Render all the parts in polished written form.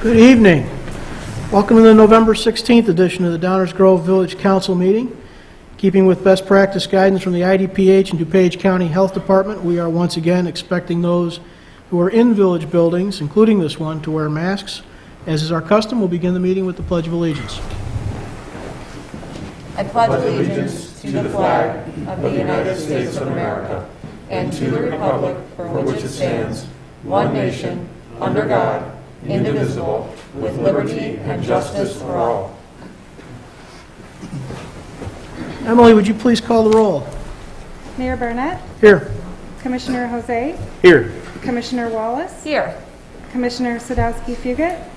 Good evening. Welcome to the November 16th edition of the Downers Grove Village Council meeting. Keeping with best practice guidance from the IDPH and DuPage County Health Department, we are once again expecting those who are in village buildings, including this one, to wear masks. As is our custom, we'll begin the meeting with the Pledge of Allegiance. I pledge allegiance to the flag of the United States of America and to the republic for which it stands, one nation, under God, indivisible, with liberty and justice for all. Emily, would you please call the roll? Mayor Barnett, Here. Commissioner Jose, Here. Commissioner Wallace, Here. Commissioner Sadowski-Fugit,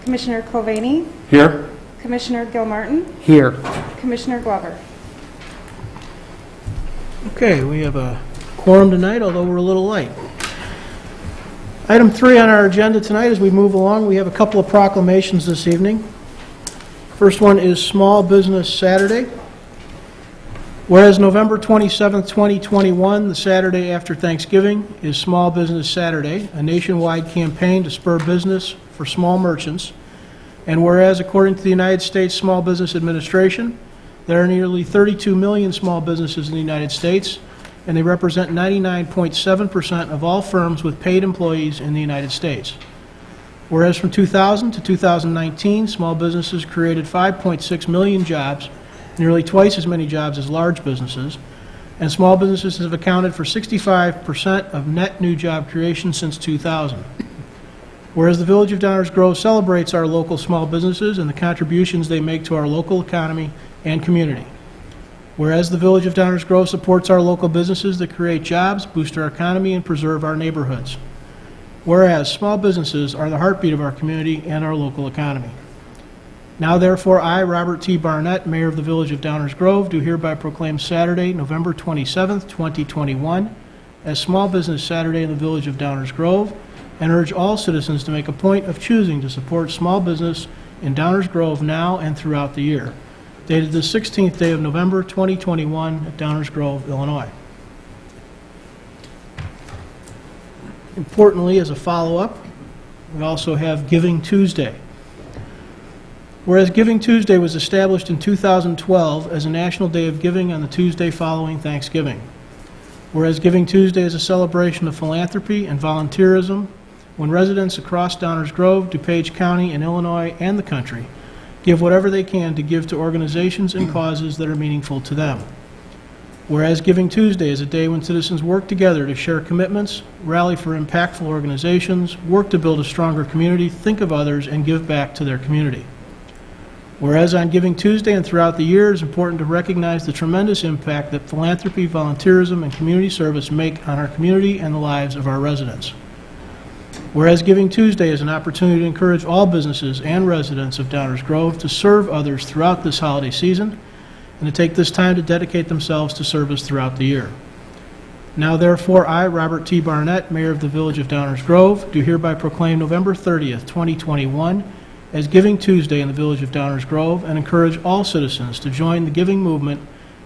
Commissioner Covaney, Here. Commissioner Gilmartin, Here. Commissioner Glover. Okay, we have a quorum tonight, although we're a little light. Item 3 on our agenda tonight as we move along, we have a couple of proclamations this evening. First one is Small Business Saturday. Whereas November 27th, 2021, the Saturday after Thanksgiving, is Small Business Saturday, a nationwide campaign to spur business for small merchants. And whereas, according to the United States Small Business Administration, there are nearly 32 million small businesses in the United States, and they represent 99.7% of all firms with paid employees in the United States. Whereas from 2000 to 2019, small businesses created 5.6 million jobs, nearly twice as many jobs as large businesses, and small businesses have accounted for 65% of net new job creation since 2000. Whereas the Village of Downers Grove celebrates our local small businesses and the contributions they make to our local economy and community. Whereas the Village of Downers Grove supports our local businesses that create jobs, boost our economy, and preserve our neighborhoods. Whereas small businesses are the heartbeat of our community and our local economy. Now therefore, I, Robert T. Barnett, Mayor of the Village of Downers Grove, do hereby proclaim Saturday, November 27th, 2021, as Small Business Saturday in the Village of Downers Grove, and urge all citizens to make a point of choosing to support small business in Downers Grove now and throughout the year. Dated the 16th day of November, 2021, at Downers Grove, Illinois. Importantly, as a follow-up, we also have Giving Tuesday. Whereas Giving Tuesday was established in 2012 as a national day of giving on the Tuesday following Thanksgiving. Whereas Giving Tuesday is a celebration of philanthropy and volunteerism when residents across Downers Grove, DuPage County, and Illinois, and the country give whatever they can to give to organizations and causes that are meaningful to them. Whereas Giving Tuesday is a day when citizens work together to share commitments, rally for impactful organizations, work to build a stronger community, think of others, and give back to their community. Whereas on Giving Tuesday and throughout the year, it is important to recognize the tremendous impact that philanthropy, volunteerism, and community service make on our community and the lives of our residents. Whereas Giving Tuesday is an opportunity to encourage all businesses and residents of Downers Grove to serve others throughout this holiday season and to take this time to dedicate themselves to service throughout the year. Now therefore, I, Robert T. Barnett, Mayor of the Village of Downers Grove, do hereby proclaim November 30th, 2021 as Giving Tuesday in the Village of Downers Grove and encourage all citizens to join the giving movement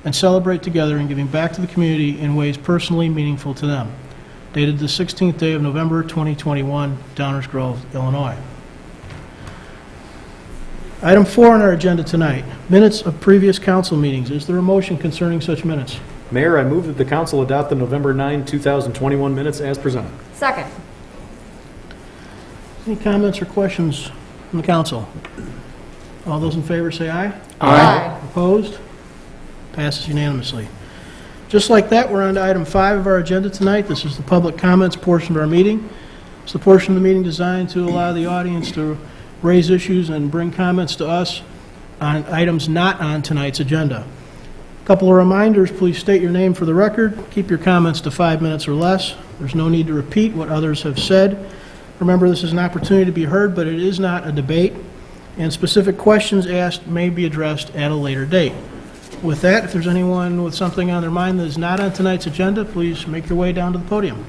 and celebrate together in giving back to the community in ways personally meaningful to them. Dated the 16th day of November, 2021, Downers Grove, Illinois. Item 4 on our agenda tonight, minutes of previous council meetings. Is there a motion concerning such minutes? Mayor, I move that the council adopt the November 9, 2021 minutes as presented. Second. Any comments or questions from the council? All those in favor say aye. Aye. Opposed? Passes unanimously. Just like that, we're on to item 5 of our agenda tonight. This is the public comments portion of our meeting. It's the portion of the meeting designed to allow the audience to raise issues and bring comments to us on items not on tonight's agenda. A couple of reminders: please state your name for the record. Keep your comments to 5 minutes or less. There's no need to repeat what others have said. Remember, this is an opportunity to be heard, but it is not a debate, and specific questions asked may be addressed at a later date. With that, if there's anyone with something on their mind that is not on tonight's agenda, please make your way down to the podium.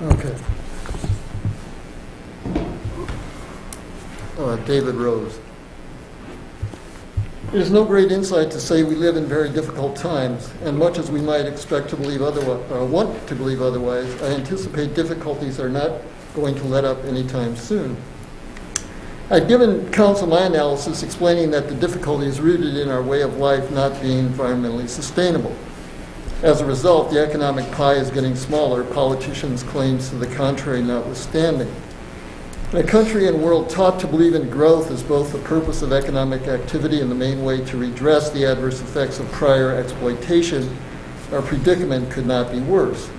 Okay. David Rose. It is no great insight to say we live in very difficult times, and much as we might expect to believe otherwise, or want to believe otherwise, I anticipate difficulties are not going to let up anytime soon. I've given council my analysis explaining that the difficulty is rooted in our way of life not being environmentally sustainable. As a result, the economic pie is getting smaller, politicians' claims to the contrary notwithstanding. In a country and world taught to believe in growth as both the purpose of economic activity and the main way to redress the adverse effects of prior exploitation, our predicament could not be worse.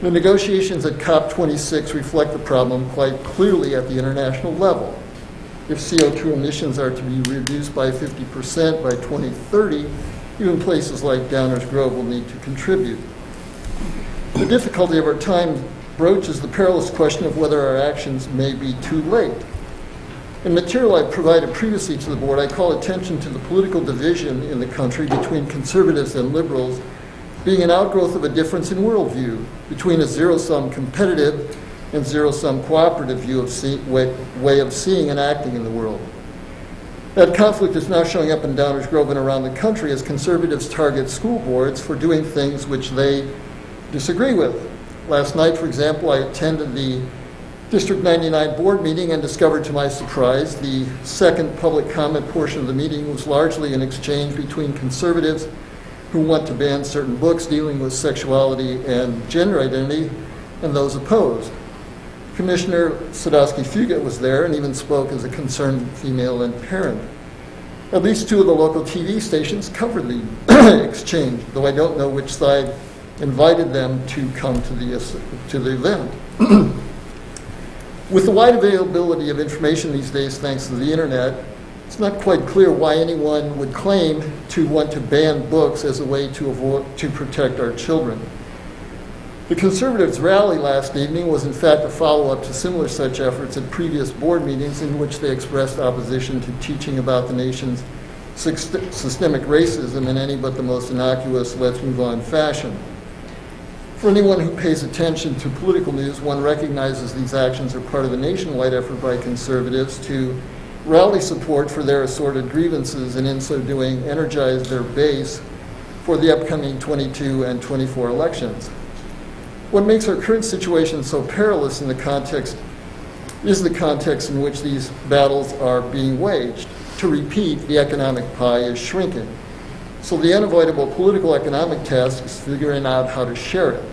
The negotiations at COP26 reflect the problem quite clearly at the international level. If CO2 emissions are to be reduced by 50% by 2030, even places like Downers Grove will need to contribute. The difficulty of our time broaches the perilous question of whether our actions may be too late. In material I provided previously to the board, I call attention to the political division in the country between conservatives and liberals being an outgrowth of a difference in worldview between a zero-sum competitive and zero-sum cooperative view of way of seeing and acting in the world. That conflict is now showing up in Downers Grove and around the country as conservatives target school boards for doing things which they disagree with. Last night, for example, I attended the District 99 board meeting and discovered to my surprise the second public comment portion of the meeting was largely an exchange between conservatives who want to ban certain books dealing with sexuality and gender identity and those opposed. Commissioner Sadowski-Fugit was there and even spoke as a concerned female and parent. At least two of the local TV stations covered the exchange, though I don't know which side invited them to come to the event. With the wide availability of information these days thanks to the internet, it's not quite clear why anyone would claim to want to ban books as a way to protect our children. The Conservatives' rally last evening was in fact a follow-up to similar such efforts at previous board meetings in which they expressed opposition to teaching about the nation's systemic racism in any but the most innocuous let's move on fashion. For anyone who pays attention to political news, one recognizes these actions are part of a nationwide effort by conservatives to rally support for their assorted grievances and in so doing energize their base for the upcoming 22 and 24 elections. What makes our current situation so perilous in the context is the context in which these battles are being waged. To repeat, the economic pie is shrinking. So the unavoidable political economic task is figuring out how to share it.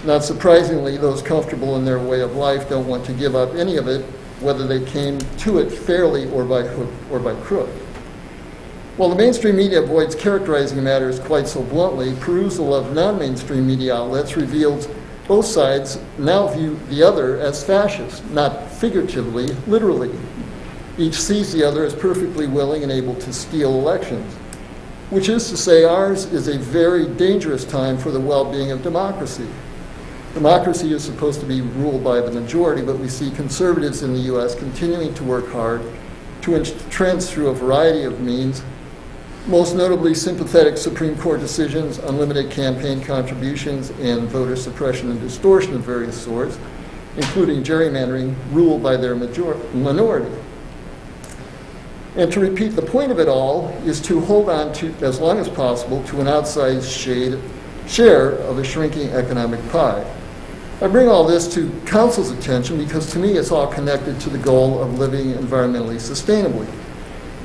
Not surprisingly, those comfortable in their way of life don't want to give up any of it, whether they came to it fairly or by hook or by crook. While the mainstream media avoids characterizing matters quite so bluntly, perusal of non-mainstream media outlets reveals both sides now view the other as fascist, not figuratively, literally. Each sees the other as perfectly willing and able to steal elections, which is to say ours is a very dangerous time for the well-being of democracy. Democracy is supposed to be ruled by the majority, but we see conservatives in the U.S. continuing to work hard to entrench through a variety of means, most notably sympathetic Supreme Court decisions, unlimited campaign contributions, and voter suppression and distortion of various sorts, including gerrymandering, ruled by their minority. And to repeat, the point of it all is to hold on to, as long as possible, to an outsized share of a shrinking economic pie. I bring all this to Council's attention because to me it's all connected to the goal of living environmentally sustainably,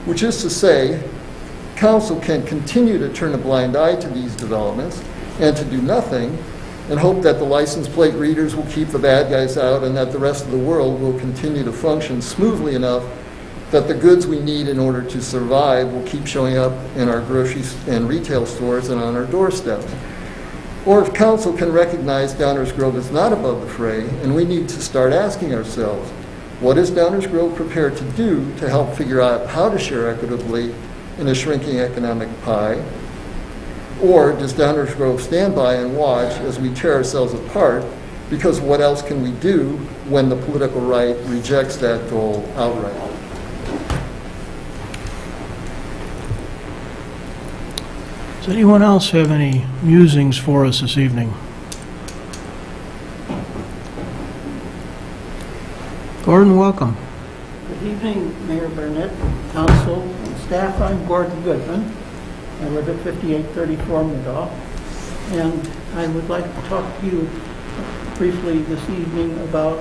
which is to say, Council can continue to turn a blind eye to these developments and to do nothing and hope that the license plate readers will keep the bad guys out and that the rest of the world will continue to function smoothly enough that the goods we need in order to survive will keep showing up in our grocery and retail stores and on our doorsteps. Or if Council can recognize Downers Grove is not above the fray and we need to start asking ourselves, what is Downers Grove prepared to do to help figure out how to share equitably in a shrinking economic pie? Or does Downers Grove stand by and watch as we tear ourselves apart because what else can we do when the political right rejects that goal outright? Does anyone else have any musings for us this evening? Gordon, welcome. Good evening, Mayor Burnett, council, and staff. I'm Gordon Goodman. I live at 5834 Meadow, and I would like to talk to you briefly this evening about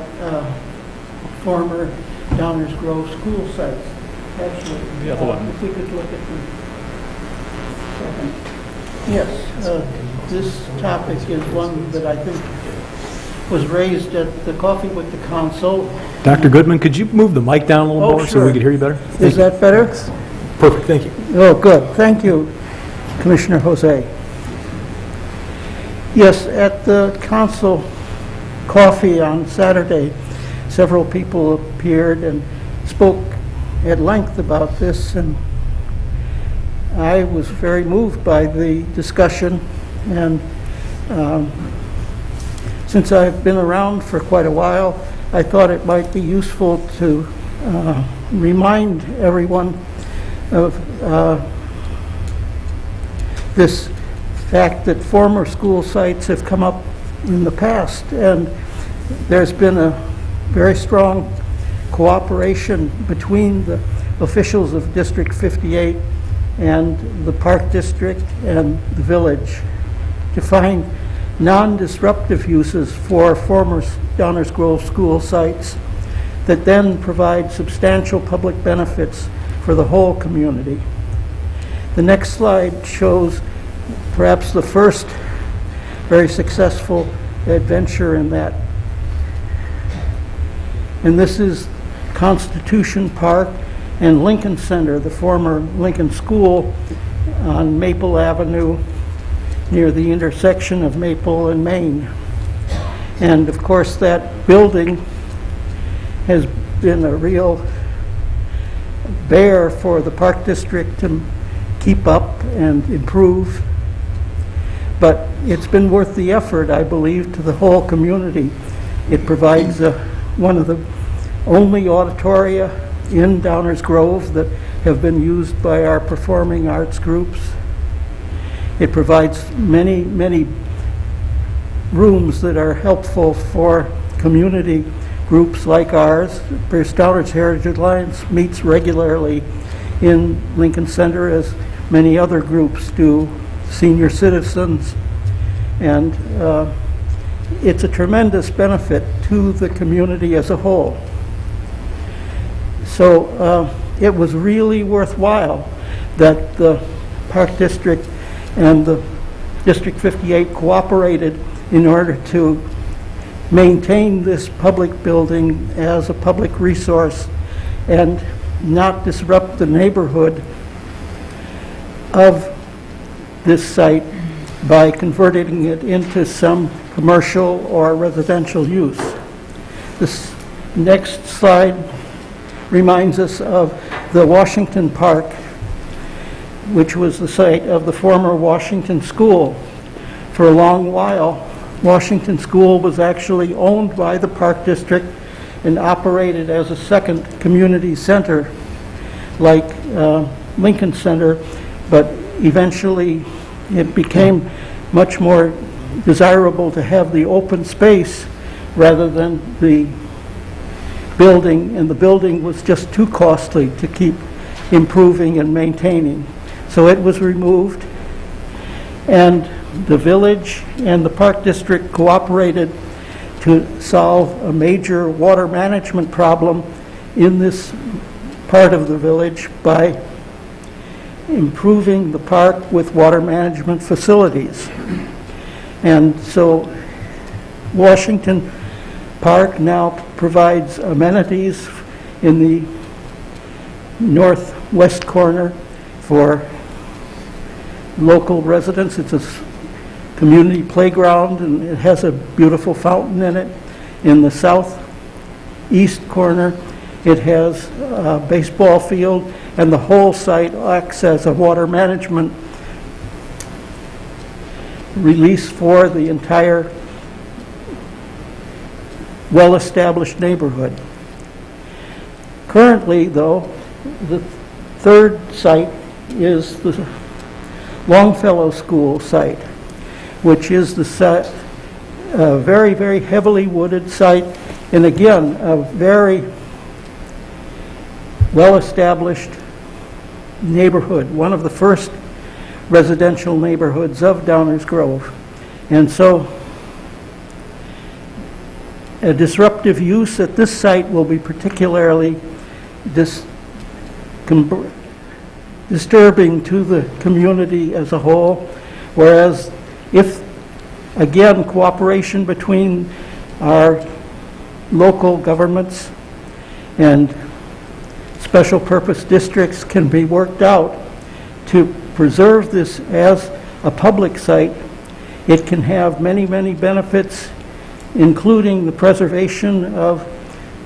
former Downers Grove school sites. Actually, The other one. if we could look at the second. Yes, this topic is one that I think was raised at the Coffee with the Council. Dr. Goodman, could you move the mic down a little more so sure. we could hear you better? Is that better? Perfect, thank you. Oh, good. Thank you, Commissioner Jose. Yes, at the council coffee on Saturday, several people appeared and spoke at length about this, and I was very moved by the discussion. And since I've been around for quite a while, I thought it might be useful to remind everyone of this fact that former school sites have come up in the past, and there's been a very strong cooperation between the officials of District 58 and the Park District and the village to find non-disruptive uses for former Downers Grove school sites that then provide substantial public benefits for the whole community. The next slide shows perhaps the first very successful adventure in that. And this is Constitution Park and Lincoln Center, the former Lincoln School on Maple Avenue near the intersection of Maple and Main. And of course that building has been a real bear for the Park District to keep up and improve. But it's been worth the effort, I believe, to the whole community. It provides one of the only auditoria in Downers Grove that have been used by our performing arts groups. It provides many, many rooms that are helpful for community groups like ours. Pierce Downers Heritage Alliance meets regularly in Lincoln Center, as many other groups do, senior citizens, and it's a tremendous benefit to the community as a whole. So it was really worthwhile that the Park District and the District 58 cooperated in order to maintain this public building as a public resource and not disrupt the neighborhood of this site by converting it into some commercial or residential use. This next slide reminds us of the Washington Park, which was the site of the former Washington School. For a long while, Washington School was actually owned by the Park District and operated as a second community center like Lincoln Center, but eventually it became much more desirable to have the open space rather than the building, and the building was just too costly to keep improving and maintaining. So it was removed, and the village and the Park District cooperated to solve a major water management problem in this part of the village by improving the park with water management facilities. And so Washington Park now provides amenities in the northwest corner for local residents. It's a community playground, and it has a beautiful fountain in it. In the southeast corner, it has a baseball field, and the whole site acts as a water management release for the entire well-established neighborhood. Currently, though, the third site is the Longfellow School site, which is the very, very heavily wooded site, and again, a very well-established neighborhood, one of the first residential neighborhoods of Downers Grove. And so a disruptive use at this site will be particularly disturbing to the community as a whole, whereas if, again, cooperation between our local governments and special purpose districts can be worked out to preserve this as a public site, it can have many, many benefits, including the preservation of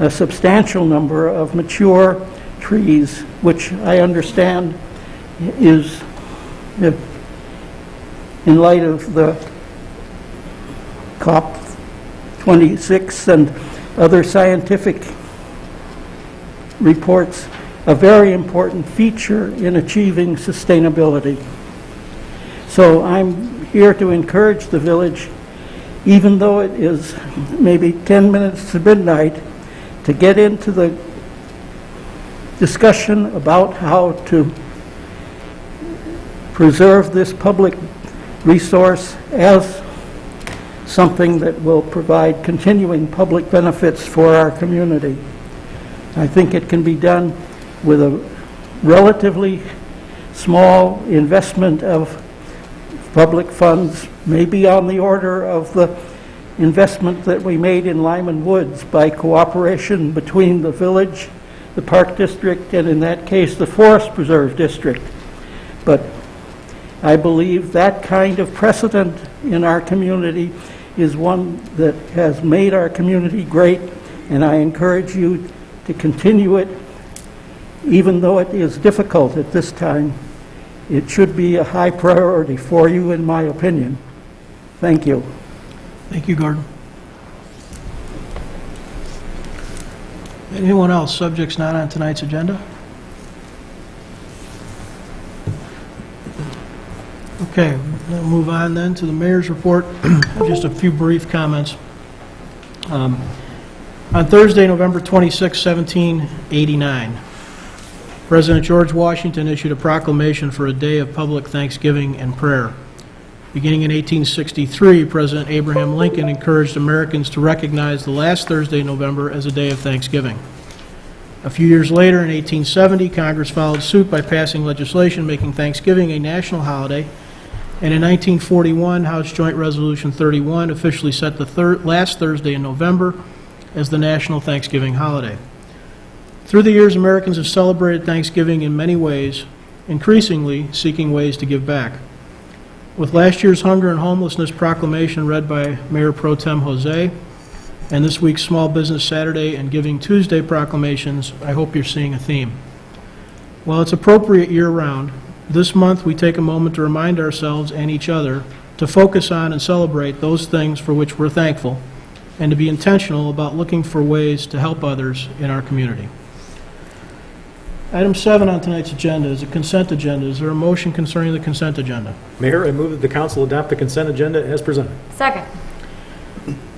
a substantial number of mature trees, which I understand is, in light of the COP26 and other scientific reports, a very important feature in achieving sustainability. So I'm here to encourage the village, even though it is maybe 10 minutes to midnight, to get into the discussion about how to preserve this public resource as something that will provide continuing public benefits for our community. I think it can be done with a relatively small investment of public funds, maybe on the order of the investment that we made in Lyman Woods by cooperation between the village, the Park District, and in that case, the Forest Preserve District. But I believe that kind of precedent in our community is one that has made our community great, and I encourage you to continue it, even though it is difficult at this time. It should be a high priority for you, in my opinion. Thank you. Thank you, Gordon. Anyone else? Subjects not on tonight's agenda? Okay, we'll move on then to the mayor's report. Just a few brief comments. On Thursday, November 26, 1789, President George Washington issued a proclamation for a day of public thanksgiving and prayer. Beginning in 1863, President Abraham Lincoln encouraged Americans to recognize the last Thursday in November as a day of thanksgiving. A few years later, in 1870, Congress followed suit by passing legislation making Thanksgiving a national holiday, and in 1941, House Joint Resolution 31 officially set the last Thursday in November as the National Thanksgiving Holiday. Through the years, Americans have celebrated Thanksgiving in many ways, increasingly seeking ways to give back. With last year's Hunger and Homelessness Proclamation read by Mayor Pro Tem Jose, and this week's Small Business Saturday and Giving Tuesday proclamations, I hope you're seeing a theme. While it's appropriate year-round, this month we take a moment to remind ourselves and each other to focus on and celebrate those things for which we're thankful, and to be intentional about looking for ways to help others in our community. Item 7 on tonight's agenda is a consent agenda. Is there a motion concerning the consent agenda? Mayor, I move that the council adopt the consent agenda as presented. Second.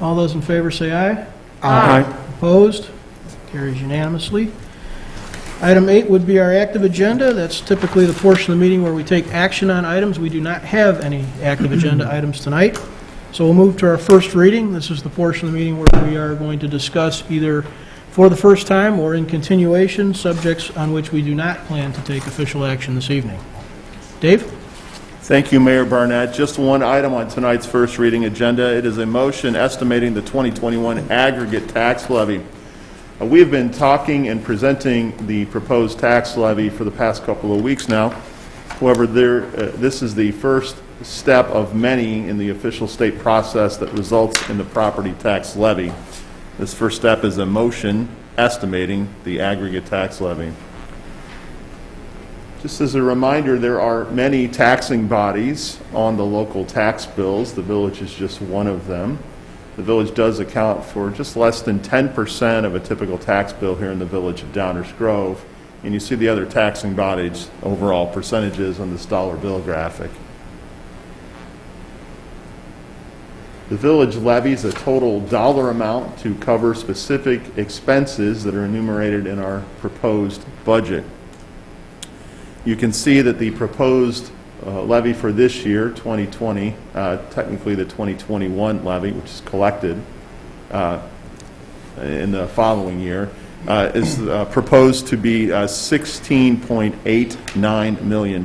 All those in favor say aye. Aye. Opposed? Carries unanimously. Item 8 would be our active agenda. That's typically the portion of the meeting where we take action on items. We do not have any active agenda items tonight. So we'll move to our first reading. This is the portion of the meeting where we are going to discuss either for the first time or in continuation subjects on which we do not plan to take official action this evening. Dave? Thank you, Mayor Barnett. Just one item on tonight's first reading agenda. It is a motion estimating the 2021 aggregate tax levy. We have been talking and presenting the proposed tax levy for the past couple of weeks now. However, this is the first step of many in the official state process that results in the property tax levy. This first step is a motion estimating the aggregate tax levy. Just as a reminder, there are many taxing bodies on the local tax bills. The village is just one of them. The village does account for just less than 10% of a typical tax bill here in the village of Downers Grove. And you see the other taxing bodies' overall percentages on this dollar bill graphic. The village levies a total dollar amount to cover specific expenses that are enumerated in our proposed budget. You can see that the proposed levy for this year, 2020, technically the 2021 levy, which is collected in the following year, is proposed to be $16.89 million.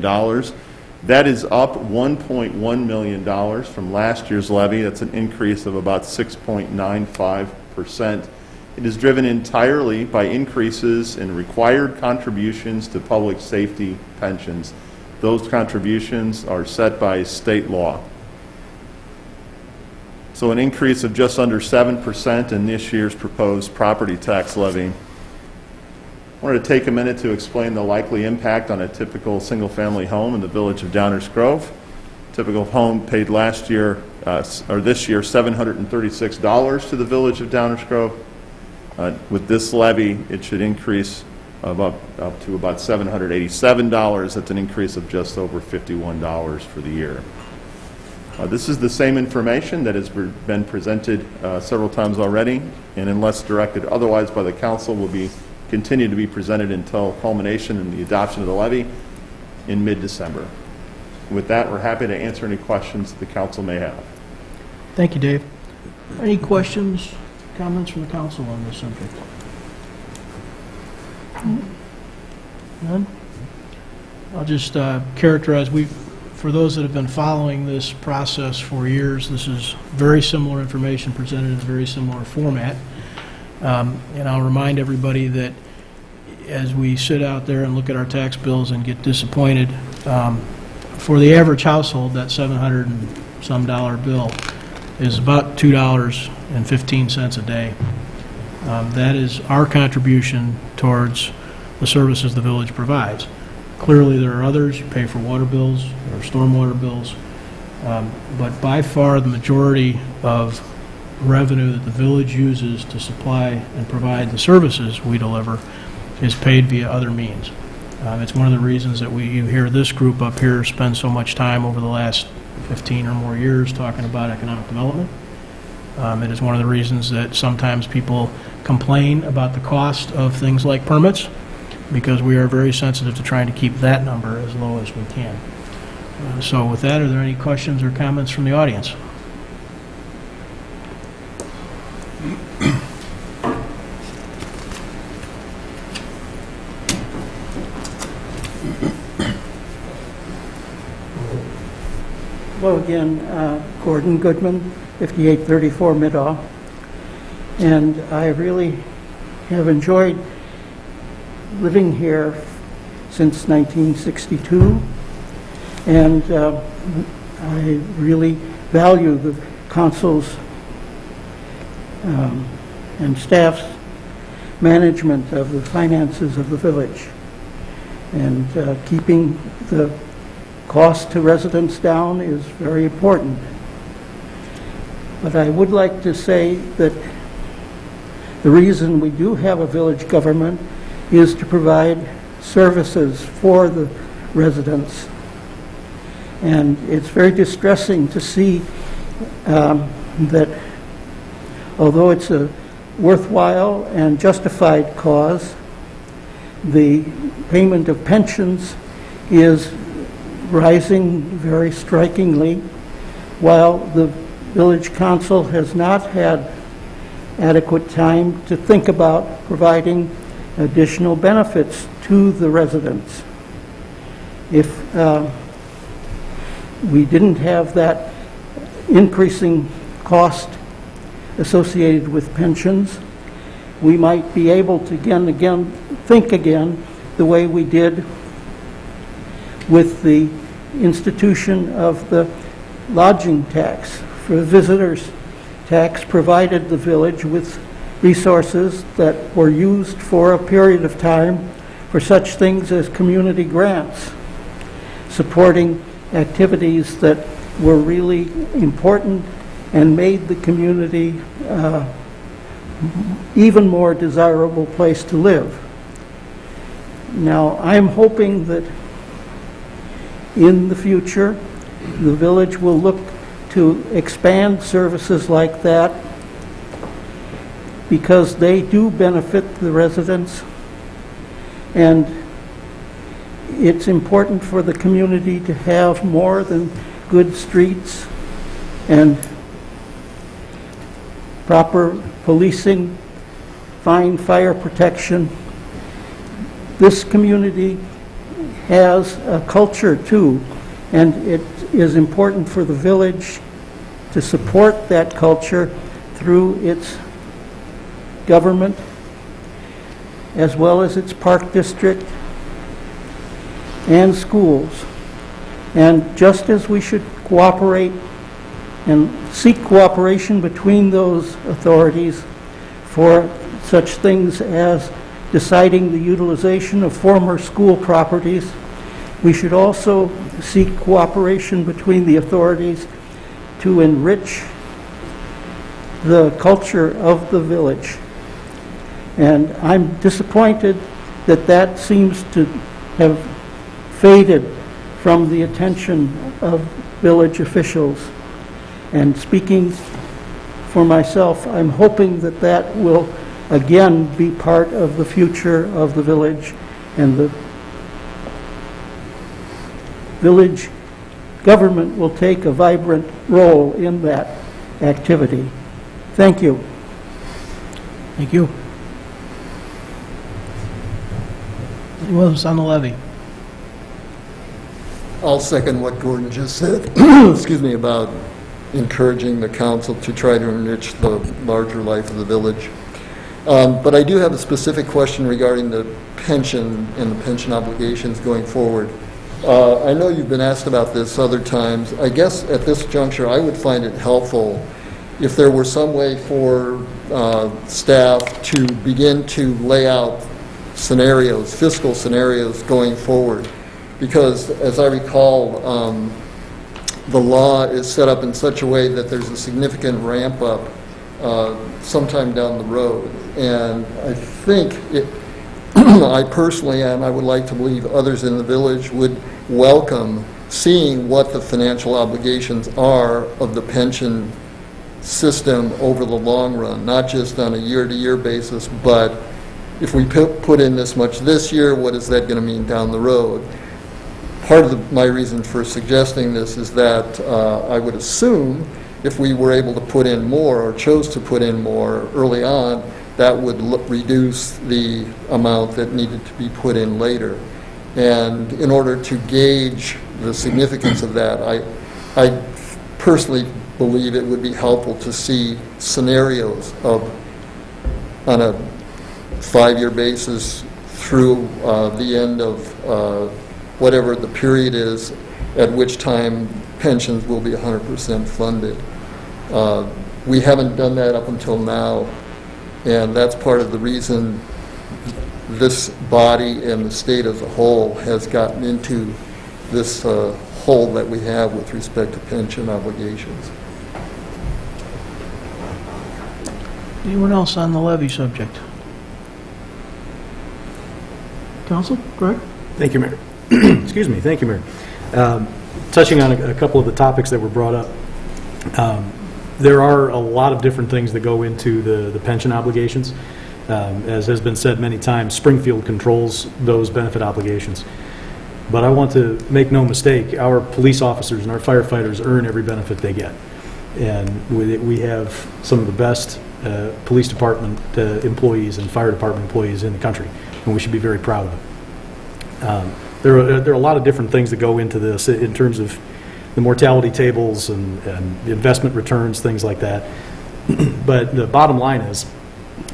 That is up $1.1 million from last year's levy. That's an increase of about 6.95%. It is driven entirely by increases in required contributions to public safety pensions. Those contributions are set by state law. So an increase of just under 7% in this year's proposed property tax levy. I wanted to take a minute to explain the likely impact on a typical single-family home in the village of Downers Grove. Typical home paid last year, or this year, $736 to the village of Downers Grove. With this levy, it should increase up to about $787. That's an increase of just over $51 for the year. This is the same information that has been presented several times already, and unless directed otherwise by the council, will continue to be presented until culmination in the adoption of the levy in mid-December. With that, we're happy to answer any questions the council may have. Thank you, Dave. Any questions, comments from the council on this subject? None? I'll just characterize, for those that have been following this process for years, this is very similar information presented in a very similar format. And I'll remind everybody that as we sit out there and look at our tax bills and get disappointed, for the average household, that $700 and some bill is about $2.15 a day. That is our contribution towards the services the village provides. Clearly, there are others. You pay for water bills or stormwater bills. But by far, the majority of revenue that the village uses to supply and provide the services we deliver is paid via other means. It's one of the reasons that you hear this group up here spend so much time over the last 15 or more years talking about economic development. It is one of the reasons that sometimes people complain about the cost of things like permits, because we are very sensitive to trying to keep that number as low as we can. So with that, are there any questions or comments from the audience? Hello again, Gordon Goodman, 5834 Midaw. And I really have enjoyed living here since 1962. And I really value the council's and staff's management of the finances of the village, and keeping the cost to residents down is very important. But I would like to say that the reason we do have a village government is to provide services for the residents. And it's very distressing to see that although it's a worthwhile and justified cause, the payment of pensions is rising very strikingly, while the village council has not had adequate time to think about providing additional benefits to the residents. If we didn't have that increasing cost associated with pensions, we might be able to think again the way we did with the institution of the lodging tax. For the visitors tax provided the village with resources that were used for a period of time for such things as community grants, supporting activities that were really important and made the community even more desirable place to live. Now, I'm hoping that in the future, the village will look to expand services like that because they do benefit the residents, and it's important for the community to have more than good streets and proper policing, fine fire protection. This community has a culture too, and it is important for the village to support that culture through its government as well as its park district and schools. And just as we should cooperate and seek cooperation between those authorities for such things as deciding the utilization of former school properties, we should also seek cooperation between the authorities to enrich the culture of the village. And I'm disappointed that that seems to have faded from the attention of village officials. And speaking for myself, I'm hoping that that will again be part of the future of the village, and the village government will take a vibrant role in that activity. Thank you. Thank you. Anyone else on the levy? I'll second what Gordon just said, excuse me, about encouraging the council to try to enrich the larger life of the village. But I do have a specific question regarding the pension and the pension obligations going forward. I know you've been asked about this other times. I guess at this juncture, I would find it helpful if there were some way for staff to begin to lay out scenarios, fiscal scenarios going forward. Because as I recall, the law is set up in such a way that there's a significant ramp up sometime down the road. And I think I personally am, I would like to believe others in the village would welcome seeing what the financial obligations are of the pension system over the long run, not just on a year-to-year basis, but if we put in this much this year, what is that going to mean down the road? Part of my reason for suggesting this is that I would assume if we were able to put in more or chose to put in more early on, that would reduce the amount that needed to be put in later. And in order to gauge the significance of that, I personally believe it would be helpful to see scenarios of, on a 5-year basis through the end of whatever the period is at which time pensions will be 100% funded. We haven't done that up until now, and that's part of the reason this body and the state as a whole has gotten into this hole that we have with respect to pension obligations. Anyone else on the levy subject? Council, Greg? Thank you, Mayor. Excuse me. Thank you, Mayor. Touching on a couple of the topics that were brought up, there are a lot of different things that go into the pension obligations. As has been said many times, Springfield controls those benefit obligations. But I want to make no mistake, our police officers and our firefighters earn every benefit they get. And we have some of the best police department employees and fire department employees in the country, and we should be very proud of it. There are a lot of different things that go into this in terms of the mortality tables and investment returns, things like that. But the bottom line is,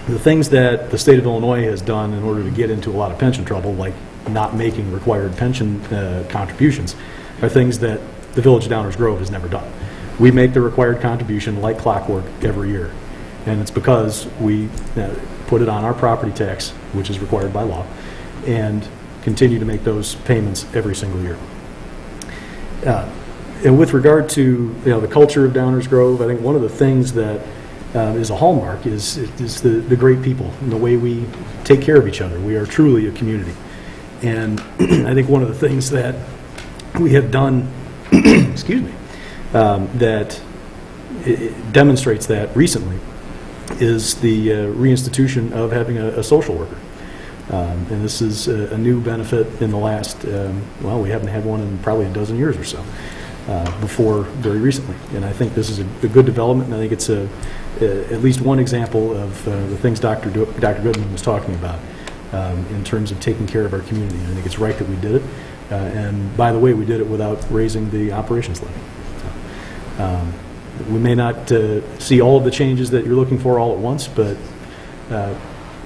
the things that the state of Illinois has done in order to get into a lot of pension trouble, like not making required pension contributions, are things that the Village of Downers Grove has never done. We make the required contribution like clockwork every year, and it's because we put it on our property tax, which is required by law, and continue to make those payments every single year. And with regard to the culture of Downers Grove, I think one of the things that is a hallmark is the great people and the way we take care of each other. We are truly a community. And I think one of the things that we have done, excuse me, that it demonstrates that recently is the reinstitution of having a social worker. And this is a new benefit in the last, well, we haven't had one in probably a dozen years or so, before very recently. And I think this is a good development, and I think it's at least one example of the things Dr. Goodman was talking about in terms of taking care of our community. I think it's right that we did it. And by the way, we did it without raising the operations levy. So, we may not see all of the changes that you're looking for all at once, but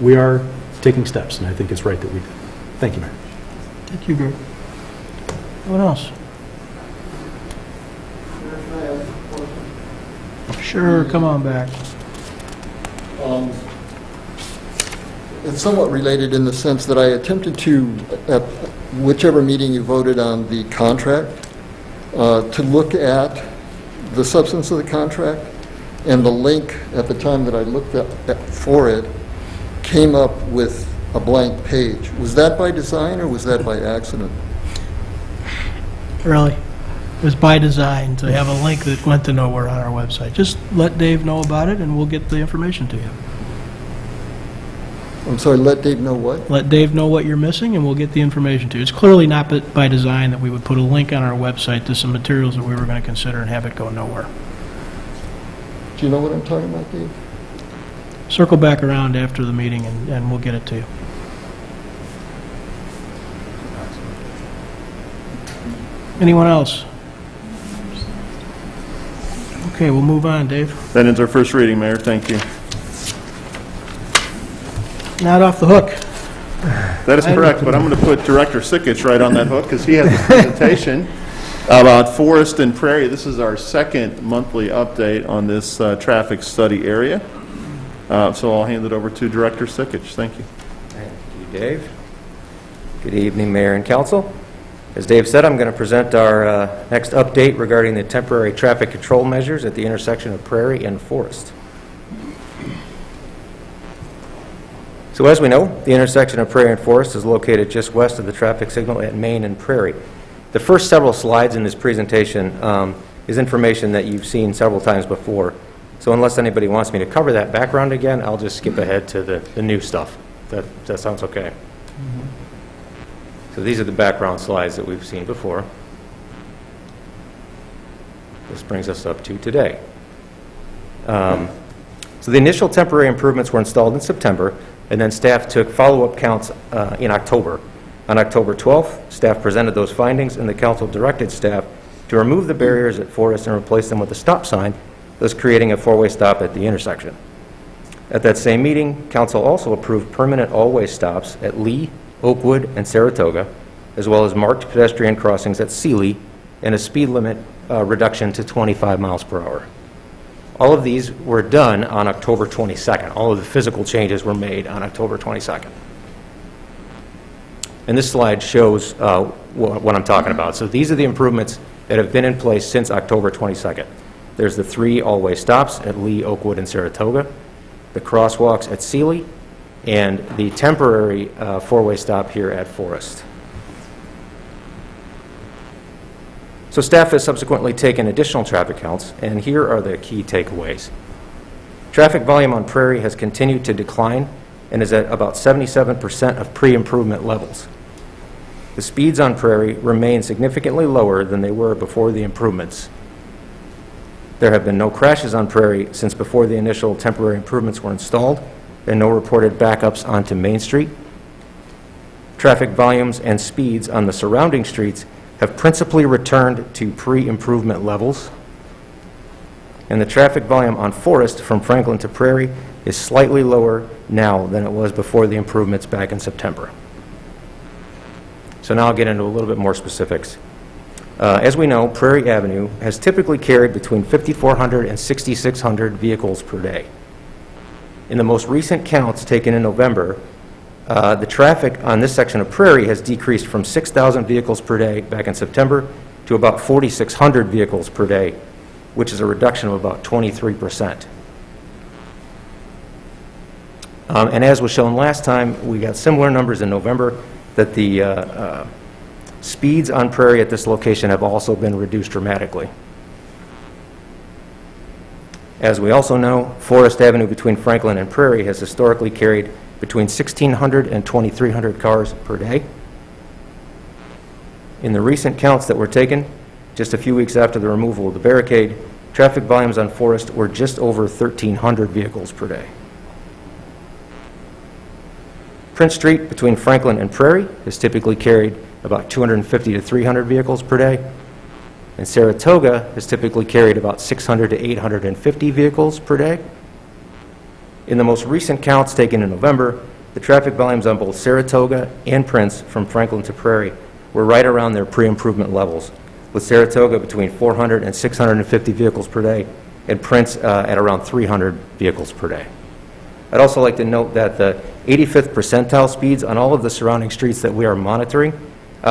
we are taking steps, and I think it's right that we did. Thank you, Mayor. Thank you, Greg. Anyone else? Sure, come on back. It's somewhat related in the sense that I attempted to, at whichever meeting you voted on the contract, to look at the substance of the contract, and the link at the time that I looked for it came up with a blank page. Was that by design or was that by accident? Really? It was by design to have a link that went to nowhere on our website. Just let Dave know about it, and we'll get the information to you. I'm sorry, let Dave know what? Let Dave know what you're missing, and we'll get the information to you. It's clearly not by design that we would put a link on our website to some materials that we were going to consider and have it go nowhere. Do you know what I'm talking about, Dave? Circle back around after the meeting, and we'll get it to you. Anyone else? Okay, we'll move on, Dave. That ends our first reading, Mayor. Thank you. Not off the hook. That is correct, but I'm going to put Director Sikich right on that hook because he has a presentation about Forest and Prairie. This is our second monthly update on this traffic study area. So I'll hand it over to Director Sikich. Thank you. Thank you, Dave. Good evening, Mayor and Council. As Dave said, I'm going to present our next update regarding the temporary traffic control measures at the intersection of Prairie and Forest. So as we know, the intersection of Prairie and Forest is located just west of the traffic signal at Main and Prairie. The first several slides in this presentation is information that you've seen several times before. So unless anybody wants me to cover that background again, I'll just skip ahead to the new stuff. That sounds okay. So these are the background slides that we've seen before. This brings us up to today. So the initial temporary improvements were installed in September, and then staff took follow-up counts in October. On October 12th, staff presented those findings, and the council directed staff to remove the barriers at Forest and replace them with a stop sign, thus creating a four-way stop at the intersection. At that same meeting, council also approved permanent all-way stops at Lee, Oakwood, and Saratoga, as well as marked pedestrian crossings at Sealy, and a speed limit reduction to 25 miles per hour. All of these were done on October 22nd. All of the physical changes were made on October 22nd. And this slide shows what I'm talking about. So these are the improvements that have been in place since October 22nd. There's the 3 all-way stops at Lee, Oakwood, and Saratoga, the crosswalks at Sealy, and the temporary 4-way stop here at Forest. So staff has subsequently taken additional traffic counts, and here are the key takeaways. Traffic volume on Prairie has continued to decline and is at about 77% of pre-improvement levels. The speeds on Prairie remain significantly lower than they were before the improvements. There have been no crashes on Prairie since before the initial temporary improvements were installed, and no reported backups onto Main Street. Traffic volumes and speeds on the surrounding streets have principally returned to pre-improvement levels. And the traffic volume on Forest from Franklin to Prairie is slightly lower now than it was before the improvements back in September. So now I'll get into a little bit more specifics. As we know, Prairie Avenue has typically carried between 5,400 and 6,600 vehicles per day. In the most recent counts taken in November, the traffic on this section of Prairie has decreased from 6,000 vehicles per day back in September to about 4,600 vehicles per day, which is a reduction of about 23%. And as was shown last time, we got similar numbers in November that the speeds on Prairie at this location have also been reduced dramatically. As we also know, Forest Avenue between Franklin and Prairie has historically carried between 1,600 and 2,300 cars per day. In the recent counts that were taken, just a few weeks after the removal of the barricade, traffic volumes on Forest were just over 1,300 vehicles per day. Prince Street between Franklin and Prairie has typically carried about 250 to 300 vehicles per day, and Saratoga has typically carried about 600 to 850 vehicles per day. In the most recent counts taken in November, the traffic volumes on both Saratoga and Prince from Franklin to Prairie were right around their pre-improvement levels, with Saratoga between 400 and 650 vehicles per day, and Prince at around 300 vehicles per day. I'd also like to note that the 85th percentile speeds on all of the surrounding streets that we are monitoring,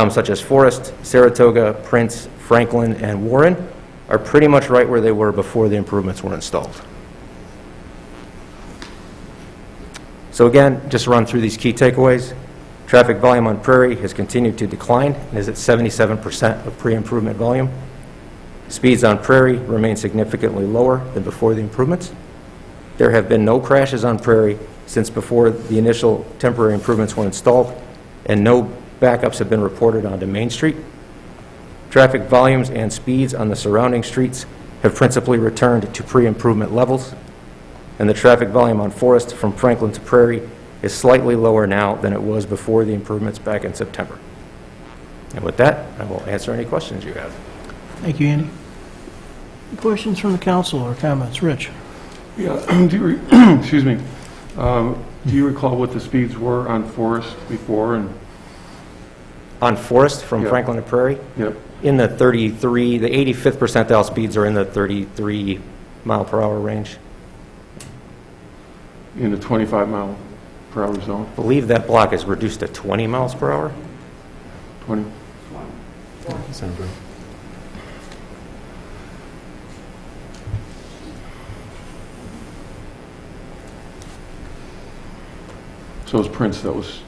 such as Forest, Saratoga, Prince, Franklin, and Warren, are pretty much right where they were before the improvements were installed. So again, just to run through these key takeaways. Traffic volume on Prairie has continued to decline and is at 77% of pre-improvement volume. Speeds on Prairie remain significantly lower than before the improvements. There have been no crashes on Prairie since before the initial temporary improvements were installed, and no backups have been reported onto Main Street. Traffic volumes and speeds on the surrounding streets have principally returned to pre-improvement levels, and the traffic volume on Forest from Franklin to Prairie is slightly lower now than it was before the improvements back in September. And with that, I will answer any questions you have. Thank you, Andy. Any questions from the council or comments? Rich? Yeah, excuse me. Do you recall what the speeds were on Forest before? And On Forest from Yeah. Franklin to Prairie, yep. in the 33, the 85th percentile speeds are in the 33 mile per hour range. In the 25 mile per hour zone? I believe that block is reduced to 20 miles per hour. 20. Sounds right. So it's Prince that was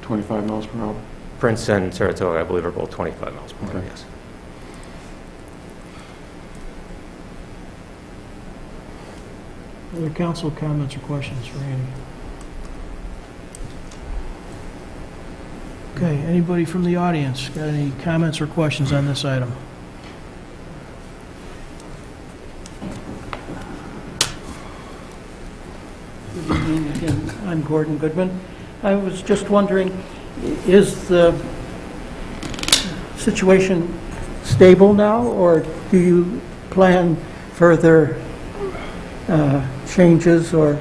25 miles per hour? Prince and Saratoga, I believe, are both 25 miles per hour, Okay. yes. Other council comments or questions for Andy? Okay, anybody from the audience got any comments or questions on this item? Good evening again. I'm Gordon Goodman. I was just wondering, is the situation stable now, or do you plan further changes, or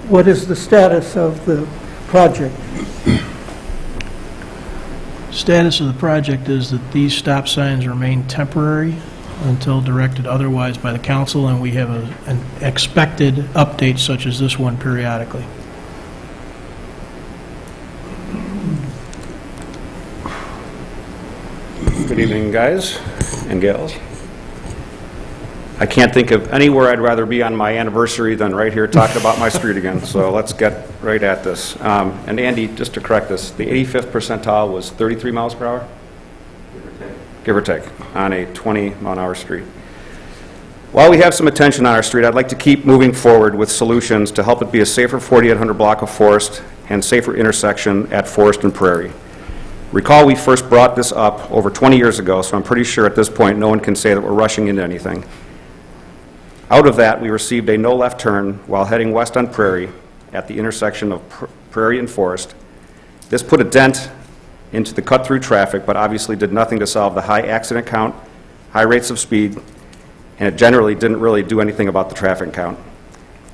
what is the status of the project? Status of the project is that these stop signs remain temporary until directed otherwise by the council, and we have an expected update such as this one periodically. Good evening, guys and gals. I can't think of anywhere I'd rather be on my anniversary than right here talking about my street again, so let's get right at this. And Andy, just to correct this, the 85th percentile was 33 miles per hour? Give or take, on a 20-mile-an-hour street. While we have some attention on our street, I'd like to keep moving forward with solutions to help it be a safer 4800 block of Forest and safer intersection at Forest and Prairie. Recall we first brought this up over 20 years ago, so I'm pretty sure at this point no one can say that we're rushing into anything. Out of that, we received a no left turn while heading west on Prairie at the intersection of Prairie and Forest. This put a dent into the cut-through traffic, but obviously did nothing to solve the high accident count, high rates of speed, and it generally didn't really do anything about the traffic count.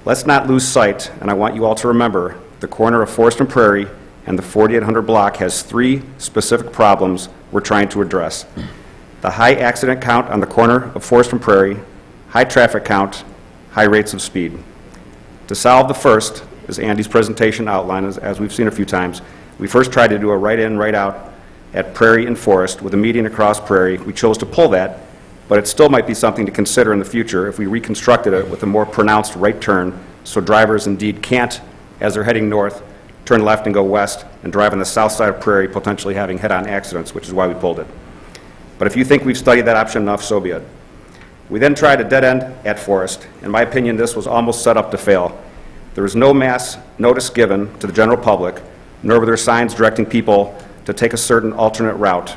Let's not lose sight, and I want you all to remember, the corner of Forest and Prairie and the 4800 block has three specific problems we're trying to address. The high accident count on the corner of Forest and Prairie, high traffic count, high rates of speed. To solve the first, as Andy's presentation outlined, as we've seen a few times, we first tried to do a right-in, right-out at Prairie and Forest with a median across Prairie. We chose to pull that, but it still might be something to consider in the future if we reconstructed it with a more pronounced right turn so drivers indeed can't, as they're heading north, turn left and go west and drive on the south side of Prairie, potentially having head-on accidents, which is why we pulled it. But if you think we've studied that option enough, so be it. We then tried a dead end at Forest. In my opinion, this was almost set up to fail. There was no mass notice given to the general public, nor were there signs directing people to take a certain alternate route,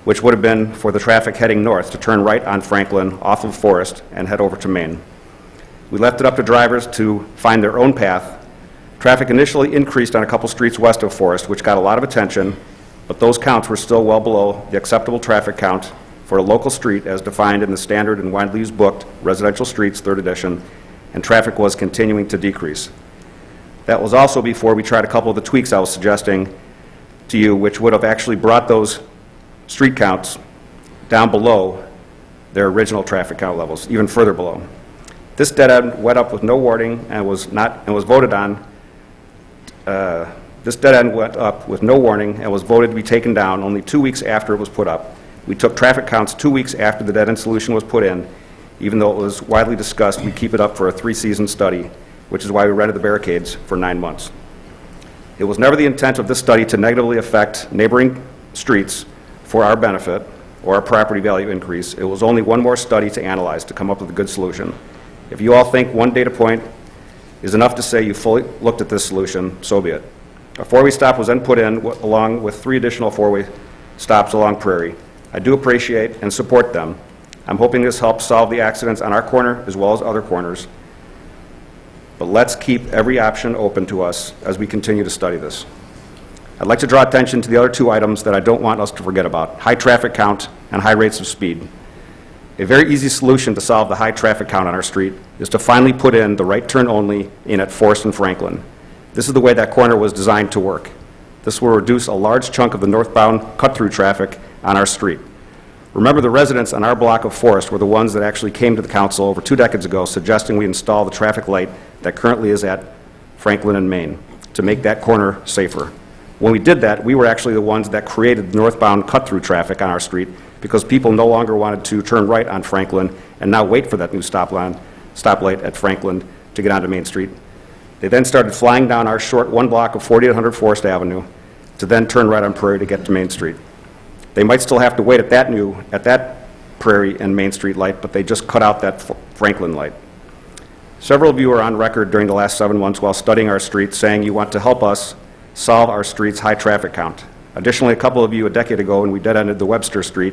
which would have been for the traffic heading north to turn right on Franklin off of Forest and head over to Main. We left it up to drivers to find their own path. Traffic initially increased on a couple streets west of Forest, which got a lot of attention, but those counts were still well below the acceptable traffic count for a local street as defined in the standard and widely used book, Residential Streets, 3rd edition, and traffic was continuing to decrease. That was also before we tried a couple of the tweaks I was suggesting to you, which would have actually brought those street counts down below their original traffic count levels, even further below. This dead end went up with no warning and was voted on. This dead end went up with no warning and was voted to be taken down only 2 weeks after it was put up. We took traffic counts 2 weeks after the dead end solution was put in, even though it was widely discussed we'd keep it up for a 3-season study, which is why we rented the barricades for 9 months. It was never the intent of this study to negatively affect neighboring streets for our benefit or our property value increase. It was only one more study to analyze to come up with a good solution. If you all think one data point is enough to say you fully looked at this solution, so be it. A 4-way stop was then put in along with 3 additional 4-way stops along Prairie. I do appreciate and support them. I'm hoping this helps solve the accidents on our corner as well as other corners. But let's keep every option open to us as we continue to study this. I'd like to draw attention to the other 2 items that I don't want us to forget about: high traffic count and high rates of speed. A very easy solution to solve the high traffic count on our street is to finally put in the right turn only in at Forest and Franklin. This is the way that corner was designed to work. This will reduce a large chunk of the northbound cut-through traffic on our street. Remember, the residents on our block of Forest were the ones that actually came to the council over 2 decades ago suggesting we install the traffic light that currently is at Franklin and Main to make that corner safer. When we did that, we were actually the ones that created the northbound cut-through traffic on our street because people no longer wanted to turn right on Franklin and now wait for that new stoplight at Franklin to get onto Main Street. They then started flying down our short 1 block of 4800 Forest Avenue to then turn right on Prairie to get to Main Street. They might still have to wait at that Prairie and Main Street light, but they just cut out that Franklin light. Several of you are on record during the last 7 months while studying our streets saying you want to help us solve our street's high traffic count. Additionally, a couple of you a decade ago when we dead-ended the Webster Street,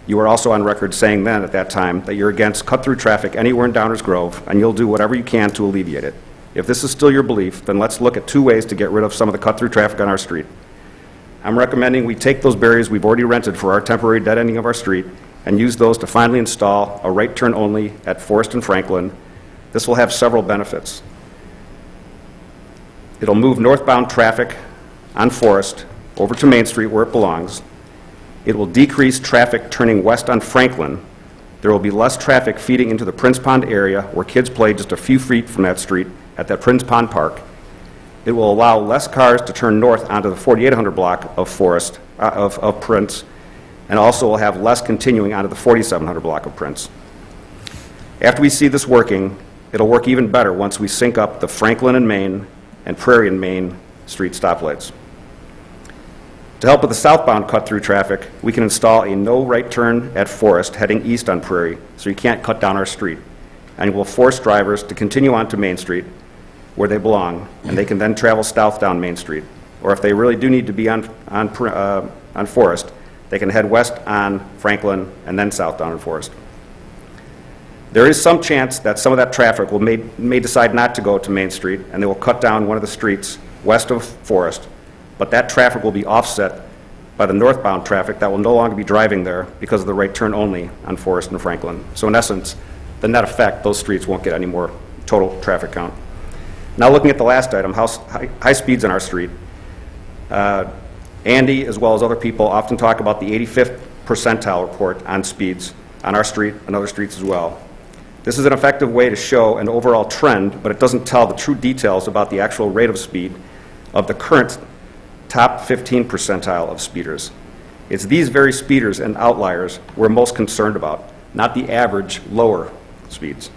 you were also on record saying then at that time that you're against cut-through traffic anywhere in Downers Grove and you'll do whatever you can to alleviate it. If this is still your belief, then let's look at 2 ways to get rid of some of the cut-through traffic on our street. I'm recommending we take those barriers we've already rented for our temporary dead ending of our street and use those to finally install a right turn only at Forest and Franklin. This will have several benefits. It'll move northbound traffic on Forest over to Main Street where it belongs. It will decrease traffic turning west on Franklin. There will be less traffic feeding into the Prince Pond area where kids play just a few feet from that street at that Prince Pond Park. It will allow less cars to turn north onto the 4800 block of Forest, of Prince, and also will have less continuing onto the 4700 block of Prince. After we see this working, it'll work even better once we sync up the Franklin and Main and Prairie and Main Street stoplights. To help with the southbound cut-through traffic, we can install a no right turn at Forest heading east on Prairie so you can't cut down our street, and will force drivers to continue on to Main Street where they belong, and they can then travel south down Main Street. Or if they really do need to be on Forest, they can head west on Franklin and then south down on Forest. There is some chance that some of that traffic may decide not to go to Main Street, and they will cut down one of the streets west of Forest, but that traffic will be offset by the northbound traffic that will no longer be driving there because of the right turn only on Forest and Franklin. So in essence, the net effect, those streets won't get any more total traffic count. Now looking at the last item, high speeds on our street. Andy, as well as other people, often talk about the 85th percentile report on speeds on our street and other streets as well. This is an effective way to show an overall trend, but it doesn't tell the true details about the actual rate of speed of the current top 15 percentile of speeders. It's these very speeders and outliers we're most concerned about, not the average lower speeds.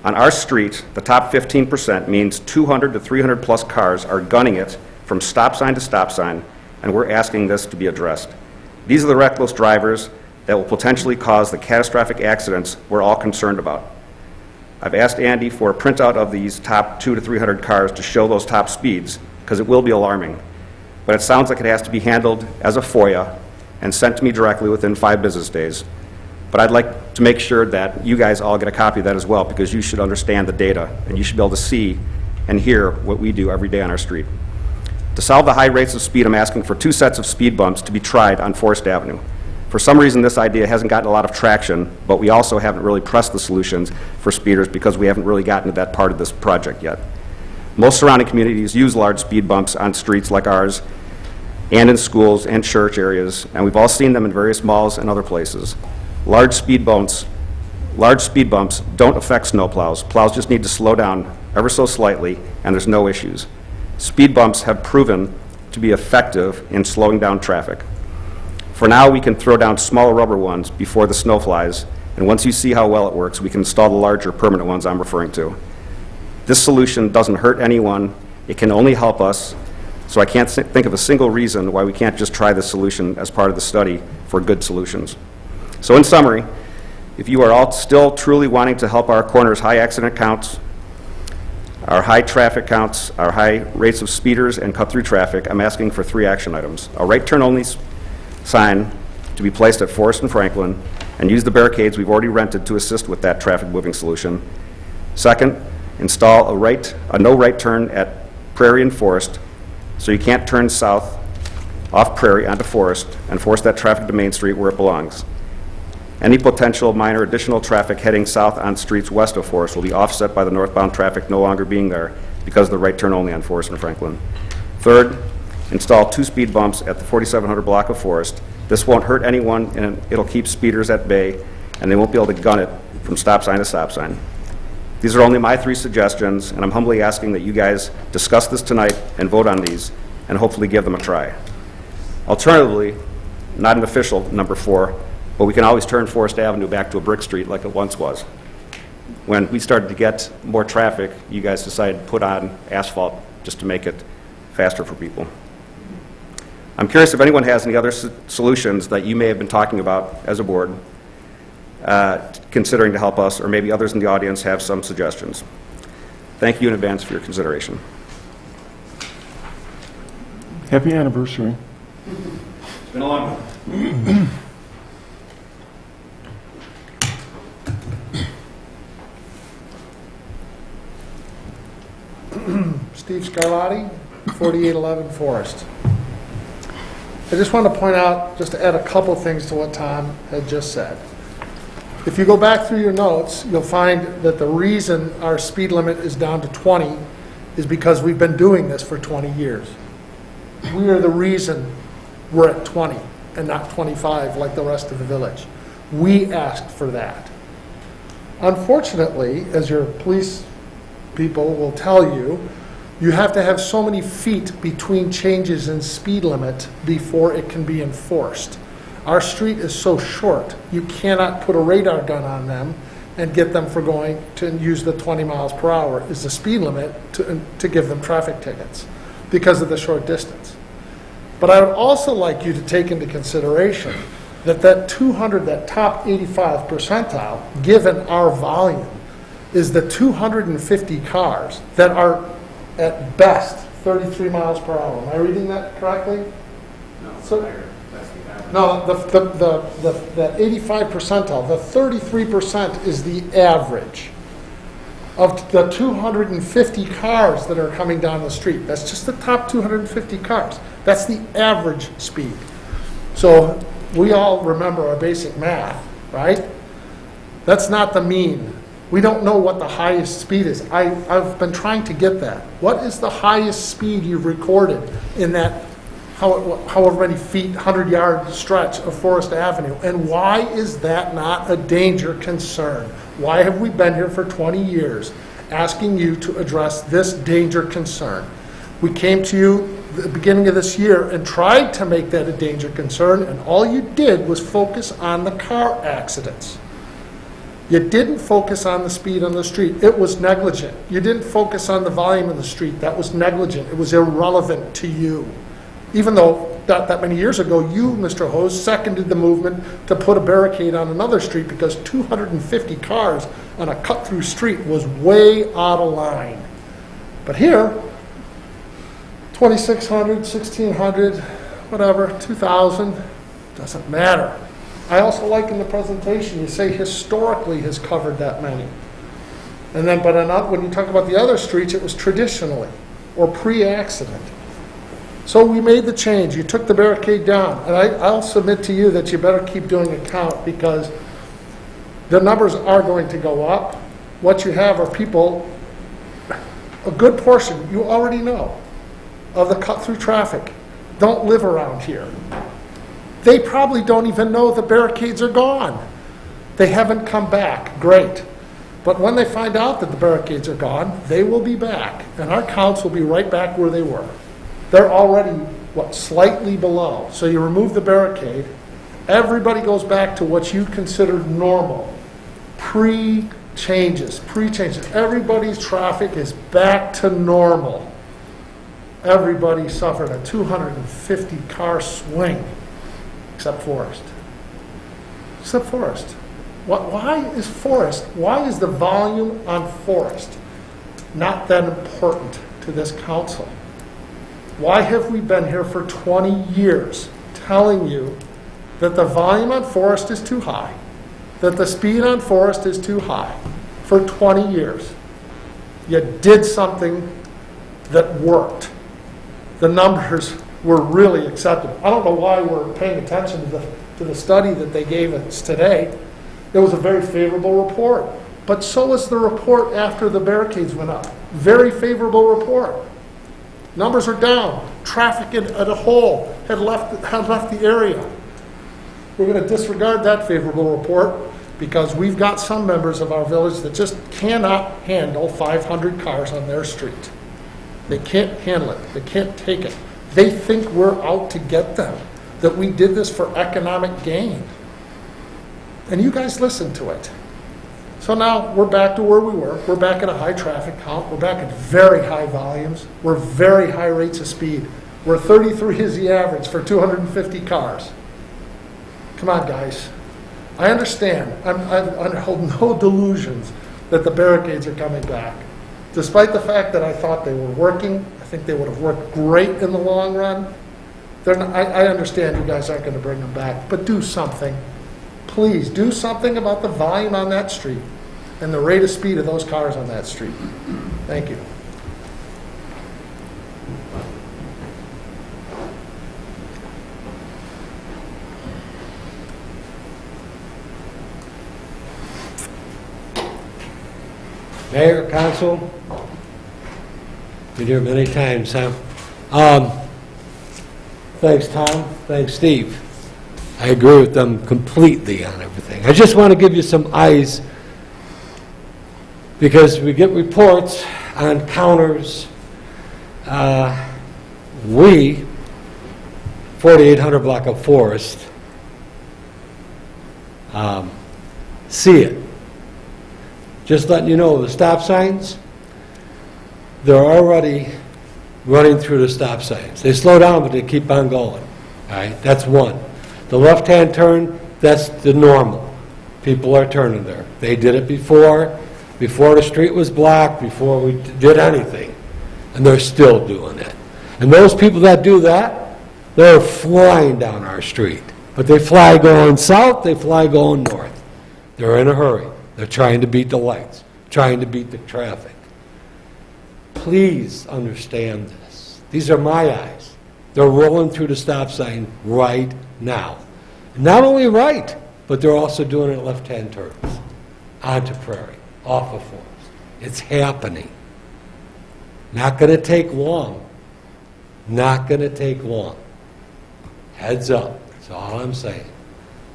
On our street, the top 15% means 200 to 300 plus cars are gunning it from stop sign to stop sign, and we're asking this to be addressed. These are the reckless drivers that will potentially cause the catastrophic accidents we're all concerned about. I've asked Andy for a printout of these top 200 to 300 cars to show those top speeds, because it will be alarming. But it sounds like it has to be handled as a FOIA and sent to me directly within 5 business days. But I'd like to make sure that you guys all get a copy of that as well, because you should understand the data, and you should be able to see and hear what we do every day on our street. To solve the high rates of speed, I'm asking for 2 sets of speed bumps to be tried on Forest Avenue. For some reason, this idea hasn't gotten a lot of traction, but we also haven't really pressed the solutions for speeders because we haven't really gotten to that part of this project yet. Most surrounding communities use large speed bumps on streets like ours, and in schools and church areas, and we've all seen them in various malls and other places. Large speed bumps don't affect snowplows. Plows just need to slow down ever so slightly, and there's no issues. Speed bumps have proven to be effective in slowing down traffic. For now, we can throw down smaller rubber ones before the snow flies, and once you see how well it works, we can install the larger permanent ones I'm referring to. This solution doesn't hurt anyone. It can only help us, so I can't think of a single reason why we can't just try this solution as part of the study for good solutions. So in summary, if you are all still truly wanting to help our corners' high accident counts, our high traffic counts, our high rates of speeders, and cut through traffic, I'm asking for 3 action items. A right turn only sign to be placed at Forest and Franklin, and use the barricades we've already rented to assist with that traffic moving solution. Second, install a no right turn at Prairie and Forest, so you can't turn south off Prairie onto Forest and force that traffic to Main Street where it belongs. Any potential minor additional traffic heading south on streets west of Forest will be offset by the northbound traffic no longer being there because of the right turn only on Forest and Franklin. Third, install 2 speed bumps at the 4700 block of Forest. This won't hurt anyone, and it'll keep speeders at bay, and they won't be able to gun it from stop sign to stop sign. These are only my 3 suggestions, and I'm humbly asking that you guys discuss this tonight and vote on these, and hopefully give them a try. Alternatively, not an official number 4, but we can always turn Forest Avenue back to a brick street like it once was. When we started to get more traffic, you guys decided to put on asphalt just to make it faster for people. I'm curious if anyone has any other solutions that you may have been talking about as a board, considering to help us, or maybe others in the audience have some suggestions. Thank you in advance for your consideration. Happy anniversary. It's been a long one. Steve Scarlatti, 4811 Forest. I just want to point out, just to add a couple things to what Tom had just said. If you go back through your notes, you'll find that the reason our speed limit is down to 20 is because we've been doing this for 20 years. We are the reason we're at 20 and not 25 like the rest of the village. We asked for that. Unfortunately, as your police people will tell you, you have to have so many feet between changes in speed limit before it can be enforced. Our street is so short, you cannot put a radar gun on them and get them for going to use the 20 miles per hour is the speed limit to give them traffic tickets because of the short distance. But I would also like you to take into consideration that 200, that top 85 percentile, given our volume, is the 250 cars that are at best 33 miles per hour. Am I reading that correctly? No, that 85 percentile, the 33% is the average of the 250 cars that are coming down the street. That's just the top 250 cars. That's the average speed. So we all remember our basic math, right? That's not the mean. We don't know what the highest speed is. I've been trying to get that. What is the highest speed you've recorded in that however many feet, 100-yard stretch of Forest Avenue? And why is that not a danger concern? Why have we been here for 20 years asking you to address this danger concern? We came to you at the beginning of this year and tried to make that a danger concern, and all you did was focus on the car accidents. You didn't focus on the speed on the street. It was negligent. You didn't focus on the volume of the street. That was negligent. It was irrelevant to you. Even though not that many years ago, you, Mr. Hose, seconded the movement to put a barricade on another street because 250 cars on a cut-through street was way out of line. But here, 2,600, 1,600, whatever, 2,000, doesn't matter. I also like in the presentation, you say historically has covered that many. And then, when you talk about the other streets, it was traditionally or pre-accident. So we made the change. You took the barricade down. And I'll submit to you that you better keep doing a count because the numbers are going to go up. What you have are people, a good portion, you already know, of the cut-through traffic don't live around here. They probably don't even know the barricades are gone. They haven't come back. Great. But when they find out that the barricades are gone, they will be back. And our counts will be right back where they were. They're already, slightly below. So you remove the barricade, everybody goes back to what you considered normal. Pre-changes. Everybody's traffic is back to normal. Everybody suffered a 250-car swing, except Forest. Why is the volume on Forest not that important to this council? Why have we been here for 20 years telling you that the volume on Forest is too high, that the speed on Forest is too high for 20 years? You did something that worked. The numbers were really acceptable. I don't know why we're paying attention to the study that they gave us today. It was a very favorable report, but so was the report after the barricades went up. Very favorable report. Numbers are down. Traffic as a whole had left the area. We're going to disregard that favorable report because we've got some members of our village that just cannot handle 500 cars on their street. They can't handle it. They can't take it. They think we're out to get them, that we did this for economic gain. And you guys listened to it. So now we're back to where we were. We're back at a high traffic count. We're back at very high volumes. We're very high rates of speed. We're 33 is the average for 250 cars. Come on, guys. I understand. I hold no delusions that the barricades are coming back. Despite the fact that I thought they were working, I think they would have worked great in the long run. I understand you guys aren't going to bring them back, but do something. Please do something about the volume on that street and the rate of speed of those cars on that street. Thank you. Mayor, Council, been here many times, huh? Thanks, Tom. Thanks, Steve. I agree with them completely on everything. I just want to give you some eyes because we get reports on counters. We, 4800 block of Forest, see it. Just letting you know, the stop signs, they're already running through the stop signs. They slow down, but they keep on going. All right, that's one. The left-hand turn, that's the normal. People are turning there. They did it before the street was blocked, before we did anything, and they're still doing it. And those people that do that, they're flying down our street. But they fly going south, they fly going north. They're in a hurry. They're trying to beat the lights, trying to beat the traffic. Please understand this. These are my eyes. They're rolling through the stop sign right now. Not only right, but they're also doing it left-hand turns onto Prairie, off of Forest. It's happening. Not going to take long. Not going to take long. Heads up. That's all I'm saying.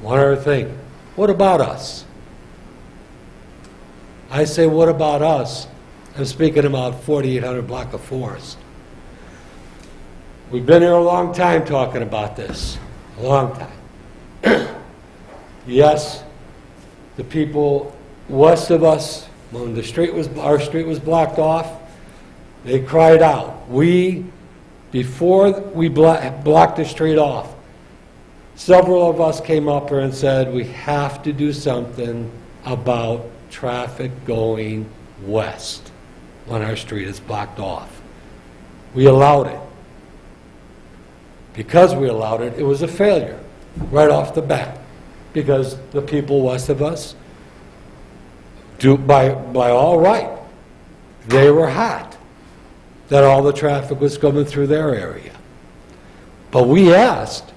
One other thing. What about us? I say, what about us? I'm speaking about 4800 block of Forest. We've been here a long time talking about this. A long time. Yes, the people west of us, when our street was blocked off, they cried out. We before we blocked the street off, several of us came up here and said, we have to do something about traffic going west when our street is blocked off. We allowed it. Because we allowed it, it was a failure right off the bat, because the people west of us, by all right, they were hot that all the traffic was coming through their area. But we asked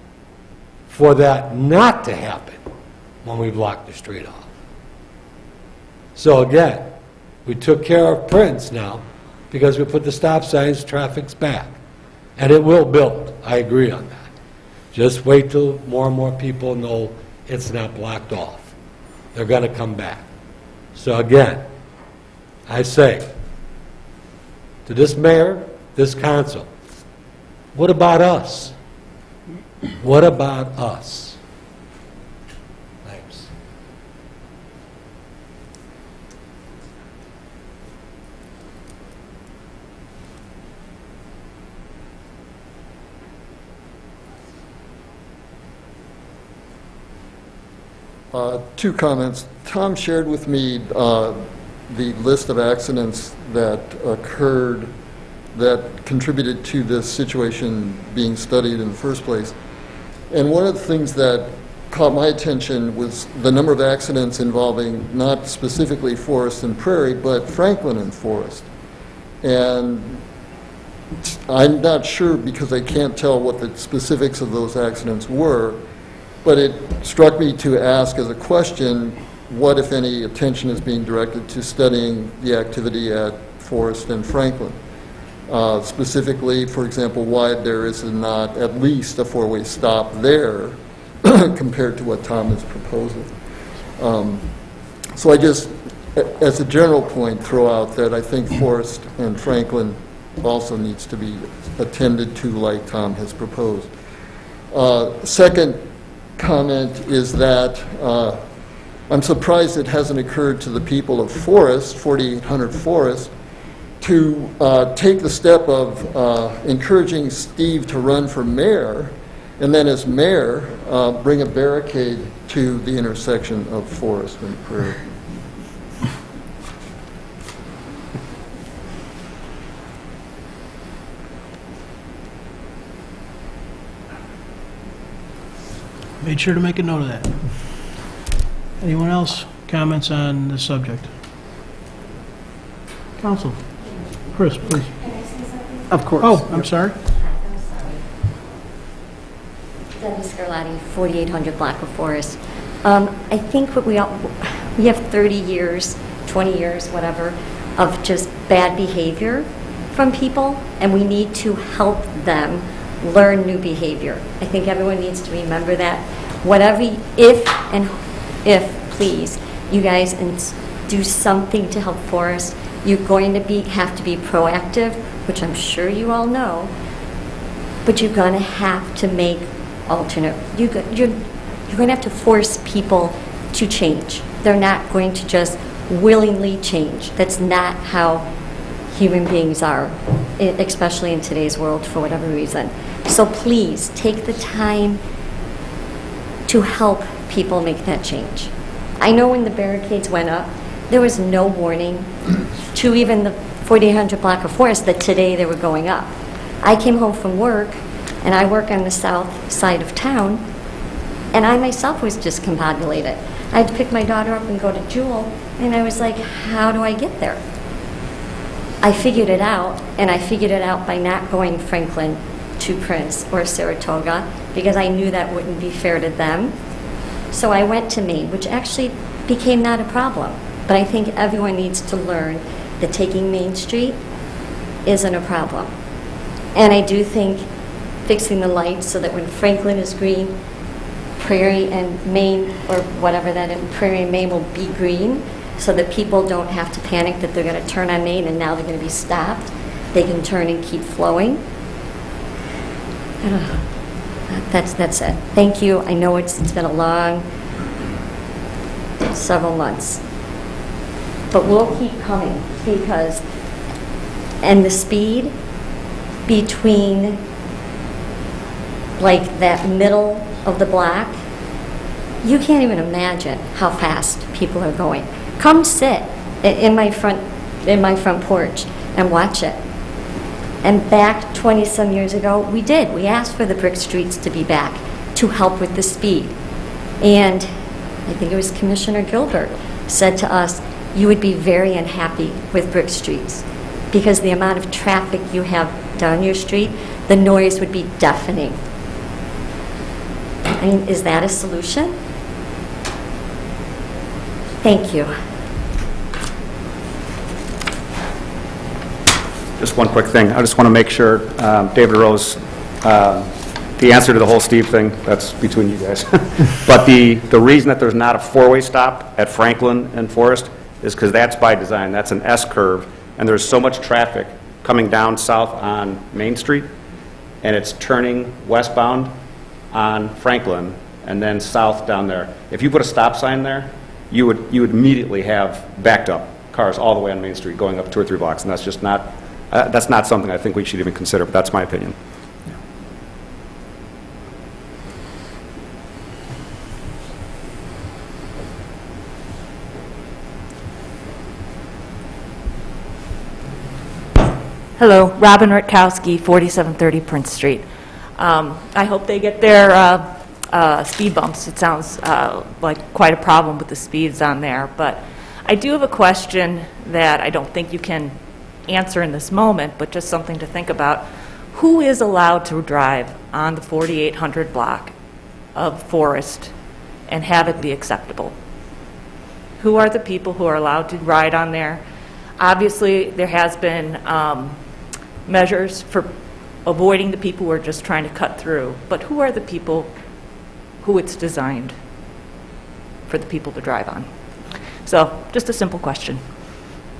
for that not to happen when we blocked the street off. So again, we took care of Prince now because we put the stop signs, traffic's back. And it will build, I agree on that. Just wait till more and more people know it's not blocked off. They're going to come back. So again, I say to this mayor, this council, what about us? What about us? Thanks. Two comments. Tom shared with me the list of accidents that occurred that contributed to this situation being studied in the first place. And one of the things that caught my attention was the number of accidents involving not specifically Forest and Prairie, but Franklin and Forest. And I'm not sure, because I can't tell what the specifics of those accidents were, but it struck me to ask as a question, what, if any, attention is being directed to studying the activity at Forest and Franklin? Specifically, for example, why there is not at least a four-way stop there compared to what Tom is proposing. So I just, as a general point, throw out that I think Forest and Franklin also needs to be attended to like Tom has proposed. Second comment is that I'm surprised it hasn't occurred to the people of Forest, 4,800 Forest, to take the step of encouraging Steve to run for mayor, and then as mayor, bring a barricade to the intersection of Forest and Prairie. Made sure to make a note of that. Anyone else comments on the subject? Council. Chris, please. Of course. Oh, I'm sorry. Debbie Scarlatti, 4800 Blackwood Forest. I think what we have 30 years, 20 years, whatever, of just bad behavior from people, and we need to help them learn new behavior. I think everyone needs to remember that. Whatever, if please, you guys do something to help Forest. You're going to have to be proactive, which I'm sure you all know, but you're going to have to make alternate. You're going to have to force people to change. They're not going to just willingly change. That's not how human beings are, especially in today's world, for whatever reason. So please take the time to help people make that change. I know when the barricades went up, there was no warning to even the 4800 block of Forest that today they were going up. I came home from work, and I work on the south side of town, and I myself was discombobulated. I had to pick my daughter up and go to Jewel, and I was like, how do I get there? I figured it out, and I figured it out by not going Franklin to Prince or Saratoga, because I knew that wouldn't be fair to them. So I went to Maine, which actually became not a problem. But I think everyone needs to learn that taking Main Street isn't a problem. And I do think fixing the lights so that when Franklin is green, Prairie and Main, or whatever that is, Prairie and Main will be green, so that people don't have to panic that they're going to turn on Main and now they're going to be stopped. They can turn and keep flowing. That's it. Thank you. I know it's been a long several months. But we'll keep coming, because, and the speed, between like that middle of the block, you can't even imagine how fast people are going. Come sit in my front porch and watch it. And back 20-some years ago, we did. We asked for the brick streets to be back to help with the speed. And I think it was Commissioner Gilbert said to us, you would be very unhappy with brick streets because the amount of traffic you have down your street, the noise would be deafening. I mean, is that a solution? Thank you. Just one quick thing. I just want to make sure, David Rose, the answer to the whole Steve thing, that's between you guys. But the reason that there's not a four-way stop at Franklin and Forest is because that's by design. That's an S-curve, and there's so much traffic coming down south on Main Street, and it's turning westbound on Franklin and then south down there. If you put a stop sign there, you would immediately have backed up cars all the way on Main Street going up 2 or 3 blocks, and that's just not that's not something I think we should even consider, but that's my opinion. Hello, Robin Rutkowski, 4730 Prince Street. I hope they get their speed bumps. It sounds like quite a problem with the speeds on there, but I do have a question that I don't think you can answer in this moment, but just something to think about. Who is allowed to drive on the 4800 block of Forest and have it be acceptable? Who are the people who are allowed to ride on there? Obviously, there has been measures for avoiding the people who are just trying to cut through, but who are the people who it's designed for the people to drive on? So, just a simple question.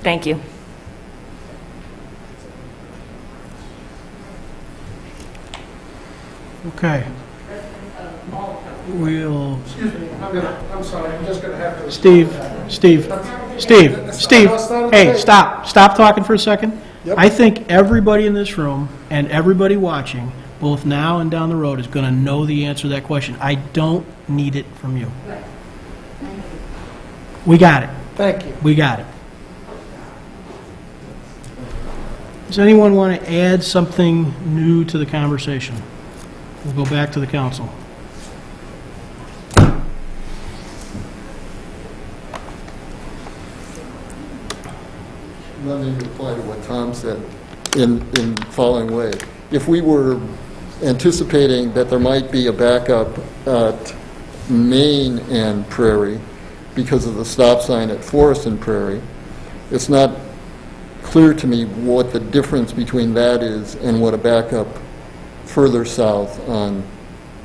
Thank you. Okay. We'll... Excuse me, I'm sorry, I'm just going to have to... Steve, hey, stop talking for a second. Yep. I think everybody in this room and everybody watching, both now and down the road, is going to know the answer to that question. I don't need it from you. We got it. Thank you. We got it. Does anyone want to add something new to the conversation? We'll go back to the council. Let me reply to what Tom said in the following way. If we were anticipating that there might be a backup at Main and Prairie because of the stop sign at Forest and Prairie, it's not clear to me what the difference between that is and what a backup further south on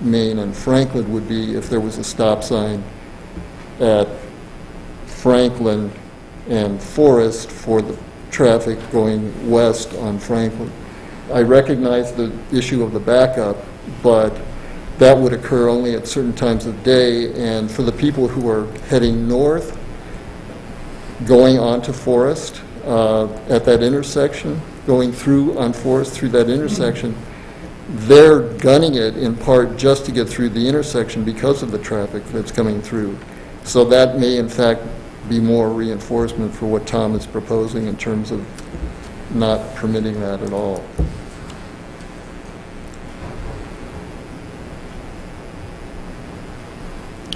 Main and Franklin would be if there was a stop sign at Franklin and Forest for the traffic going west on Franklin. I recognize the issue of the backup, but that would occur only at certain times of day, and for the people who are heading north, going onto Forest at that intersection, going through on Forest through that intersection, they're gunning it in part just to get through the intersection because of the traffic that's coming through. So that may in fact be more reinforcement for what Tom is proposing in terms of not permitting that at all.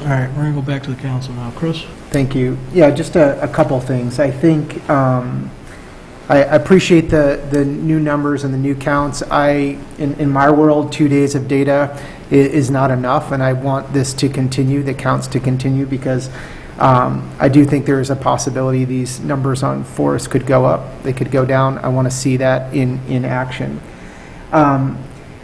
All right, we're going to go back to the council now. Chris? Thank you. Yeah, just a couple things. I think I appreciate the new numbers and the new counts. In my world, 2 days of data is not enough, and I want this to continue, the counts to continue, because I do think there is a possibility these numbers on Forest could go up, they could go down. I want to see that in action.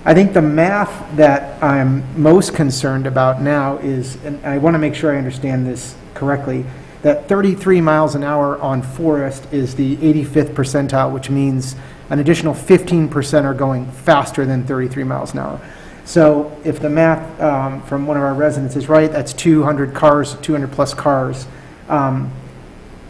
I think the math that I'm most concerned about now is, and I want to make sure I understand this correctly, that 33 miles an hour on Forest is the 85th percentile, which means an additional 15% are going faster than 33 miles an hour. So if the math from one of our residents is right, that's 200 cars, 200 plus cars.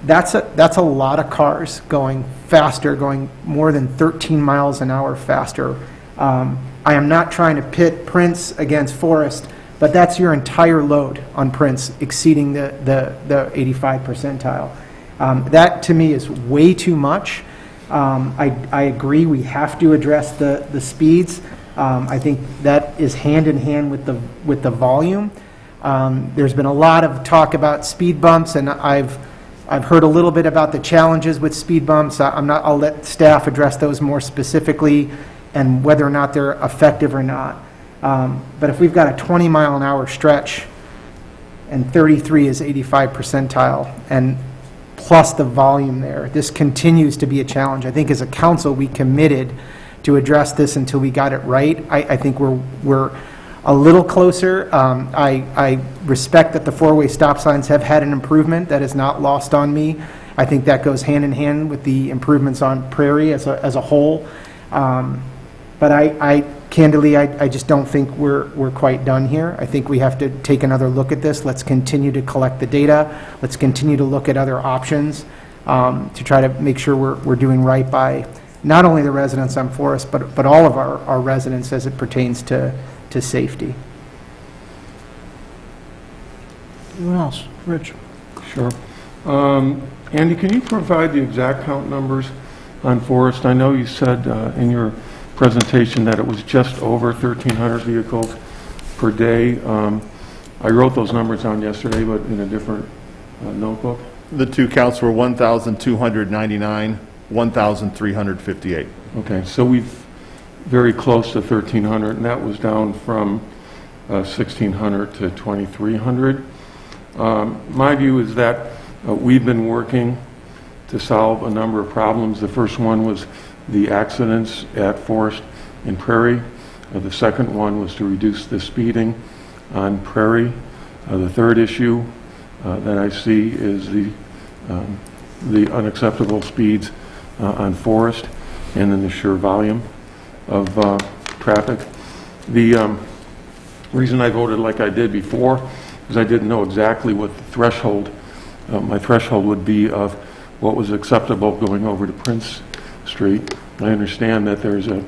That's a lot of cars going faster, going more than 13 miles an hour faster. I am not trying to pit Prince against Forest, but that's your entire load on Prince exceeding the 85 percentile. That, to me, is way too much. I agree we have to address the speeds. I think that is hand in hand with the volume. There's been a lot of talk about speed bumps, and I've heard a little bit about the challenges with speed bumps. I'll let staff address those more specifically and whether or not they're effective or not. But if we've got a 20 mile an hour stretch and 33 is 85 percentile and plus the volume there, this continues to be a challenge. I think as a council, we committed to address this until we got it right. I think we're a little closer. I respect that the four-way stop signs have had an improvement. That is not lost on me. I think that goes hand in hand with the improvements on Prairie as a whole. But I candidly, I just don't think we're quite done here. I think we have to take another look at this. Let's continue to collect the data. Let's continue to look at other options to try to make sure we're doing right by not only the residents on Forest, but all of our residents as it pertains to safety. Anyone else? Rich? Sure. Andy, can you provide the exact count numbers on Forest? I know you said in your presentation that it was just over 1,300 vehicles per day. I wrote those numbers down yesterday, but in a different notebook. The two counts were 1,299, 1,358. Okay, so we've very close to 1,300, and that was down from 1,600 to 2,300. My view is that we've been working to solve a number of problems. The first one was the accidents at Forest and Prairie. The second one was to reduce the speeding on Prairie. The third issue that I see is the unacceptable speeds on Forest, and then the sheer volume of traffic. The reason I voted like I did before is I didn't know exactly what the threshold, my threshold would be of what was acceptable going over to Prince Street. I understand that there's a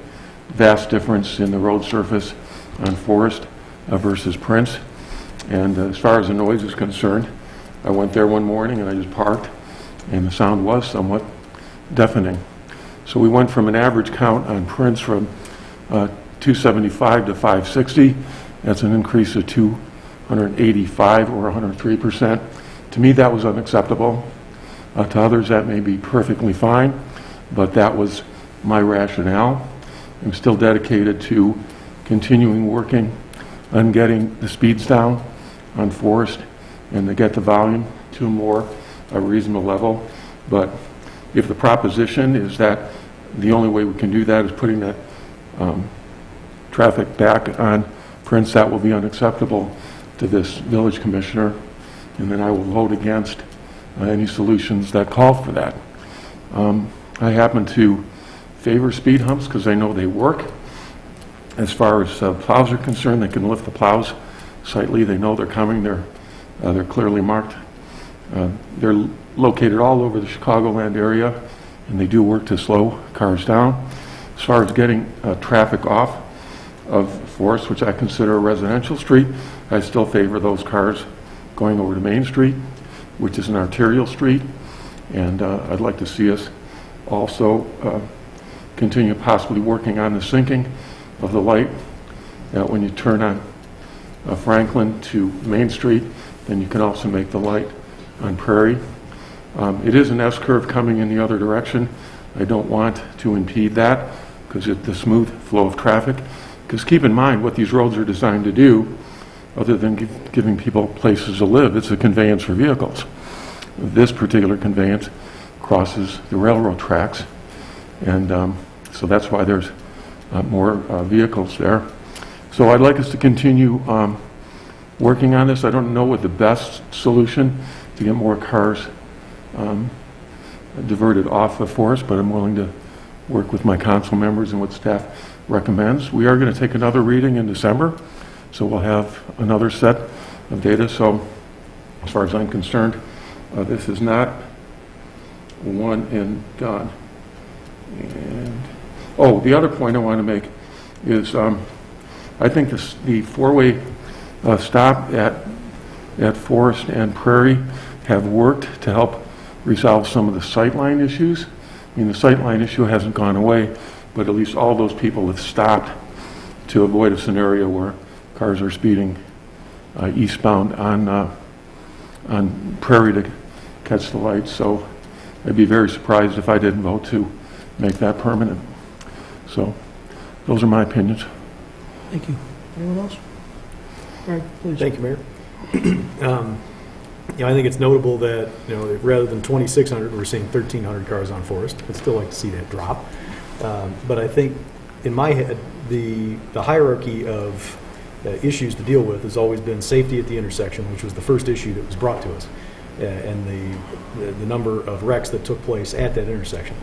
vast difference in the road surface on Forest versus Prince. And as far as the noise is concerned, I went there one morning and I just parked, and the sound was somewhat deafening. So we went from an average count on Prince from 275 to 560. That's an increase of 285 or 103%. To me, that was unacceptable. To others, that may be perfectly fine, but that was my rationale. I'm still dedicated to continuing working on getting the speeds down on Forest and to get the volume to a more reasonable level. But if the proposition is that the only way we can do that is putting that traffic back on Prince, that will be unacceptable to this village commissioner, and then I will vote against any solutions that call for that. I happen to favor speed humps because I know they work. As far as plows are concerned, they can lift the plows slightly. They know they're coming. They're clearly marked. They're located all over the Chicagoland area, and they do work to slow cars down. As far as getting traffic off of Forest, which I consider a residential street, I still favor those cars going over to Main Street, which is an arterial street, and I'd like to see us also continue possibly working on the sinking of the light. When you turn on Franklin to Main Street, then you can also make the light on Prairie. It is an S-curve coming in the other direction. I don't want to impede that because it's the smooth flow of traffic. Because keep in mind what these roads are designed to do, other than giving people places to live, it's a conveyance for vehicles. This particular conveyance crosses the railroad tracks, and so that's why there's more vehicles there. So I'd like us to continue working on this. I don't know what the best solution to get more cars diverted off of Forest, but I'm willing to work with my council members and what staff recommends. We are going to take another reading in December, so we'll have another set of data. So as far as I'm concerned, this is not one and done. And, oh, the other point I want to make is I think the four-way stop at Forest and Prairie have worked to help resolve some of the sightline issues. I mean, the sightline issue hasn't gone away, but at least all those people have stopped to avoid a scenario where cars are speeding eastbound on Prairie to catch the lights. So I'd be very surprised if I didn't vote to make that permanent. So those are my opinions. Thank you. Anyone else? All right, please. Thank you, Mayor. I think it's notable that, rather than 2,600, we're seeing 1,300 cars on Forest. I'd still like to see that drop. But I think, in my head, the hierarchy of issues to deal with has always been safety at the intersection, which was the first issue that was brought to us, and the number of wrecks that took place at that intersection,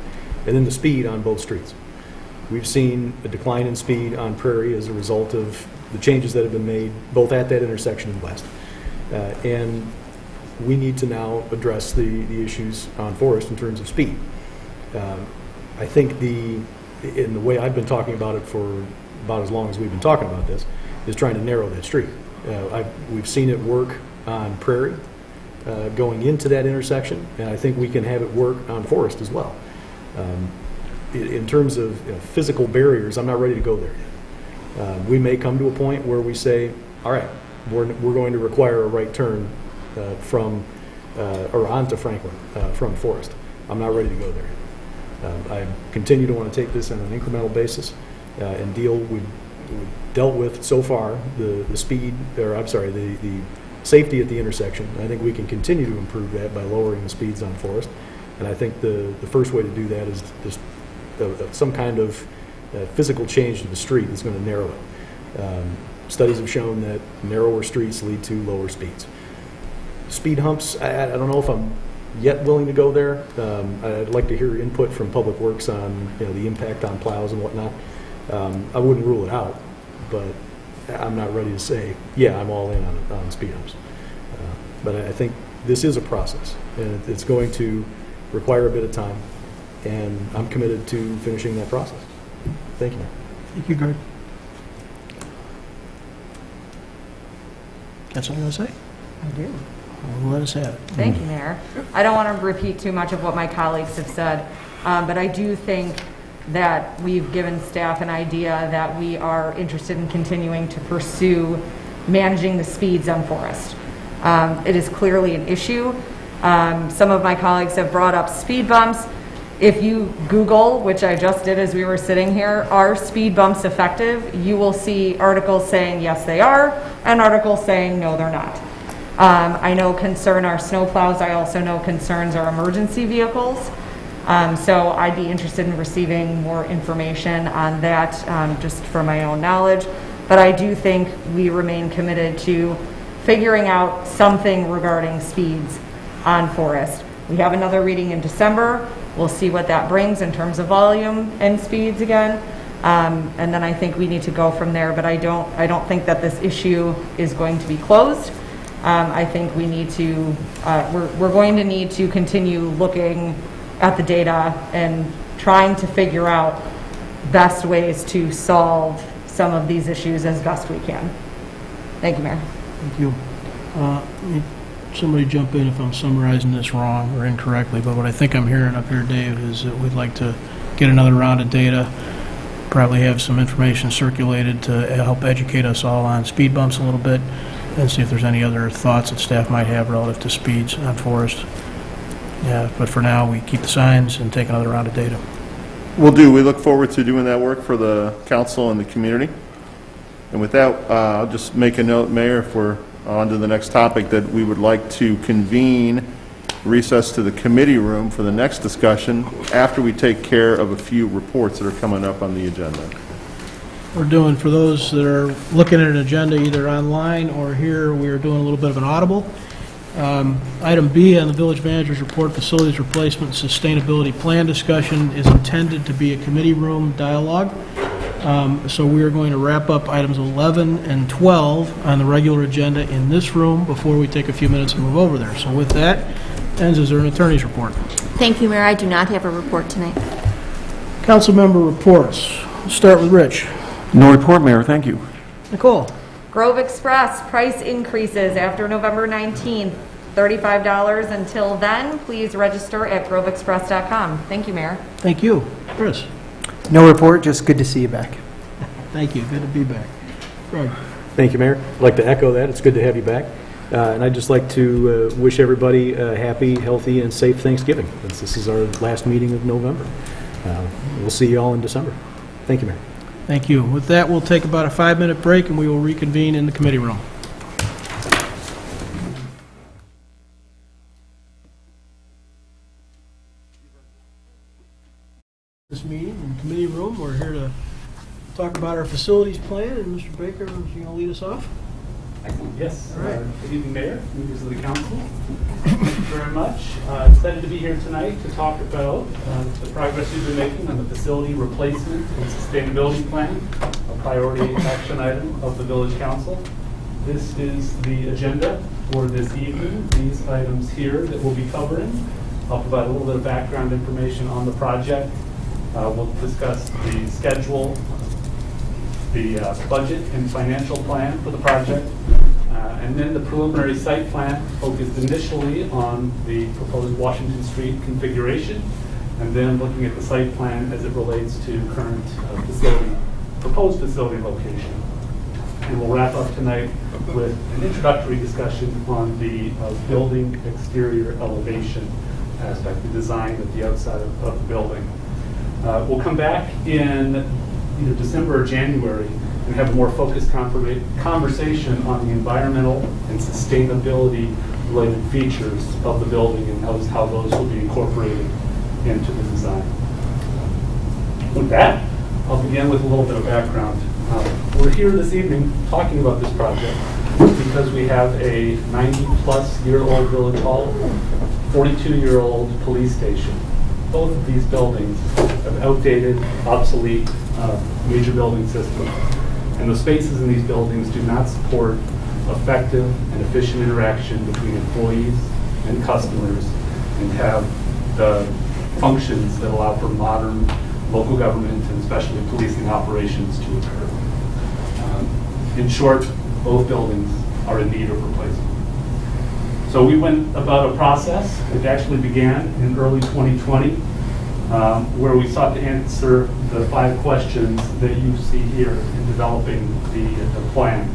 and then the speed on both streets. We've seen a decline in speed on Prairie as a result of the changes that have been made both at that intersection and west. And we need to now address the issues on Forest in terms of speed. I think in the way I've been talking about it for about as long as we've been talking about this, is trying to narrow that street. We've seen it work on Prairie going into that intersection, and I think we can have it work on Forest as well. In terms of physical barriers, I'm not ready to go there yet. We may come to a point where we say, all right, we're going to require a right turn from or onto Franklin from Forest. I'm not ready to go there yet. I continue to want to take this on an incremental basis and we've dealt with so far the safety at the intersection. I think we can continue to improve that by lowering the speeds on Forest. And I think the first way to do that is just some kind of physical change to the street that's going to narrow it. Studies have shown that narrower streets lead to lower speeds. Speed humps, I don't know if I'm yet willing to go there. I'd like to hear input from Public Works on the impact on plows and whatnot. I wouldn't rule it out, but I'm not ready to say, yeah, I'm all in on speed humps. But I think this is a process, and it's going to require a bit of time, and I'm committed to finishing that process. Thank you. Thank you, Greg. Got something to say? I do. Well, let us have it. Thank you, Mayor. I don't want to repeat too much of what my colleagues have said, but I do think that we've given staff an idea that we are interested in continuing to pursue managing the speeds on Forest. It is clearly an issue. Some of my colleagues have brought up speed bumps. If you Google, which I just did as we were sitting here, are speed bumps effective? You will see articles saying yes they are, and articles saying no they're not. I know concern our snowplows. I also know concerns our emergency vehicles. So I'd be interested in receiving more information on that, just for my own knowledge. But I do think we remain committed to figuring out something regarding speeds on Forest. We have another reading in December. We'll see what that brings in terms of volume and speeds again. And then I think we need to go from there. But I don't think that this issue is going to be closed. I think we need to, we're going to need to continue looking at the data and trying to figure out best ways to solve some of these issues as best we can. Thank you, Mayor. Thank you. Somebody jump in if I'm summarizing this wrong or incorrectly, but what I think I'm hearing up here, Dave, is that we'd like to get another round of data, probably have some information circulated to help educate us all on speed bumps a little bit, and see if there's any other thoughts that staff might have relative to speeds on Forest. Yeah, but for now, we keep the signs and take another round of data. Will do. We look forward to doing that work for the council and the community. And with that, I'll just make a note, Mayor, if we're on to the next topic, that we would like to convene recess to the committee room for the next discussion after we take care of a few reports that are coming up on the agenda. We're doing, for those that are looking at an agenda either online or here, we are doing a little bit of an audible. Item B on the village manager's report, facilities replacement sustainability plan discussion, is intended to be a committee room dialogue. So we are going to wrap up items 11 and 12 on the regular agenda in this room before we take a few minutes and move over there. So with that, ends as an attorney's report. Thank you, Mayor. I do not have a report tonight. Council member reports. We'll start with Rich. No report, Mayor, thank you. Nicole. Grove Express, price increases after November 19th, $35 until then. Please register at groveexpress.com. Thank you, Mayor. Thank you. Chris. No report, just good to see you back. Thank you. Good to be back. Greg. Thank you, Mayor. I'd like to echo that. It's good to have you back. And I'd just like to wish everybody a happy, healthy, and safe Thanksgiving, since this is our last meeting of November. We'll see you all in December. Thank you, Mayor. Thank you. With that, we'll take about a 5-minute break, and we will reconvene in the committee room. This meeting in the committee room, we're here to talk about our facilities plan, and Mr. Baker, is you going to lead us off? Yes. All right. Good evening, Mayor, members of the council. Thank you very much. Excited to be here tonight to talk about the progress we've been making on the facility replacement and sustainability plan, a priority action item of the village council. This is the agenda for this evening. These items here that we'll be covering. I'll provide a little bit of background information on the project. We'll discuss the schedule, the budget and financial plan for the project, and then the preliminary site plan focused initially on the proposed Washington Street configuration, and then looking at the site plan as it relates to current proposed facility location. And we'll wrap up tonight with an introductory discussion on the building exterior elevation aspect, the design of the outside of the building. We'll come back in either December or January and have a more focused conversation on the environmental and sustainability related features of the building and how those will be incorporated into the design. With that, I'll begin with a little bit of background. We're here this evening talking about this project because we have a 90-plus-year-old village hall, 42-year-old police station. Both of these buildings have outdated, obsolete major building systems, and the spaces in these buildings do not support effective and efficient interaction between employees and customers and have the functions that allow for modern local government and especially policing operations to occur. In short, both buildings are in need of replacement. So we went about a process. It actually began in early 2020, where we sought to answer the 5 questions that you see here in developing the plan.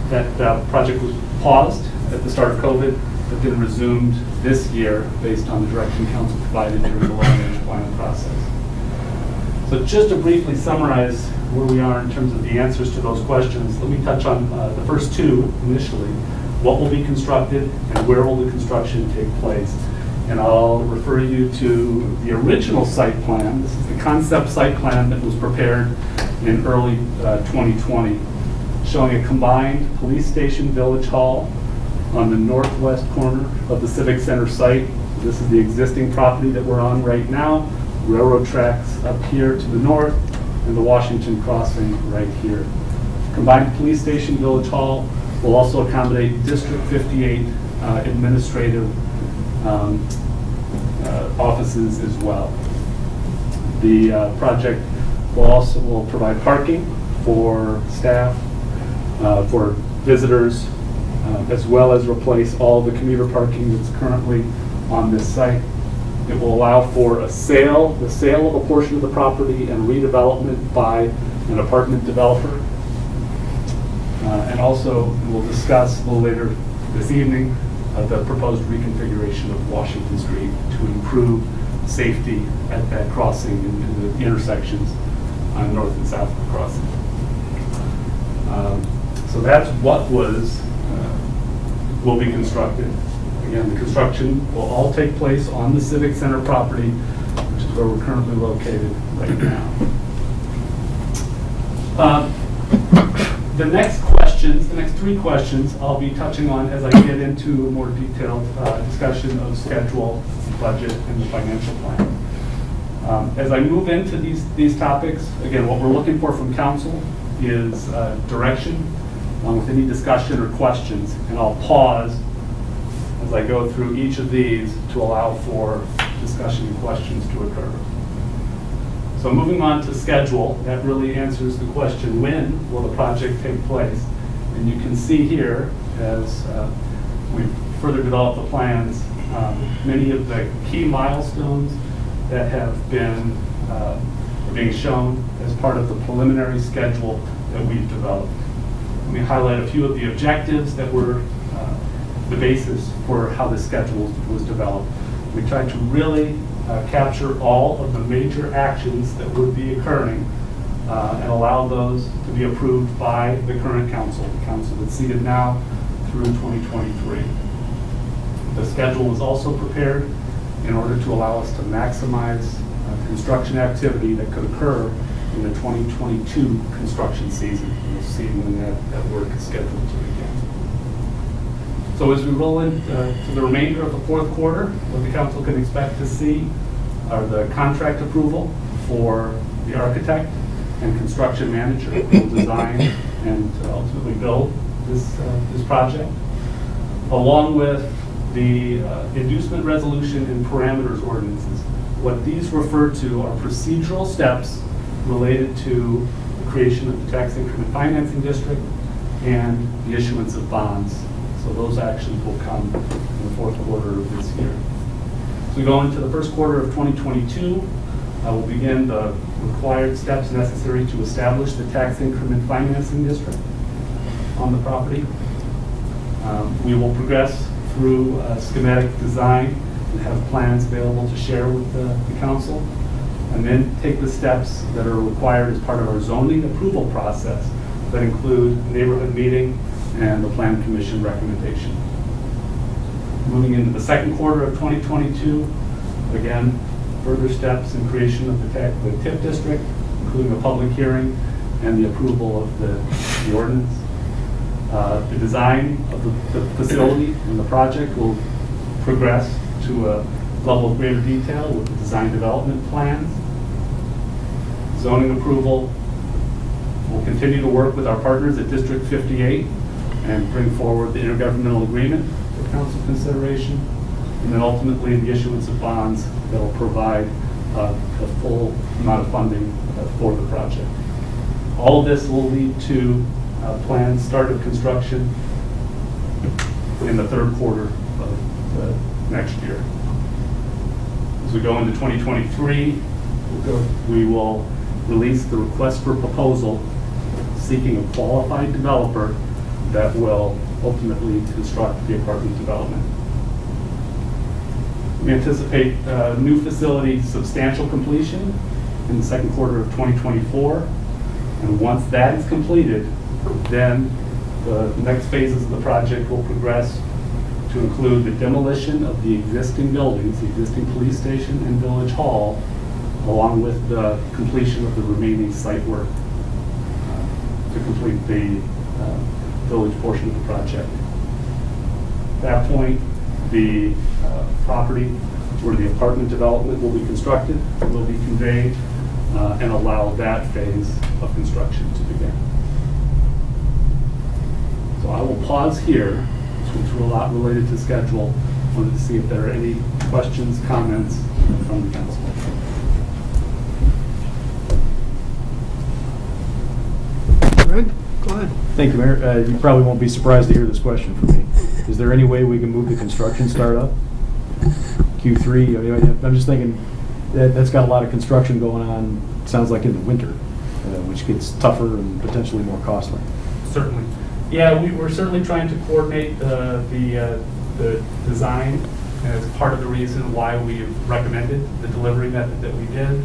That project was paused at the start of COVID, but then resumed this year based on the direction council provided during the long-range planning process. So just to briefly summarize where we are in terms of the answers to those questions, let me touch on the first 2 initially. What will be constructed and where will the construction take place? And I'll refer you to the original site plan. This is the concept site plan that was prepared in early 2020, showing a combined police station village hall on the northwest corner of the Civic Center site. This is the existing property that we're on right now. Railroad tracks up here to the north and the Washington crossing right here. Combined police station village hall will also accommodate District 58 administrative offices as well. The project will provide parking for staff, for visitors, as well as replace all the commuter parking that's currently on this site. It will allow for the sale of a portion of the property and redevelopment by an apartment developer. And also, we'll discuss a little later this evening the proposed reconfiguration of Washington Street to improve safety at that crossing and the intersections on north and south of the crossing. So that's what will be constructed. Again, the construction will all take place on the Civic Center property, which is where we're currently located right now. The next 3 questions, I'll be touching on as I get into a more detailed discussion of schedule, budget, and the financial plan. As I move into these topics, again, what we're looking for from council is direction with any discussion or questions, and I'll pause as I go through each of these to allow for discussion and questions to occur. So moving on to schedule, that really answers the question, when will the project take place? And you can see here, as we further develop the plans, many of the key milestones that have been being shown as part of the preliminary schedule that we've developed. Let me highlight a few of the objectives that were the basis for how the schedule was developed. We tried to really capture all of the major actions that would be occurring and allow those to be approved by the current council, the council that's seated now through 2023. The schedule was also prepared in order to allow us to maximize construction activity that could occur in the 2022 construction season. We'll see when that work is scheduled to begin. So as we roll into the remainder of the fourth quarter, what the council can expect to see are the contract approval for the architect and construction manager who will design and ultimately build this project, along with the inducement resolution and parameters ordinances. What these refer to are procedural steps related to the creation of the tax increment financing district and the issuance of bonds. So those actions will come in the fourth quarter of this year. As we go into the first quarter of 2022, we'll begin the required steps necessary to establish the tax increment financing district on the property. We will progress through schematic design and have plans available to share with the council, and then take the steps that are required as part of our zoning approval process that include neighborhood meeting and the plan commission recommendation. Moving into the second quarter of 2022, again, further steps in creation of the TIF district, including a public hearing and the approval of the ordinance. The design of the facility and the project will progress to a level of greater detail with the design development plans. Zoning approval will continue to work with our partners at District 58 and bring forward the intergovernmental agreement for council consideration, and then ultimately the issuance of bonds that will provide the full amount of funding for the project. All of this will lead to planned start of construction in the third quarter of the next year. As we go into 2023, we will release the request for proposal seeking a qualified developer that will ultimately construct the apartment development. We anticipate new facility substantial completion in the second quarter of 2024. And once that is completed, then the next phases of the project will progress to include the demolition of the existing buildings, the existing police station and village hall, along with the completion of the remaining site work to complete the village portion of the project. At that point, the property where the apartment development will be constructed will be conveyed and allow that phase of construction to begin. So I will pause here. This was a lot related to schedule. Wanted to see if there are any questions, comments from the council. Greg, go ahead. Thank you, Mayor. You probably won't be surprised to hear this question from me. Is there any way we can move the construction start up? Q3, I'm just thinking that's got a lot of construction going on, sounds like in the winter, which gets tougher and potentially more costly. Certainly. Yeah, we were certainly trying to coordinate the design as part of the reason why we recommended the delivery method that we did,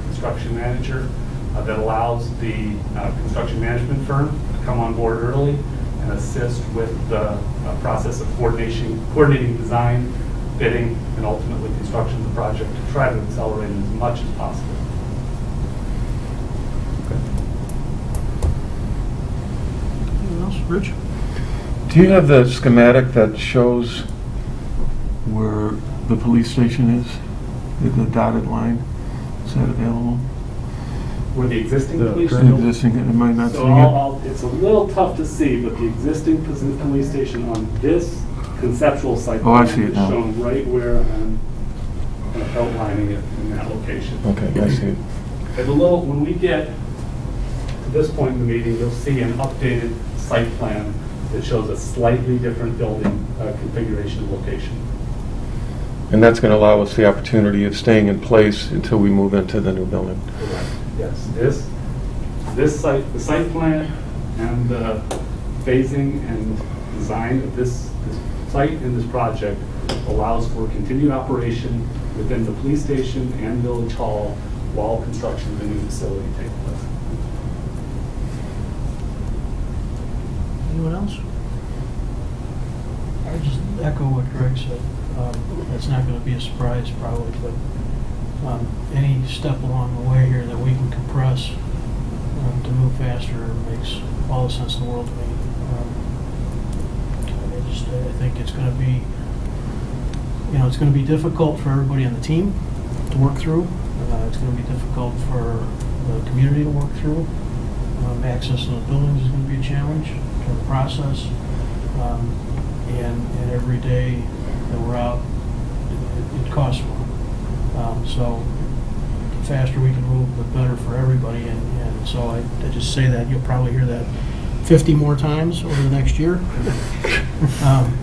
construction manager that allows the construction management firm to come on board early and assist with the process of coordinating design, bidding, and ultimately construction of the project to try to accelerate it as much as possible. Anyone else? Rich? Do you have the schematic that shows where the police station is, the dotted line? Is that available? Where the existing police The station? existing, am I not So seeing it? it's a little tough to see, but the existing police station on this conceptual site Oh, I plan see it is now. shown right where I'm kind of outlining it in that location. Okay, I see it. When we get to this point in the meeting, you'll see an updated site plan that shows a slightly different building configuration and location. And that's going to allow us the opportunity of staying in place until we move into the new building. Correct. Yes, this site, the site plan and the phasing and design of this site and this project allows for continued operation within the police station and village hall while construction of the new facility takes place. Anyone else? I just echo what Greg said. It's not going to be a surprise probably, but any step along the way here that we can compress to move faster makes all the sense in the world to me. I think it's going to be, it's going to be difficult for everybody on the team to work through. It's going to be difficult for the community to work through. Access to the buildings is going to be a challenge to the process. And every day that we're out, it costs more. So the faster we can move, the better for everybody. And so I just say that you'll probably hear that 50 more times over the next year.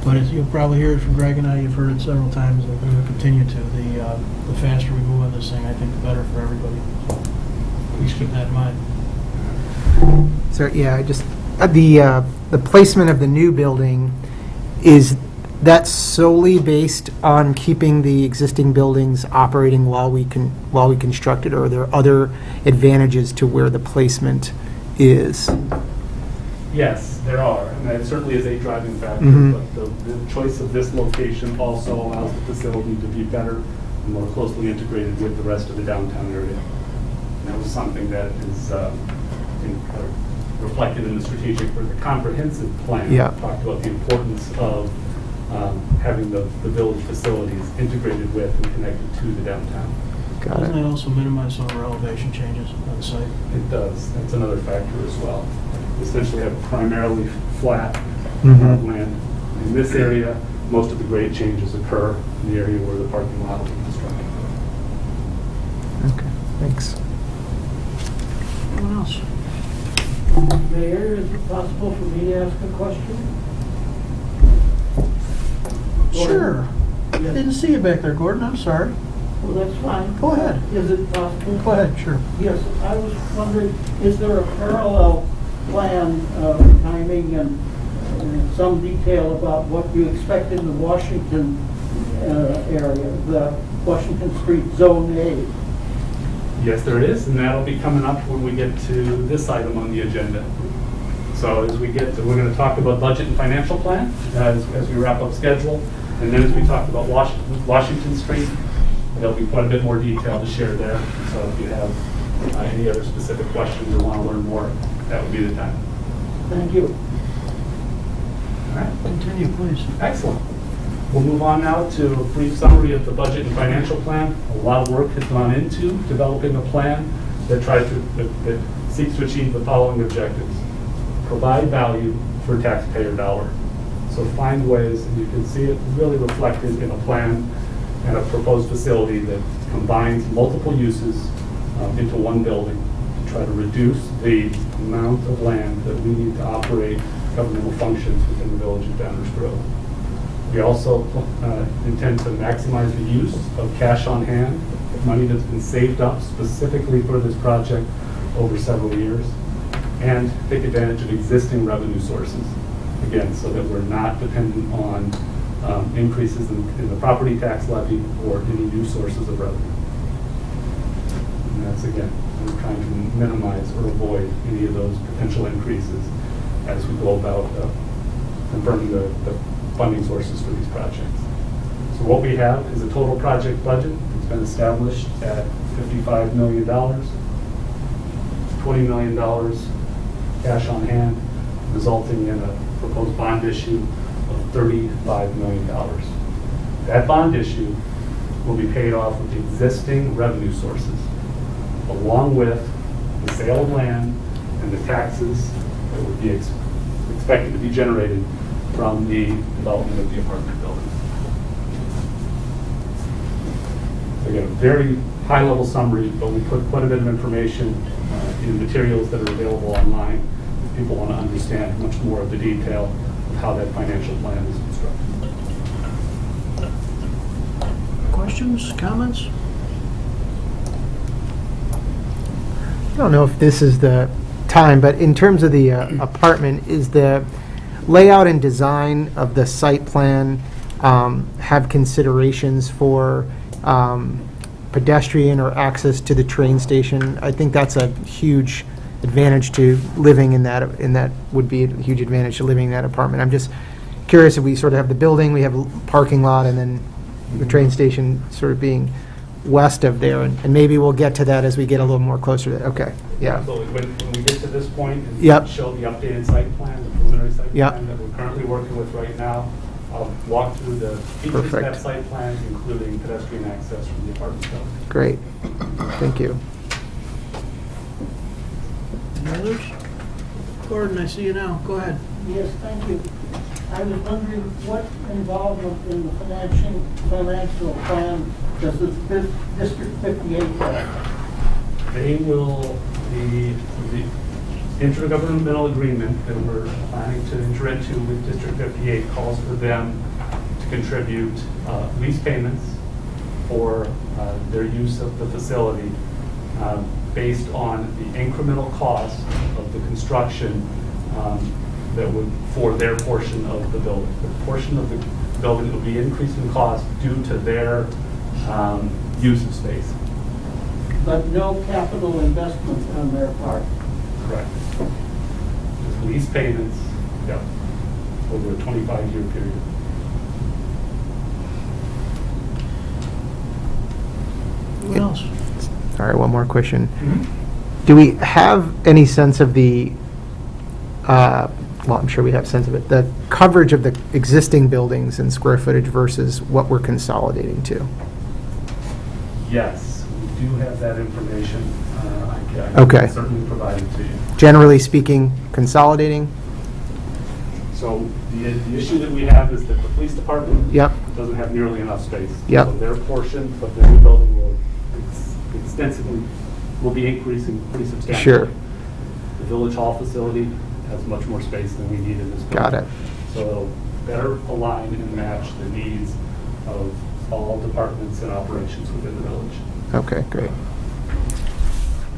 But you'll probably hear it from Greg and I. You've heard it several times, and we're going to continue to. The faster we move on this thing, I think the better for everybody. So please keep that in mind. So, yeah, the placement of the new building, is that solely based on keeping the existing buildings operating while we construct it, or are there other advantages to where the placement is? Yes, there are, and that certainly is a driving factor, but the choice of this location also allows the facility to be better and more closely integrated with the rest of the downtown area. And that was something that is reflected in the strategic or the comprehensive plan. Yeah. Talked about the importance of having the village facilities integrated with and connected to the downtown. Got Doesn't it. that also minimize some of our elevation changes on site? It does. That's another factor as well. We essentially have primarily flat land. In this area, most of the grade changes occur in the area where the parking lot will be constructed. Okay, thanks. Anyone else? Mayor, is it possible for me to ask a question? Sure. I didn't see you back there, Gordon. I'm sorry. Well, that's fine. Go ahead. Is it possible? Go ahead, sure. Yes, I was wondering, is there a parallel plan of timing and some detail about what you expect in the Washington area, the Washington Street Zone A? Yes, there is, and that'll be coming up when we get to this item on the agenda. So as we get to, we're going to talk about budget and financial plan as we wrap up schedule. And then as we talk about Washington Street, there'll be quite a bit more detail to share there. So if you have any other specific questions or want to learn more, that would be the time. Thank you. All right. Continue, please. Excellent. We'll move on now to a brief summary of the budget and financial plan. A lot of work has gone into developing a plan that that seeks to achieve the following objectives. Provide value for taxpayer dollar. So find ways, and you can see it really reflected in a plan and a proposed facility that combines multiple uses into one building to try to reduce the amount of land that we need to operate governmental functions within the village of Downers Grove. We also intend to maximize the use of cash on hand, money that's been saved up specifically for this project over several years, and take advantage of existing revenue sources, again, so that we're not dependent on increases in the property tax levy or any new sources of revenue. And that's, again, we're trying to minimize or avoid any of those potential increases as we go about confirming the funding sources for these projects. So what we have is a total project budget that's been established at $55 million, $20 million cash on hand, resulting in a proposed bond issue of $35 million. That bond issue will be paid off with existing revenue sources, along with the sale of land and the taxes that would be expected to be generated from the development of the apartment building. Again, a very high-level summary, but we put quite a bit of information in materials that are available online. If people want to understand much more of the detail of how that financial plan is constructed. Questions, comments? I don't know if this is the time, but in terms of the apartment, is the layout and design of the site plan have considerations for pedestrian or access to the train station? I think that's a huge advantage to living in that would be a huge advantage to living in that apartment. I'm just curious if we sort of have the building, we have a parking lot, and then the train station sort of being west of there, and maybe we'll get to that as we get a little more closer to that. Okay, yeah. So when we get to this point and Yep. show the updated site plan, the preliminary site Yep. plan that we're currently working with right now, I'll walk through the features of that Perfect. site plan, including pedestrian access from the apartment building. Great, thank you. Any others? Gordon, I see you now. Go ahead. Yes, thank you. I was wondering what involvement in the financial plan does this District 58 have? They will, the intergovernmental agreement that we're planning to enter into with District 58 calls for them to contribute lease payments for their use of the facility based on the incremental cost of the construction that would, for their portion of the building. The portion of the building will be increased in cost due to their use of space. But no capital investment on their part? Correct. Just lease payments, yeah, over a 25-year period. What else? All right, one more question. Do we have any sense of the, well, I'm sure we have a sense of it, the coverage of the existing buildings in square footage versus what we're consolidating to? Yes, we do have that information. I Okay. can certainly provide it to you. Generally speaking, consolidating? So the issue that we have is that the police department Yep. doesn't have nearly enough space. Yep. So their portion of the new building will be increasing pretty substantially. Sure. The village hall facility has much more space than we need in this building. Got it. So it'll better align and match the needs of all departments and operations within the village. Okay, great.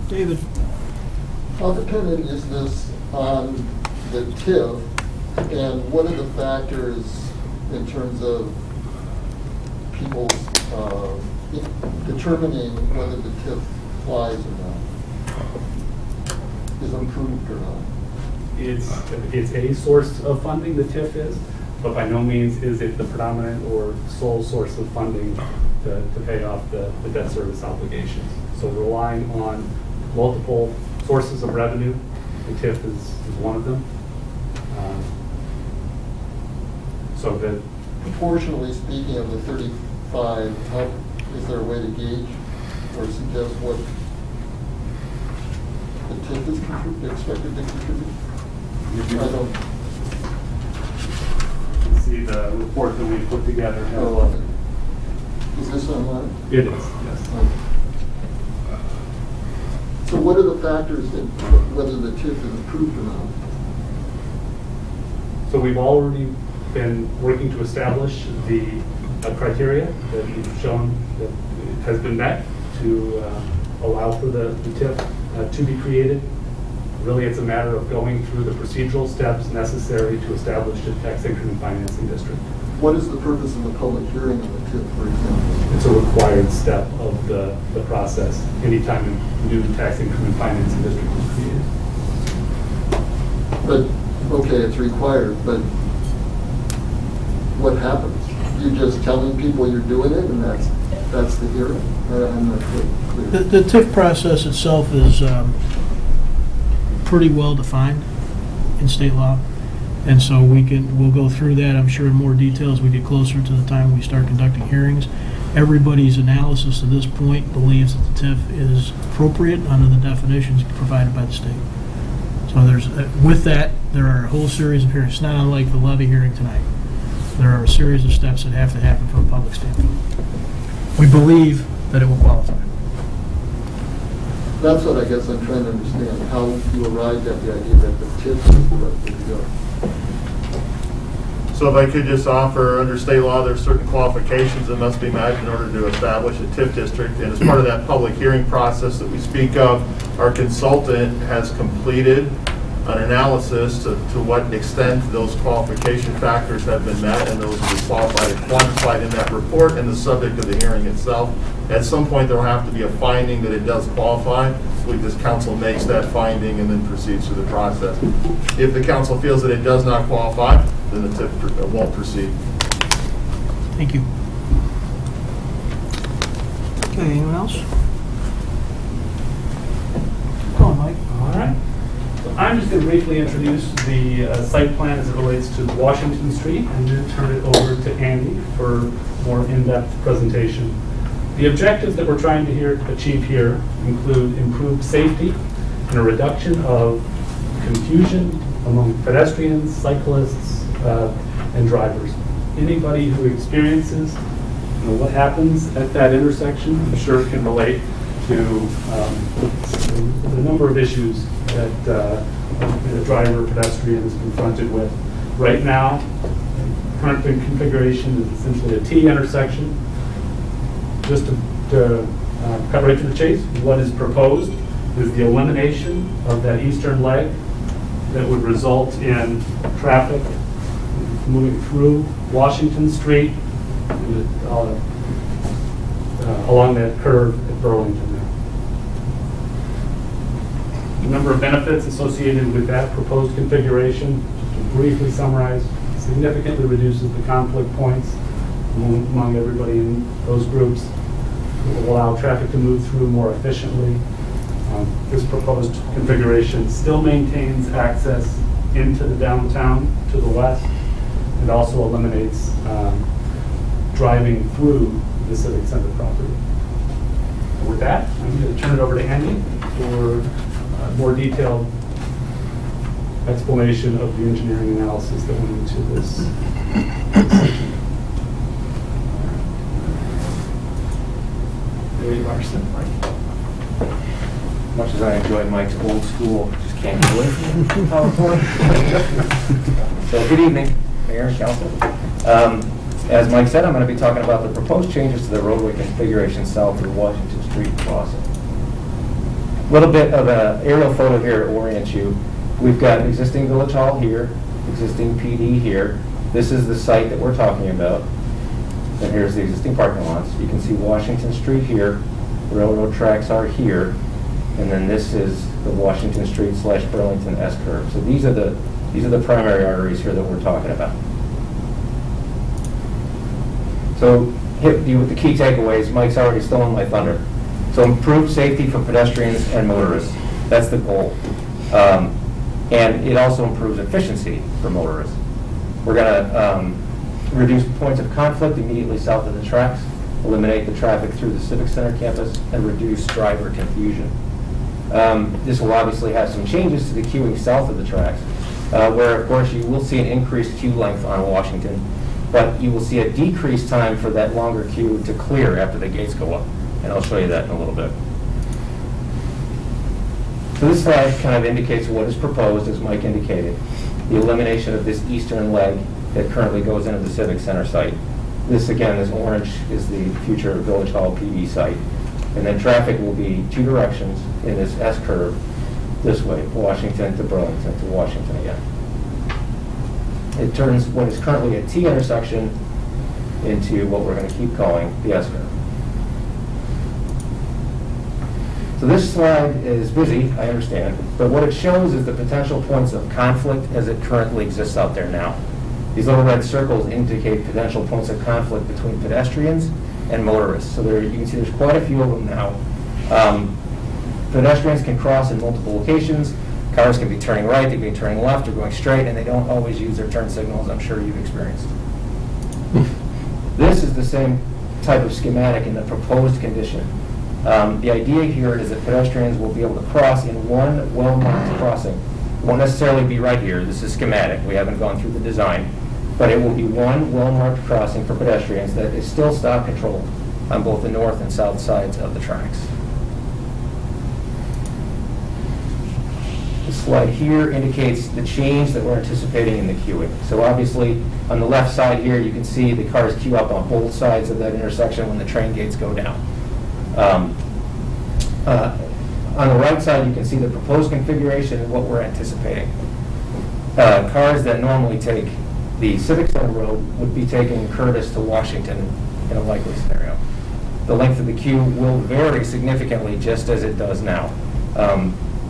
David? How dependent is this on the TIF, and what are the factors in terms of people's determining whether the TIF flies or not, is approved or not? It's a source of funding, the TIF is, but by no means is it the predominant or sole source of funding to pay off the debt service obligations. So relying on multiple sources of revenue, the TIF is one of them. So that Proportionally speaking of the 35, is there a way to gauge or suggest what the TIF is expected to contribute? I don't. you can see the report that we put together. Is this online? It is, yes. So what are the factors in whether the TIF is approved or not? So we've already been working to establish the criteria that we've shown that has been met to allow for the TIF to be created. Really, it's a matter of going through the procedural steps necessary to establish a tax increment financing district. What is the purpose of the public hearing on the TIF, for example? It's a required step of the process anytime a new tax increment financing district is created. But, okay, it's required, but what happens? You're just telling people you're doing it, and that's the hearing? I'm not clear. The TIF process itself is pretty well defined in state law. And so we'll go through that, I'm sure, in more detail as we get closer to the time we start conducting hearings. Everybody's analysis to this point believes that the TIF is appropriate under the definitions provided by the state. So with that, there are a whole series of hearings, not unlike the levy hearing tonight. There are a series of steps that have to happen from a public standpoint. We believe that it will qualify. That's what I guess I'm trying to understand, how you arrived at the idea that the TIF is the right way to go. So if I could just offer, under state law, there's certain qualifications that must be met in order to establish a TIF district. And as part of that public hearing process that we speak of, our consultant has completed an analysis to what extent those qualification factors have been met, and those will be qualified and quantified in that report and the subject of the hearing itself. At some point, there will have to be a finding that it does qualify. I believe this council makes that finding and then proceeds through the process. If the council feels that it does not qualify, then the TIF won't proceed. Thank you. Okay, anyone else? Go on, Mike. All right. So I'm just going to briefly introduce the site plan as it relates to Washington Street and then turn it over to Andy for more in-depth presentation. The objectives that we're trying to achieve here include improved safety and a reduction of confusion among pedestrians, cyclists, and drivers. Anybody who experiences what happens at that intersection, I'm sure can relate to the number of issues that the driver, pedestrian is confronted with. Right now, current configuration is essentially a T intersection. Just to cut right to the chase, what is proposed is the elimination of that eastern leg that would result in traffic moving through Washington Street and, along that curve at Burlington there. The number of benefits associated with that proposed configuration, just to briefly summarize, significantly reduces the conflict points among everybody in those groups. It will allow traffic to move through more efficiently. This proposed configuration still maintains access into the downtown to the west and also eliminates driving through the Civic Center property. And with that, I'm going to turn it over to Andy for a more detailed explanation of the engineering analysis that went into this section. There you are, sir, Mike. Much as I enjoy Mike's old school, just can't get away from it. So good evening, Mayor and Council. As Mike said, I'm going to be talking about the proposed changes to the roadway configuration south of the Washington Street crossing. A little bit of an aerial photo here to orient you. We've got existing Village Hall here, existing PD here. This is the site that we're talking about. And here's the existing parking lots. You can see Washington Street here, the railroad tracks are here, and then this is the Washington Street / Burlington S-curve. So these are the primary arteries here that we're talking about. So hit you with the key takeaways. Mike's already stolen my thunder. So improved safety for pedestrians and motorists. That's the goal. And it also improves efficiency for motorists. We're going to reduce points of conflict immediately south of the tracks, eliminate the traffic through the Civic Center campus, and reduce driver confusion. This will obviously have some changes to the queuing south of the tracks, where, of course, you will see an increased queue length on Washington, but you will see a decreased time for that longer queue to clear after the gates go up, and I'll show you that in a little bit. So this slide kind of indicates what is proposed, as Mike indicated, the elimination of this eastern leg that currently goes into the Civic Center site. This, again, this orange is the future Village Hall PD site. And then traffic will be two directions in this S-curve this way, Washington to Burlington to Washington again. It turns what is currently a T intersection into what we're going to keep calling the S-curve. So this slide is busy, I understand, but what it shows is the potential points of conflict as it currently exists out there now. These little red circles indicate potential points of conflict between pedestrians and motorists. So there, you can see there's quite a few of them now. Pedestrians can cross in multiple locations. Cars can be turning right, they can be turning left, or going straight, and they don't always use their turn signals. I'm sure you've experienced. This is the same type of schematic in the proposed condition. The idea here is that pedestrians will be able to cross in one well-marked crossing Won't necessarily be right here. This is schematic. We haven't gone through the design. But it will be one well-marked crossing for pedestrians that is still stop controlled on both the north and south sides of the tracks. The slide here indicates the change that we're anticipating in the queuing. So obviously, on the left side here, you can see the cars queue up on both sides of that intersection when the train gates go down. On the right side, you can see the proposed configuration and what we're anticipating. Cars that normally take the Civic Center Road would be taking Curtis to Washington in a likely scenario. The length of the queue will vary significantly, just as it does now,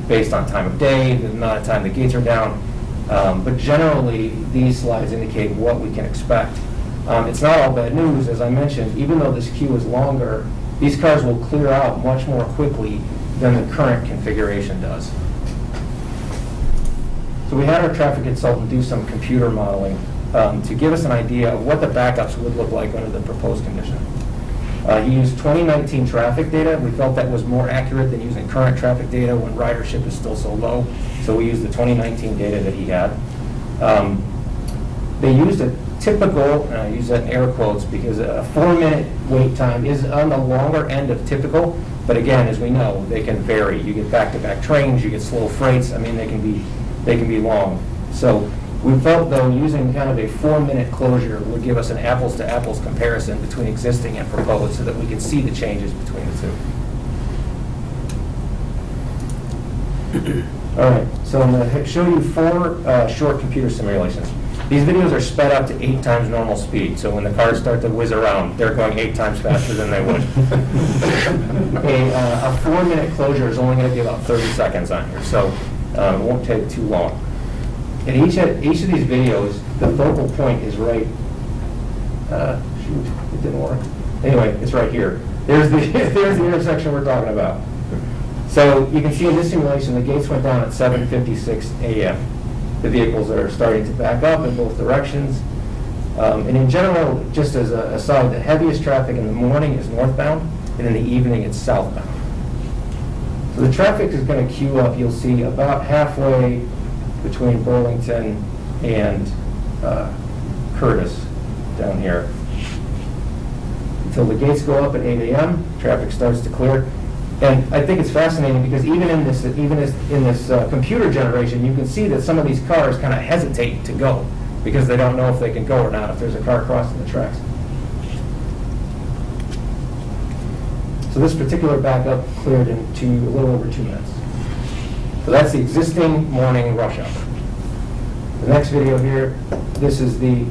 based on time of day, the amount of time the gates are down. But generally, these slides indicate what we can expect. It's not all bad news, as I mentioned. Even though this queue is longer, these cars will clear out much more quickly than the current configuration does. So we had our traffic consultant do some computer modeling to give us an idea of what the backups would look like under the proposed condition. He used 2019 traffic data. We felt that was more accurate than using current traffic data when ridership is still so low. So we used the 2019 data that he had. They used a typical, and I use that in air quotes because a 4-minute wait time is on the longer end of typical. But again, as we know, they can vary. You get back-to-back trains, you get slow freights. I mean, they can be long. So we felt, though, using kind of a 4-minute closure would give us an apples-to-apples comparison between existing and proposed so that we can see the changes between the two. All right, so I'm going to show you 4 short computer simulations. These videos are sped up to 8 times normal speed, so when the cars start to whiz around, they're going 8 times faster than they would. A 4-minute closure is only going to be about 30 seconds on here, so it won't take too long. In each of these videos, the focal point is right. Shoot, it didn't work. Anyway, it's right here. There's the intersection we're talking about. So you can see in this simulation, the gates went down at 7:56 a.m. The vehicles are starting to back up in both directions. And in general, just as an aside, the heaviest traffic in the morning is northbound, and in the evening it's southbound. So the traffic is going to queue up, you'll see, about halfway between Burlington and Curtis down here. Until the gates go up at 8 a.m., traffic starts to clear. And I think it's fascinating because even in this computer generation, you can see that some of these cars kind of hesitate to go because they don't know if they can go or not if there's a car crossing the tracks. So this particular backup cleared in a little over 2 minutes. So that's the existing morning rush hour. The next video here, this is the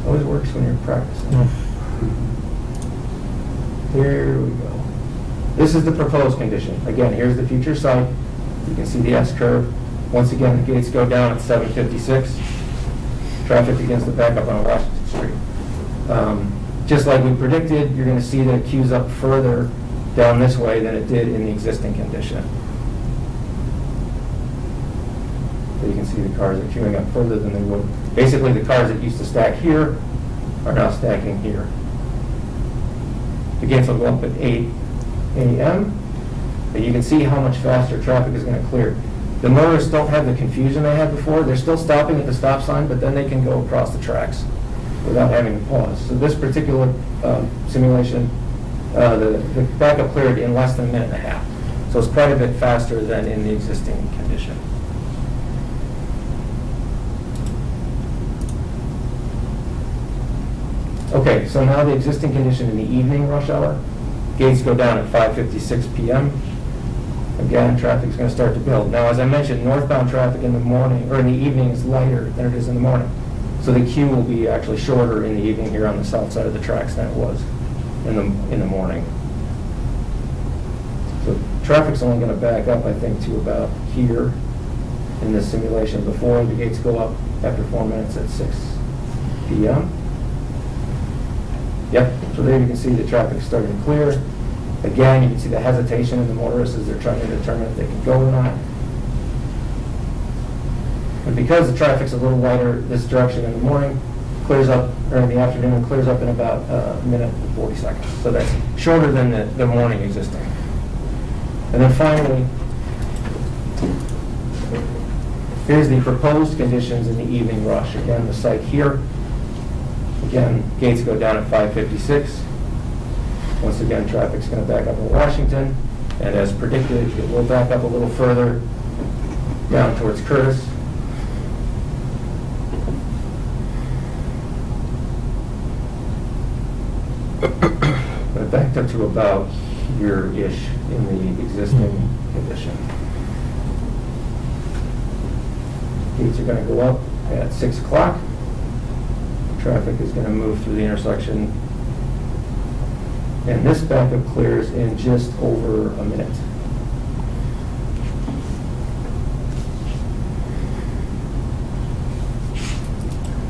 always works when you're practicing. Here we go. This is the proposed condition. Again, here's the future site. You can see the S-curve. Once again, the gates go down at 7:56. Traffic begins to back up on Washington Street. Just like we predicted, you're going to see that it queues up further down this way than it did in the existing condition. So you can see the cars are queuing up further than they would. Basically, the cars that used to stack here are now stacking here. The gates will go up at 8 a.m. And you can see how much faster traffic is going to clear. The motorists don't have the confusion they had before. They're still stopping at the stop sign, but then they can go across the tracks without having to pause. So this particular simulation, the backup cleared in less than a minute and a half. So it's quite a bit faster than in the existing condition. Okay, so now the existing condition in the evening rush hour. Gates go down at 5:56 p.m. Again, traffic is going to start to build. Now, as I mentioned, northbound traffic in the morning or in the evening is lighter than it is in the morning. So the queue will be actually shorter in the evening here on the south side of the tracks than it was in the morning. So traffic's only going to back up, I think, to about here in this simulation before the gates go up after 4 minutes at 6 p.m. Yep, so there you can see the traffic starting to clear. Again, you can see the hesitation in the motorists as they're trying to determine if they can go or not. And because the traffic's a little lighter this direction in the morning, clears up, or in the afternoon, clears up in about a minute and 40 seconds. So that's shorter than the morning existing. And then finally, here's the proposed conditions in the evening rush. Again, the site here. Again, gates go down at 5:56. Once again, traffic's going to back up in Washington. And as predicted, it will back up a little further down towards Curtis. But it backed up to about here-ish in the existing condition. Gates are going to go up at 6 o'clock. Traffic is going to move through the intersection. And this backup clears in just over a minute.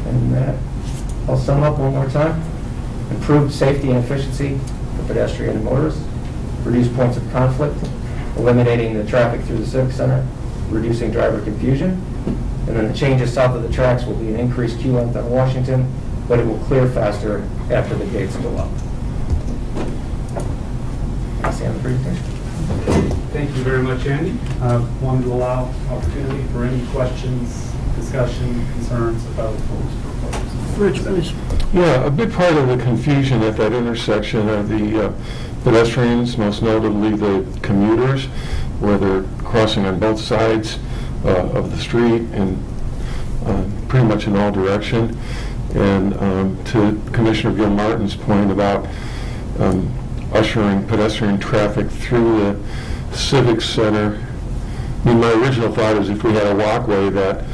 And that, I'll sum up one more time. Improved safety and efficiency for pedestrian and motorists, reduced points of conflict, eliminating the traffic through the Civic Center, reducing driver confusion, and then the changes south of the tracks will be an increased queue length on Washington, but it will clear faster after the gates go up. That's the end of the presentation. Thank you very much, Andy. Wanted to allow opportunity for any questions, discussion, concerns about what was proposed. Rich, please. Yeah, a big part of the confusion at that intersection are the pedestrians, most notably the commuters, where they're crossing on both sides of the street and pretty much in all direction. And to Commissioner Gilmartin's point about ushering pedestrian traffic through the Civic Center, I mean, my original thought is if we had a walkway that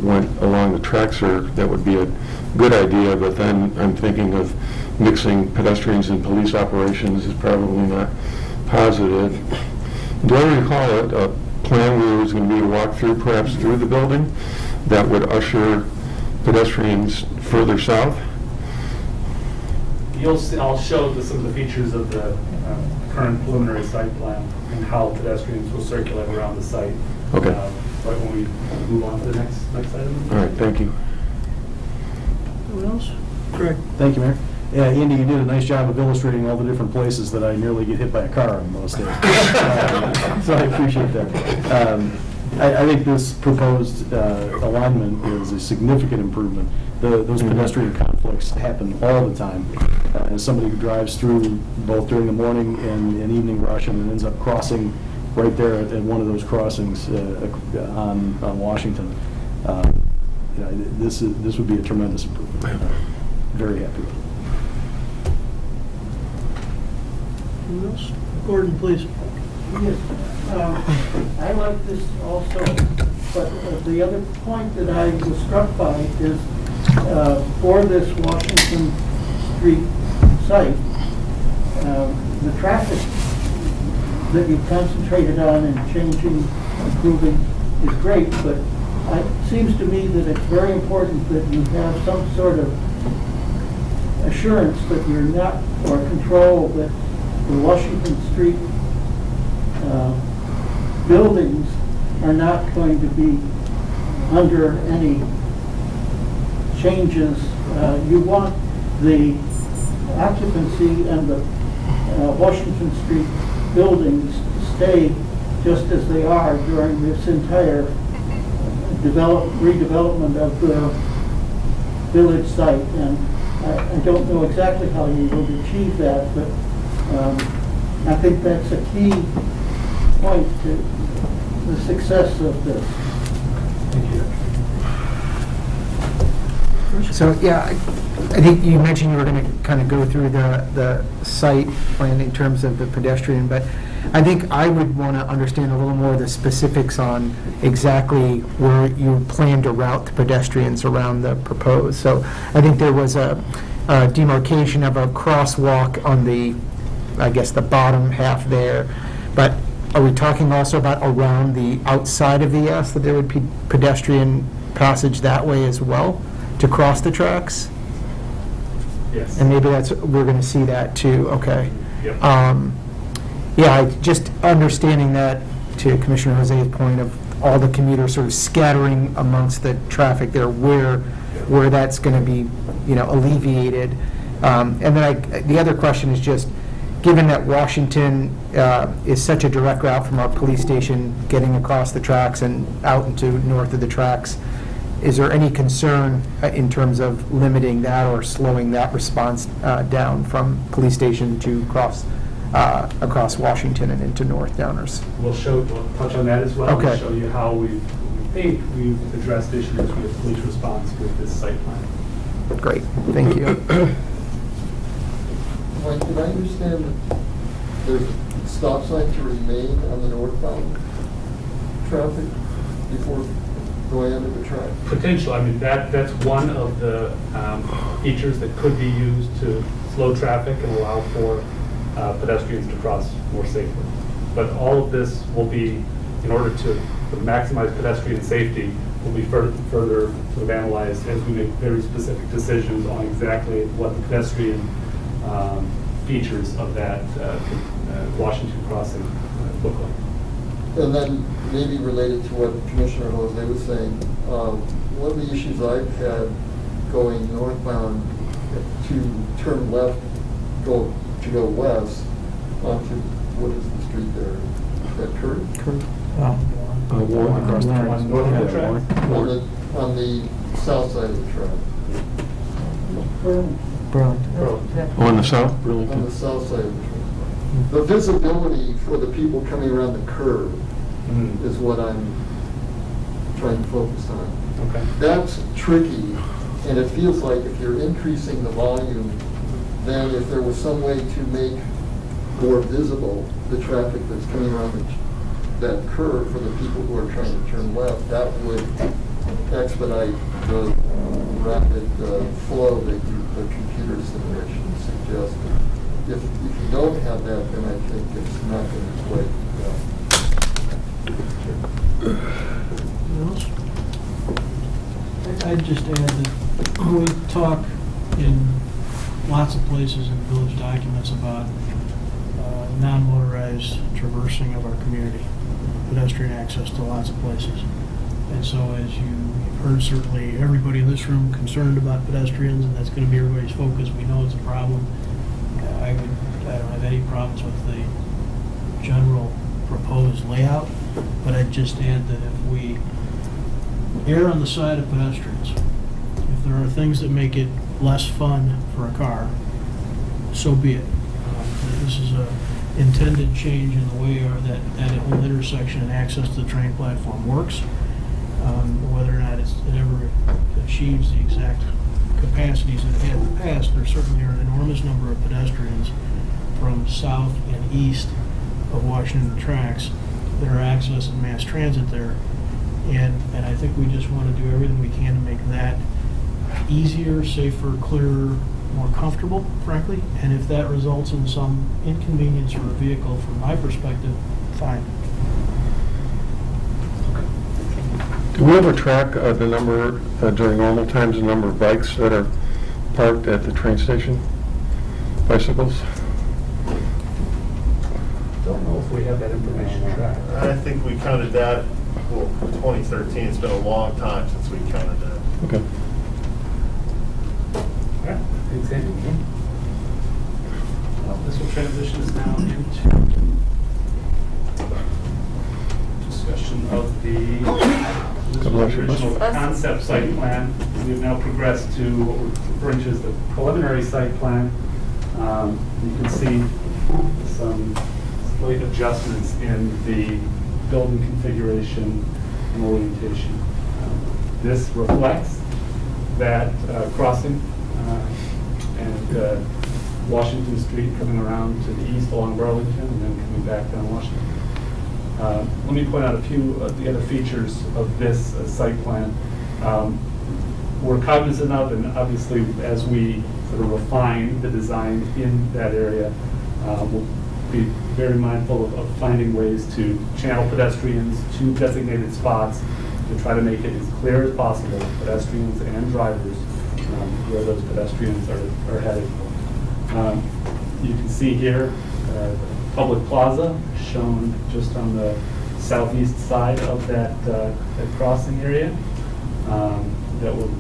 went along the tracks, that would be a good idea, but then I'm thinking of mixing pedestrians and police operations is probably not positive. Do I recall a plan where there was going to be a walkthrough perhaps through the building that would usher pedestrians further south? I'll show some of the features of the current preliminary site plan and how pedestrians will circulate around the site. Okay. Right when we move on to the next item. All right, thank you. Anyone else? Greg? Thank you, Mayor. Yeah, Andy, you did a nice job of illustrating all the different places that I nearly get hit by a car on most days. So I appreciate that. I think this proposed alignment is a significant improvement. Those pedestrian conflicts happen all the time. As somebody who drives through both during the morning and evening rush and ends up crossing right there at one of those crossings on Washington, this would be a tremendous improvement. Very happy with it. Anyone else? Gordon, please. Yes, I like this also, but the other point that I was struck by is for this Washington Street site, the traffic that you've concentrated on and changing, improving is great, but it seems to me that it's very important that you have some sort of assurance that you're not, or control that the Washington Street buildings are not going to be under any changes. You want the occupancy and the Washington Street buildings to stay just as they are during this entire redevelopment of the village site. And I don't know exactly how you will achieve that, but I think that's a key point to the success of this. So, yeah, I think you mentioned you were going to kind of go through the site plan in terms of the pedestrian, but I think I would want to understand a little more of the specifics on exactly where you plan to route the pedestrians around the proposed. So I think there was a demarcation of a crosswalk on the, I guess, the bottom half there, but are we talking also about around the outside of the S, that there would be pedestrian passage that way as well to cross the tracks? Yes. And maybe we're going to see that too, okay. Yep. Yeah, just understanding that, to Commissioner Jose's point of all the commuters sort of scattering amongst the traffic there, where where that's going to be, alleviated. And then the other question is just, given that Washington is such a direct route from our police station getting across the tracks and out into north of the tracks, is there any concern in terms of limiting that or slowing that response down from police station to across Washington and into North Downers? We'll touch on that as well. Okay. We'll show you how we think we've addressed issues with police response with this site plan. Great, thank you. Mike, did I understand that there's a stop sign to remain on the northbound traffic before going under the track? Potential, I mean, that's one of the features that could be used to slow traffic and allow for pedestrians to cross more safely. But all of this will be, in order to maximize pedestrian safety, will be further sort of analyzed as we make very specific decisions on exactly what the pedestrian features of that Washington crossing look like. And then maybe related to what Commissioner Jose was saying, one of the issues I've had going northbound to turn left, to go west onto, what is the street there? Is that Curry? Across the track. North of the track. On the south side of the track. On the south, On Burlington? the south side of the track. The visibility for the people coming around the curve is what I'm trying to focus on. Okay. That's tricky, and it feels like if you're increasing the volume, then if there was some way to make more visible the traffic that's coming around that curve for the people who are trying to turn left, that would expedite the rapid flow that the computer simulation suggested. If you don't have that, then I think it's not going to quite Anything else? I'd just add that we talk in lots of places in village documents about non-motorized traversing of our community, pedestrian access to lots of places. And so as you've heard, certainly everybody in this room concerned about pedestrians, and that's going to be everybody's focus. We know it's a problem. I don't have any problems with the general proposed layout, but I'd just add that if we err on the side of pedestrians, if there are things that make it less fun for a car, so be it. This is a intended change in the way that whole intersection and access to the train platform works. Whether or not it ever achieves the exact capacities that it had in the past, there certainly are an enormous number of pedestrians from south and east of Washington tracks that are accessing mass transit there. And I think we just want to do everything we can to make that easier, safer, clearer, more comfortable, frankly. And if that results in some inconvenience for a vehicle, from my perspective, fine. Do we ever track the number, during normal times, the number of bikes that are parked at the train station? Bicycles? Don't know if we have that information tracked. I think we counted that, 2013. It's been a long time since we counted that. Okay. Okay. Thanks, Andy. Well, this will transition us now into discussion of the original concept site plan. We have now progressed to what we're referring to as the preliminary site plan. You can see some slight adjustments in the building configuration and orientation. This reflects that crossing and Washington Street coming around to the east along Burlington and then coming back down Washington. Let me point out a few of the other features of this site plan. We're cognizant of, and obviously as we sort of refine the design in that area, we'll be very mindful of finding ways to channel pedestrians to designated spots to try to make it as clear as possible, pedestrians and drivers, where those pedestrians are headed. You can see here public plaza shown just on the southeast side of that crossing area. that will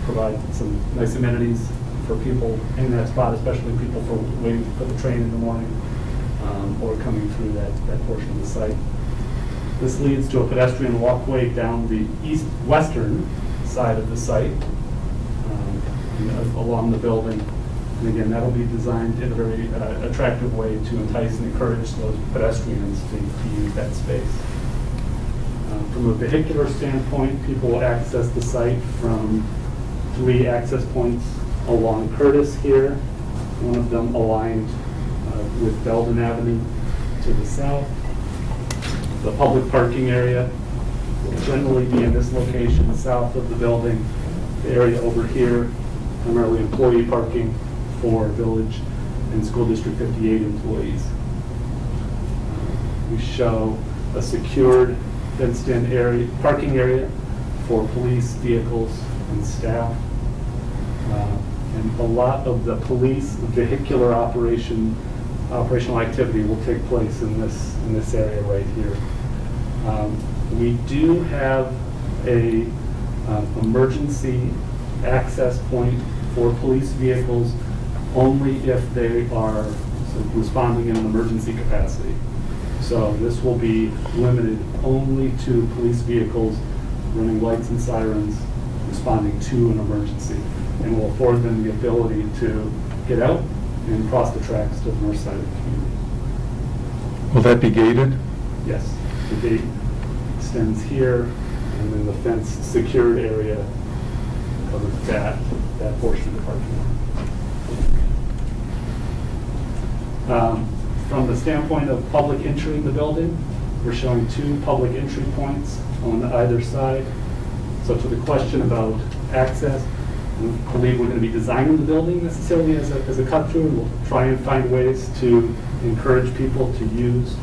provide some nice amenities for people in that spot, especially people for waiting for the train in the morning or coming through that portion of the site. This leads to a pedestrian walkway down the east-western side of the site along the building. And again, that'll be designed in a very attractive way to entice and encourage those pedestrians to use that space. From a vehicular standpoint, people will access the site from 3 access points along Curtis here, one of them aligned with Belden Avenue to the south. The public parking area will generally be in this location south of the building. The area over here, primarily employee parking for Village and School District 58 employees. We show a secured fenced-in area, parking area for police vehicles and staff. And a lot of the police vehicular operational activity will take place in this area right here. We do have a emergency access point for police vehicles only if they are responding in an emergency capacity. So this will be limited only to police vehicles running lights and sirens responding to an emergency, and will afford them the ability to get out and cross the tracks to the north side of the community. Will that be gated? Yes, the gate extends here, and then the fence secured area covers that portion of the parking lot. From the standpoint of public entering the building, we're showing 2 public entry points on either side. So to the question about access, we believe we're going to be designing the building necessarily as a cut-through. We'll try and find ways to encourage people to use,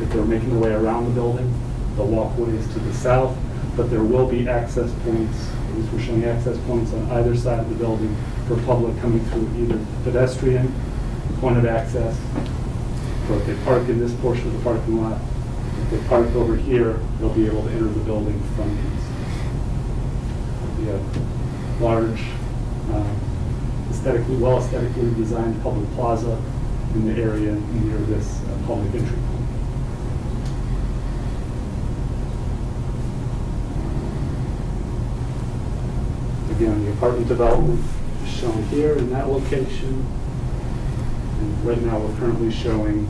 if they're making their way around the building, the walkways to the south, but there will be access points, at least we're showing access points on either side of the building for public coming through either pedestrian point of access, or if they park in this portion of the parking lot, if they park over here, they'll be able to enter the building from the east. We have large, aesthetically designed public plaza in the area near this public entry point. Again, the apartment development is shown here in that location. And right now, we're currently showing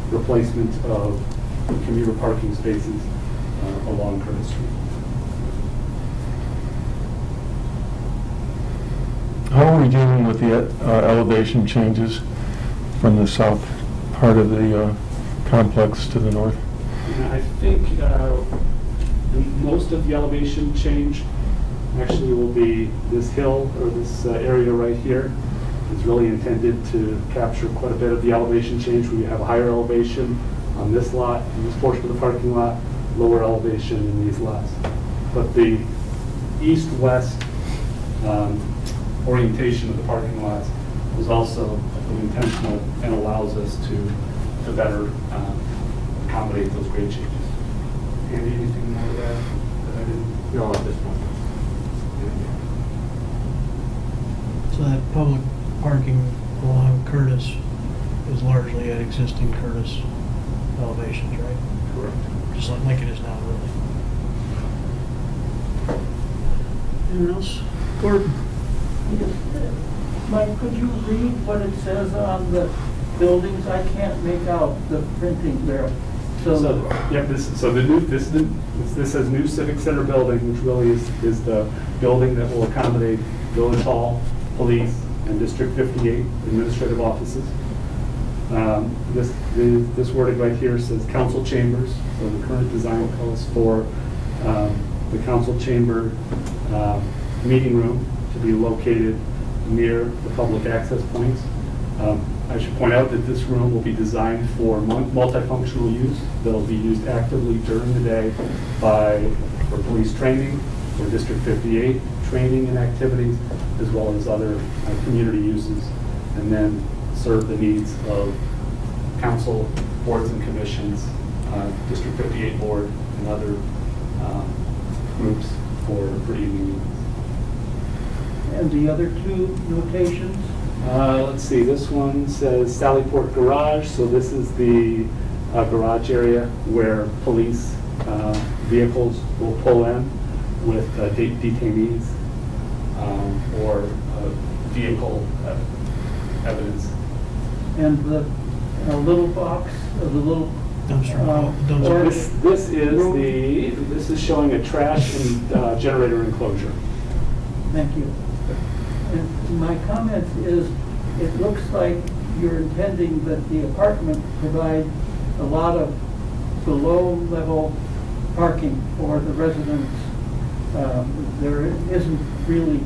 replacement of commuter parking spaces along Curtis Street. How are we dealing with the elevation changes from the south part of the complex to the north? And I think most of the elevation change actually will be this hill or this area right here. It's really intended to capture quite a bit of the elevation change. We have a higher elevation on this lot, in this portion of the parking lot, lower elevation in these lots. But the east-west orientation of the parking lots is also intentional and allows us to better accommodate those grade changes. Andy, anything more to add that I didn't? No, at this point. So that public parking along Curtis is largely at existing Curtis elevations, right? Correct. Just like it is now, really. Anyone else? Gordon? Mike, could you read what it says on the buildings? I can't make out the printing there. This says new Civic Center building, which really is the building that will accommodate Village Hall, Police, and District 58 administrative offices. This wording right here says council chambers, so the current design calls for the council chamber meeting room to be located near the public access points. I should point out that this room will be designed for multifunctional use. They'll be used actively during the day for police training, for District 58 training and activities, as well as other community uses, and then serve the needs of council, boards and commissions, District 58 board, and other groups for evening meetings. And the other two notations? Let's see, this one says Sallyport Garage, so this is the garage area where police vehicles will pull in with detainees or vehicle evidence. And the little box, the little... Dumpster. This is showing a trash and generator enclosure. Thank you. And my comment is, it looks like you're intending that the apartment provide a lot of below-level parking for the residents. There isn't really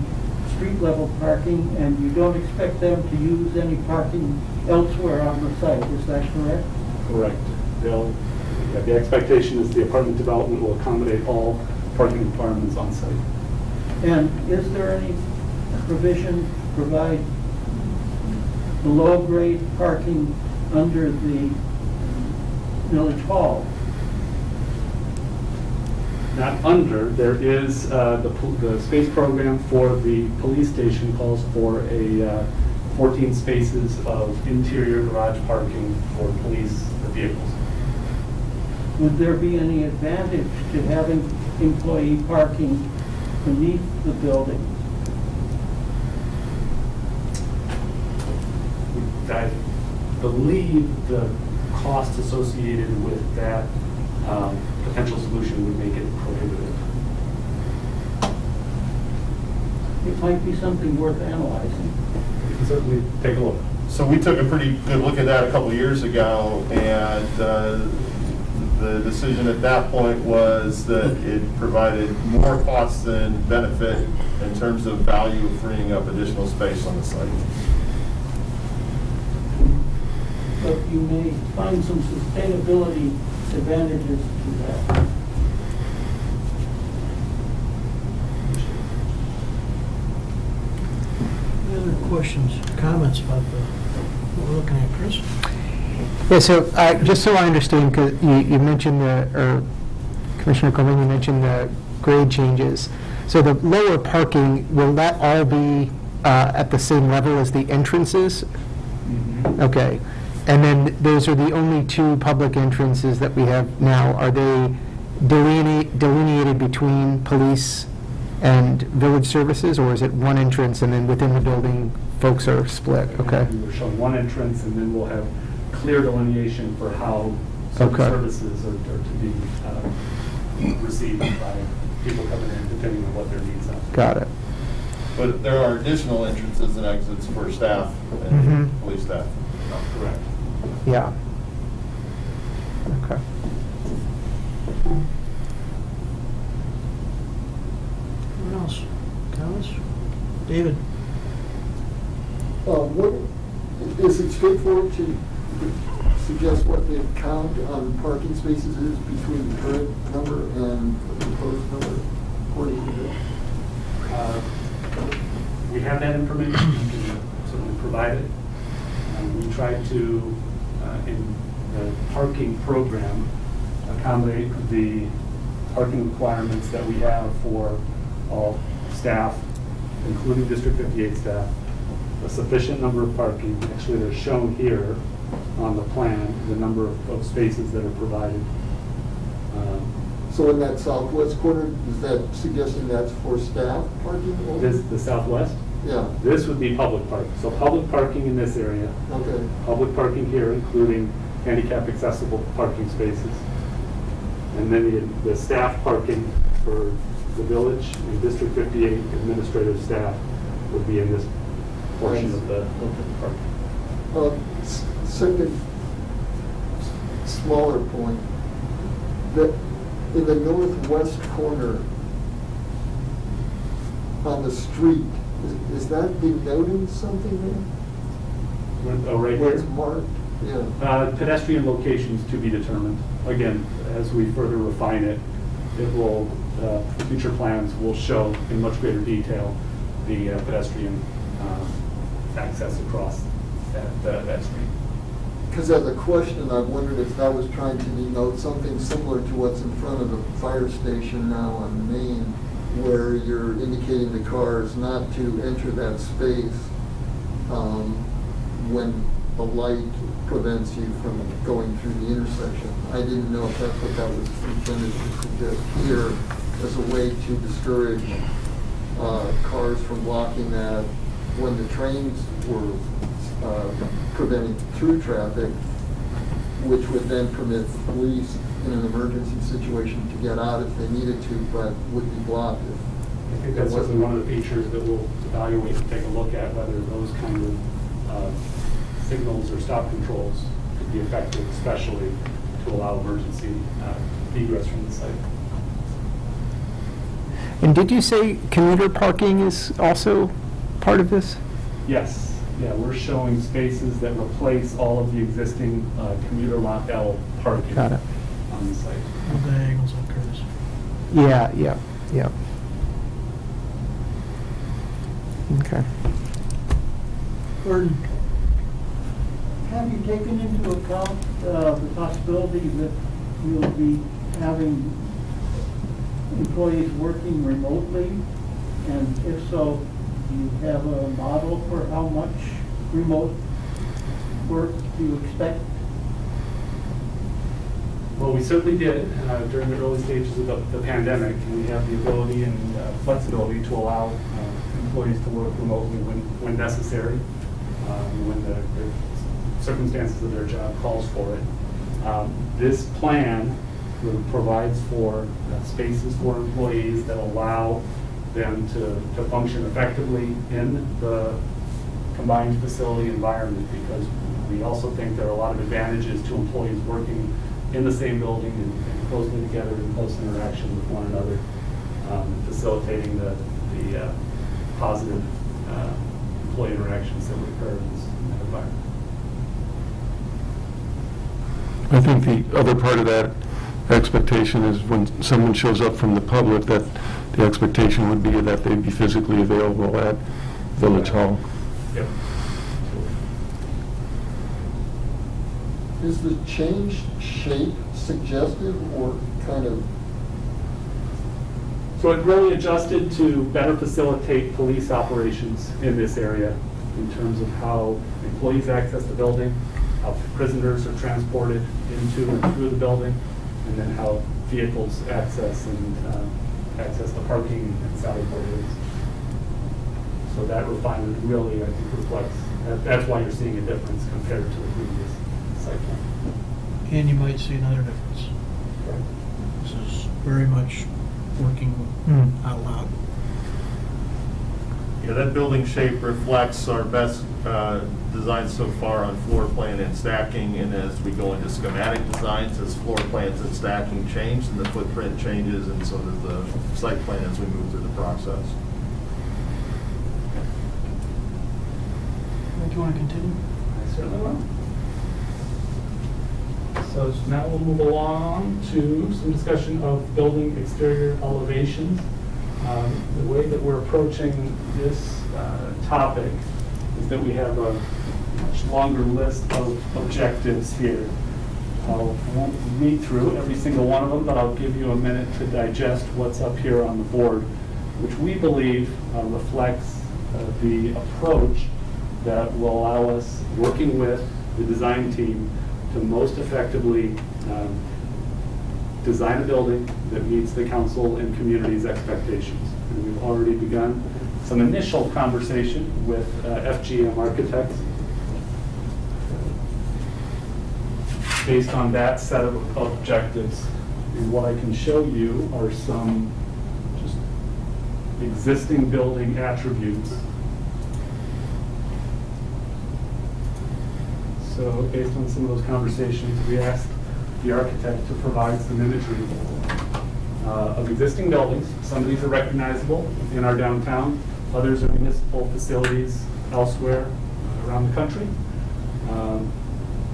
street-level parking, and you don't expect them to use any parking elsewhere on the site. Is that correct? Correct. The expectation is the apartment development will accommodate all parking requirements on site. And is there any provision to provide below-grade parking under the village hall? Not under, there is, the space program for the police station calls for 14 spaces of interior garage parking for police vehicles. Would there be any advantage to having employee parking beneath the building? I believe the cost associated with that potential solution would make it prohibitive. It might be something worth analyzing. We can certainly take a look. So we took a pretty good look at that a couple of years ago, and the decision at that point was that it provided more cost than benefit in terms of value of freeing up additional space on the site. But you may find some sustainability advantages to that. Any other questions, comments about what we're looking at, Chris? Yeah, so just so I understand, because you mentioned or Commissioner Coleman, you mentioned the grade changes. So the lower parking, will that all be at the same level as the entrances? Mm-hmm. Okay. And then those are the only two public entrances that we have now. Are they delineated between police and village services, or is it one entrance and then within the building folks are split? Okay. We're showing one entrance, and then we'll have clear delineation for how certain services are to be received by people coming in, depending on what their needs are. Got it. But there are additional entrances and exits for staff and police staff. Correct. Yeah. Okay. Anyone else? Comments? David? What, is it straightforward to suggest what the count on parking spaces is between the current number and the proposed number, according to this? We have that information, we can certainly provide it. We tried to, in the parking program, accommodate the parking requirements that we have for all staff, including District 58 staff, a sufficient number of parking. Actually, they're shown here on the plan, the number of spaces that are provided. So in that southwest corner, is that suggesting that's for staff parking only? The southwest? Yeah. This would be public parking. So public parking in this area. Okay. Public parking here, including handicap accessible parking spaces. And then the staff parking for the village and District 58 administrative staff would be in this portion of the parking. Second, smaller point, that in the northwest corner on the street, is that denoting something there? Right Where here? it's marked? Yeah. Pedestrian locations to be determined. Again, as we further refine it, it will, future plans will show in much greater detail the pedestrian access across that street. Because as a question, I wondered if that was trying to denote something similar to what's in front of the fire station now on Main, where you're indicating the cars not to enter that space when the light prevents you from going through the intersection. I didn't know if that's what that was intended to suggest here as a way to discourage cars from blocking that when the trains were preventing through traffic, which would then permit the police in an emergency situation to get out if they needed to, but would be blocked if I think that's certainly one of the features that we'll evaluate and take a look at, whether those kind of signals or stop controls could be effective, especially to allow emergency egress from the site. And did you say commuter parking is also part of this? Yes, yeah, we're showing spaces that replace all of the existing commuter lot L parking Got it. on the site. Diagonals on curves. Yeah, yeah, yeah. Okay. Gordon, have you taken into account the possibility that you'll be having employees working remotely? And if so, do you have a model for how much remote work do you expect? Well, we certainly did during the early stages of the pandemic, and we have the ability and flexibility to allow employees to work remotely when necessary, when the circumstances of their job calls for it. This plan provides for spaces for employees that allow them to function effectively in the combined facility environment, because we also think there are a lot of advantages to employees working in the same building and closely together in close interaction with one another, facilitating the positive employee interactions that would occur in this environment. I think the other part of that expectation is when someone shows up from the public, that the expectation would be that they'd be physically available at Village Hall. Yep. Is the changed shape suggestive or kind of? So it really adjusted to better facilitate police operations in this area in terms of how employees access the building, how prisoners are transported into and through the building, and then how vehicles access the parking and sally port areas. So that refinement really, I think, reflects, that's why you're seeing a difference compared to the previous site plan. And you might see another difference. This is very much working out loud. Yeah, that building shape reflects our best design so far on floor plan and stacking, and as we go into schematic designs, as floor plans and stacking change, and the footprint changes, and so does the site plan as we move through the process. Do you want to continue? I certainly will. So now we'll move along to some discussion of building exterior elevations. The way that we're approaching this topic is that we have a much longer list of objectives here. I won't read through every single one of them, but I'll give you a minute to digest what's up here on the board, which we believe reflects the approach that will allow us, working with the design team, to most effectively design a building that meets the council and community's expectations. And we've already begun some initial conversation with FGM Architects based on that set of objectives. And what I can show you are some just existing building attributes. So based on some of those conversations, we asked the architect to provide some imagery of existing buildings. Some of these are recognizable in our downtown. Others are municipal facilities elsewhere around the country.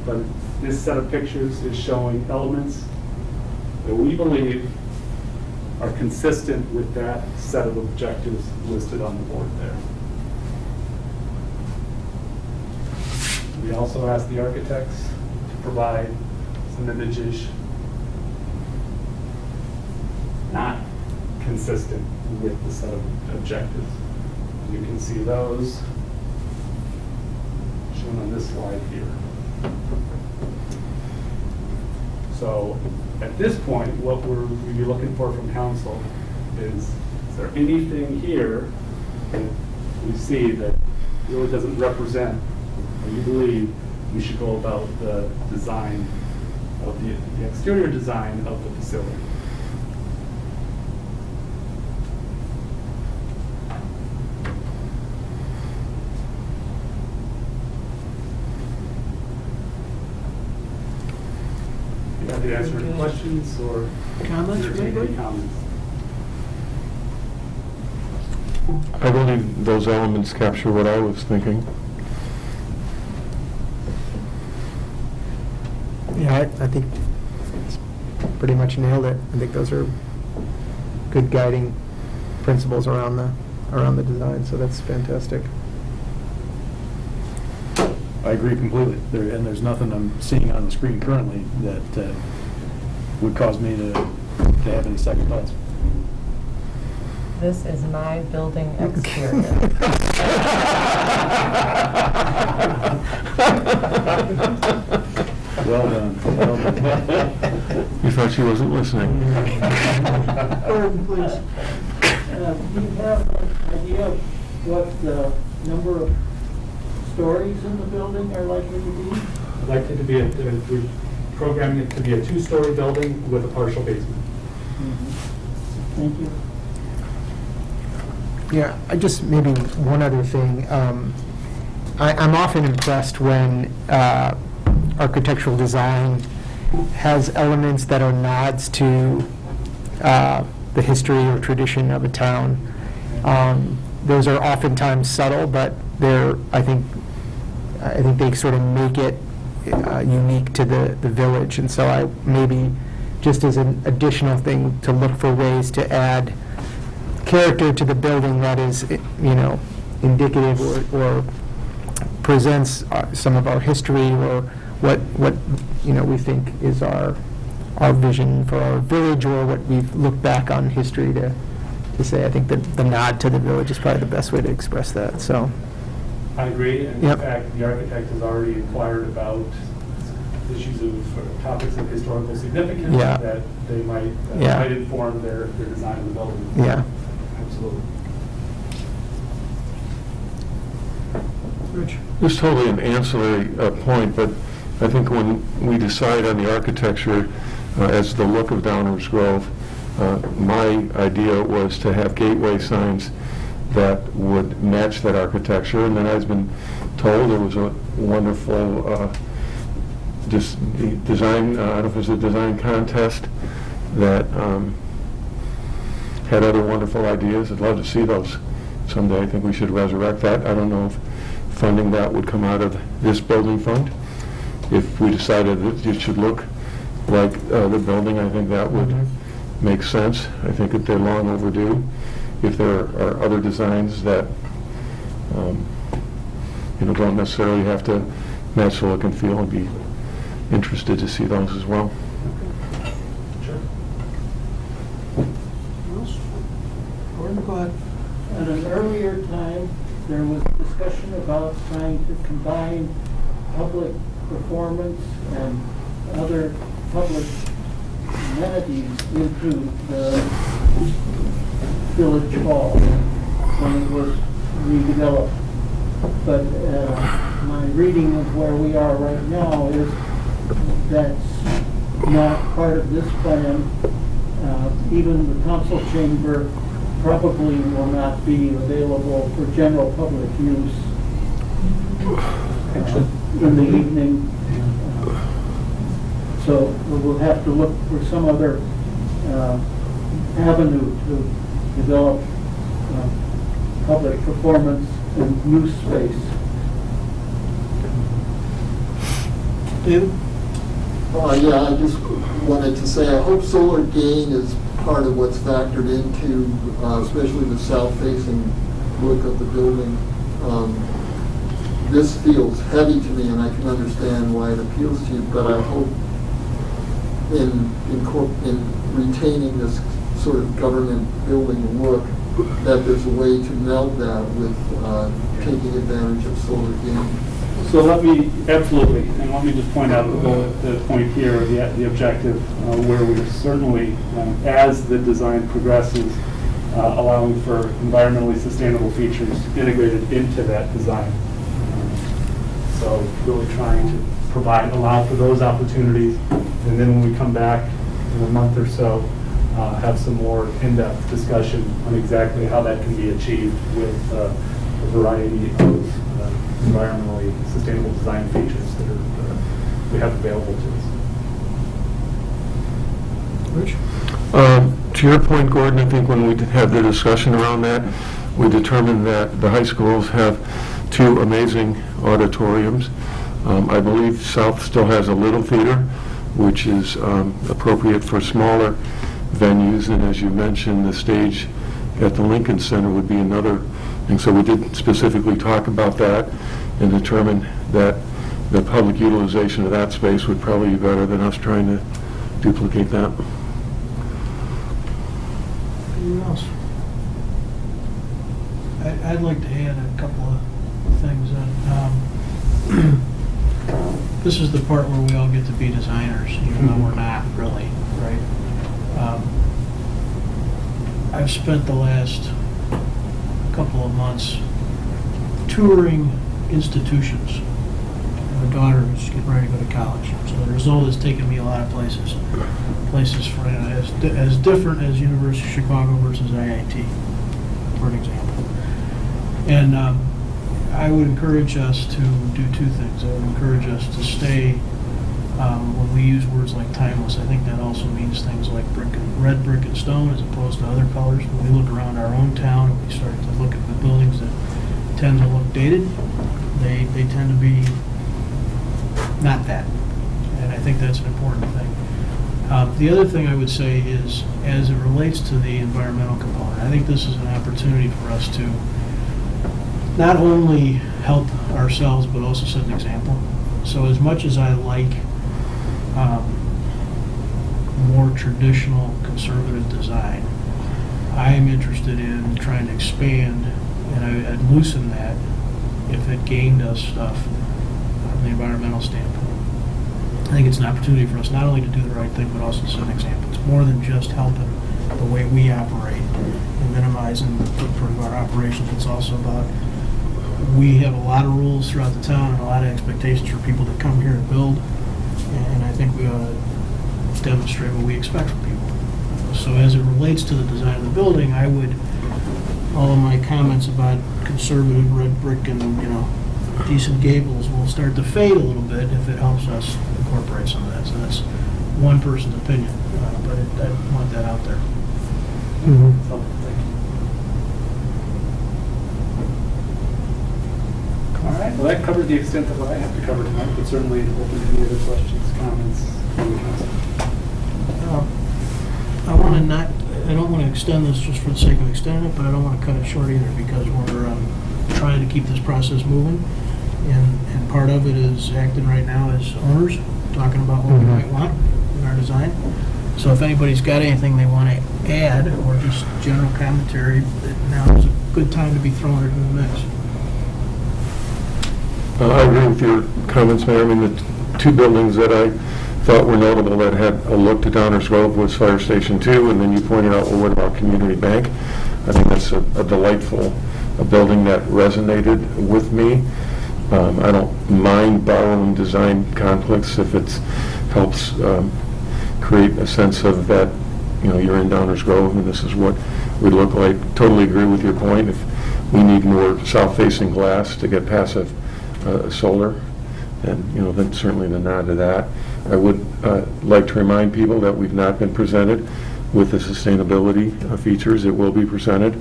But this set of pictures is showing elements that we believe are consistent with that set of objectives listed on the board there. We also asked the architects to provide some images not consistent with the set of objectives. You can see those shown on this slide here. So at this point, what we'd be looking for from council is there anything here that we see that really doesn't represent, or you believe we should go about the design of the exterior design of the facility? You have to answer any questions or Comments from entertain any anybody? comments. I believe those elements capture what I was thinking. Yeah, I think it's pretty much nailed it. I think those are good guiding principles around the design, so that's fantastic. I agree completely. And there's nothing I'm seeing on the screen currently that would cause me to have any second thoughts. This is my building exterior. Well done. Well done. You thought she wasn't listening. Gordon, please. Do you have an idea of what the number of stories in the building are likely to be? I'd like it to be we're programming it to be a 2-story building with a partial basement. Thank you. Yeah, I just, maybe one other thing. I'm often impressed when architectural design has elements that are nods to the history or tradition of a town. Those are oftentimes subtle, but I think they sort of make it unique to the village. And so I maybe, just as an additional thing, to look for ways to add character to the building that is, indicative or presents some of our history or what we think is our vision for our village, or what we've looked back on history to say. I think that the nod to the village is probably the best way to express that. So I agree, and Yep. in fact, the architect has already inquired about issues of topics of historical significance Yeah. that they might Yeah. might inform their design of the building. Yeah. Absolutely. Rich? It's totally an ancillary point, but I think when we decide on the architecture as the look of Downers Grove, my idea was to have gateway signs that would match that architecture. And then I've been told there was a wonderful design, I don't know if it was a design contest that had other wonderful ideas. I'd love to see those someday. I think we should resurrect that. I don't know if funding that would come out of this building fund. If we decided that it should look like the building, I think that would make sense. I think that they're long overdue. If there are other designs that don't necessarily have to match the look and feel, I'd be interested to see those as well. Sure. Gordon, go ahead. At an earlier time, there was discussion about trying to combine public performance and other public amenities into the village hall when it was redeveloped. But my reading of where we are right now is that's not part of this plan. Even the council chamber probably will not be available for general public use in the evening. So we'll have to look for some other avenue to develop public performance and use space. David? Yeah, I just wanted to say, I hope solar gain is part of what's factored into, especially the south-facing look of the building. This feels heavy to me, and I can understand why it appeals to you, but I hope in retaining this sort of government building look, that there's a way to meld that with taking advantage of solar gain. So absolutely, and let me just point out the point here, the objective, where we're certainly, as the design progresses, allowing for environmentally sustainable features integrated into that design. So really trying to allow for those opportunities, and then when we come back in a month or so, have some more in-depth discussion on exactly how that can be achieved with a variety of environmentally sustainable design features that we have available to us. Rich? To your point, Gordon, I think when we had the discussion around that, we determined that the high schools have two amazing auditoriums. I believe South still has a little theater, which is appropriate for smaller venues, and as you mentioned, the stage at the Lincoln Center would be another thing. So we did specifically talk about that and determined that the public utilization of that space would probably be better than us trying to duplicate that. Anyone else? I'd like to add a couple of things. This is the part where we all get to be designers, even though we're not really, right? I've spent the last couple of months touring institutions. My daughter is getting ready to go to college, so the result has taken me a lot of places for as different as University of Chicago versus IIT, for an example. And I would encourage us to do two things. I would encourage us to stay, when we use words like timeless, I think that also means things like red brick and stone as opposed to other colors. When we look around our own town and we start to look at the buildings that tend to look dated, they tend to be not that. And I think that's an important thing. The other thing I would say is, as it relates to the environmental component, I think this is an opportunity for us to not only help ourselves, but also set an example. So as much as I like more traditional conservative design, I am interested in trying to expand, and I'd loosen that if it gained us stuff from the environmental standpoint. I think it's an opportunity for us not only to do the right thing, but also to set an example. It's more than just helping the way we operate and minimizing the footprint of our operations. It's also about, we have a lot of rules throughout the town and a lot of expectations for people that come here and build, and I think we ought to demonstrate what we expect from people. So as it relates to the design of the building, I would, all of my comments about conservative red brick and, decent gables will start to fade a little bit if it helps us incorporate some of that. So that's one person's opinion, but I want that out there. So, thank you. All right, well, that covered the extent of what I have to cover tonight, but certainly open to any other questions, comments. I don't want to extend this just for the sake of extending it, but I don't want to cut it short either, because we're trying to keep this process moving, and part of it is acting right now as owners, talking about what we might want in our design. So if anybody's got anything they want to add, or just general commentary, now is a good time to be throwing it in the mix. I agree with your comments, Mayor. I mean, the two buildings that I thought were notable that had a look to Downers Grove was Fire Station 2, and then you pointed out, well, what about Community Bank? I think that's a delightful building that resonated with me. I don't mind borrowing design conflicts if it helps create a sense of that, you're in Downers Grove and this is what we look like. Totally agree with your point. If we need more south-facing glass to get passive solar, and then certainly the nod to that. I would like to remind people that we've not been presented with the sustainability features. It will be presented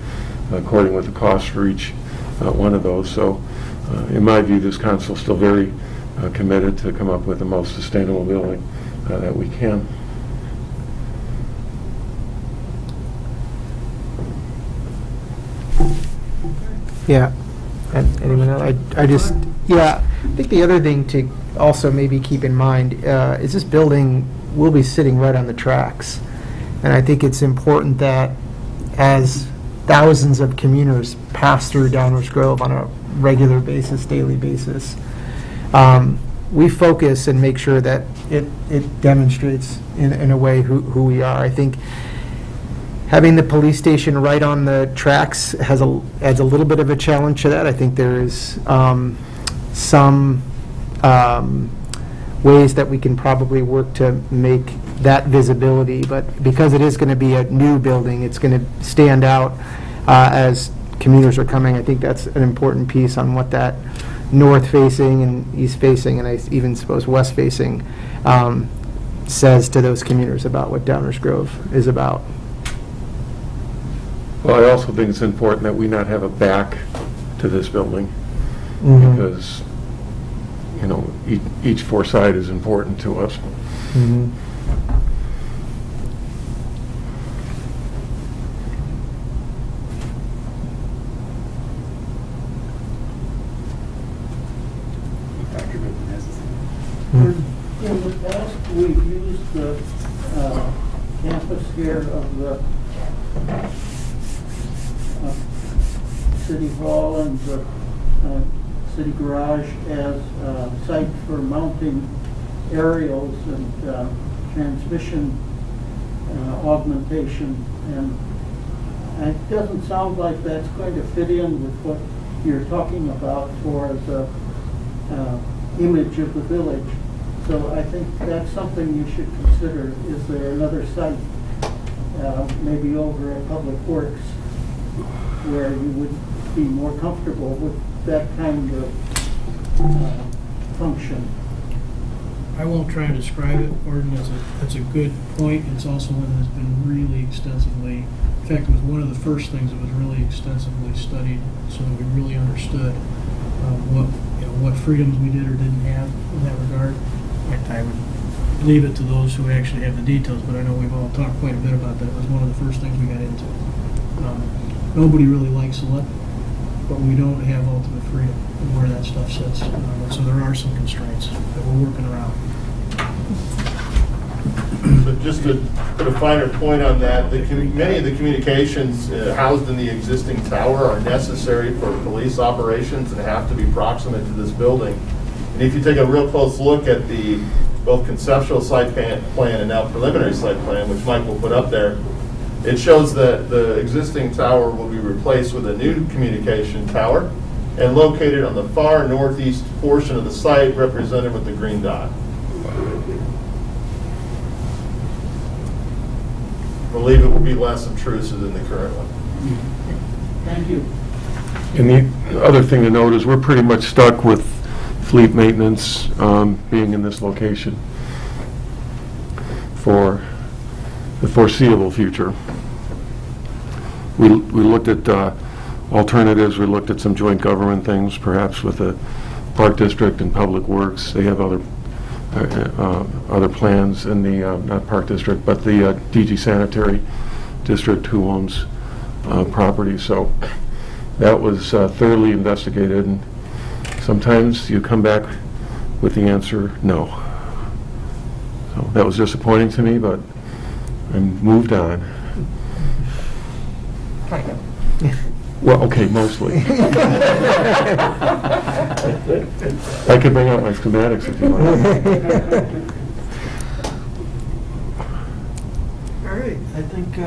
according with the cost for each one of those. So in my view, this council is still very committed to come up with the most sustainable building that we can. Yeah. And anyone else? I think the other thing to also maybe keep in mind is this building will be sitting right on the tracks. And I think it's important that as thousands of commuters pass through Downers Grove on a regular basis, daily basis, we focus and make sure that it demonstrates in a way who we are. I think having the police station right on the tracks adds a little bit of a challenge to that. I think there is some ways that we can probably work to make that visibility, but because it is going to be a new building, it's going to stand out as commuters are coming. I think that's an important piece on what that north-facing and east-facing, and I even suppose west-facing, says to those commuters about what Downers Grove is about. Well, I also think it's important that we not have a back to this building, Mhm. because, you know, each foresight is important to us. Mhm. In the past, we've used the campus here of the City Hall and the City Garage as a site for mounting aerials and transmission augmentation. And it doesn't sound like that's going to fit in with what you're talking about for the image of the village. So I think that's something you should consider. Is there another site, maybe over at Public Works, where you would be more comfortable with that kind of function? I won't try and describe it, Gordon. It's a good point. It's also one that has been really extensively, in fact, it was one of the first things that was really extensively studied so that we really understood what freedoms we did or didn't have in that regard. I would leave it to those who actually have the details, but I know we've all talked quite a bit about that. It was one of the first things we got into. Nobody really likes it, but we don't have ultimate freedom in where that stuff sits. So there are some constraints that we're working around. So just to put a finer point on that, many of the communications housed in the existing tower are necessary for police operations and have to be proximate to this building. And if you take a real close look at the both conceptual site plan and now preliminary site plan, which Mike will put up there, it shows that the existing tower will be replaced with a new communication tower and located on the far northeast portion of the site represented with the green dot. I believe it will be less intrusive than the current one. Thank you. And the other thing to note is we're pretty much stuck with fleet maintenance being in this location for the foreseeable future. We looked at alternatives. We looked at some joint government things, perhaps with the Park District and Public Works. They have other plans in the, not Park District, but the DG Sanitary District, who owns property. So that was thoroughly investigated, and sometimes you come back with the answer, no. So that was disappointing to me, but I moved on. Kind of. Well, okay, mostly. I could bring out my schematics if you want. All right, I think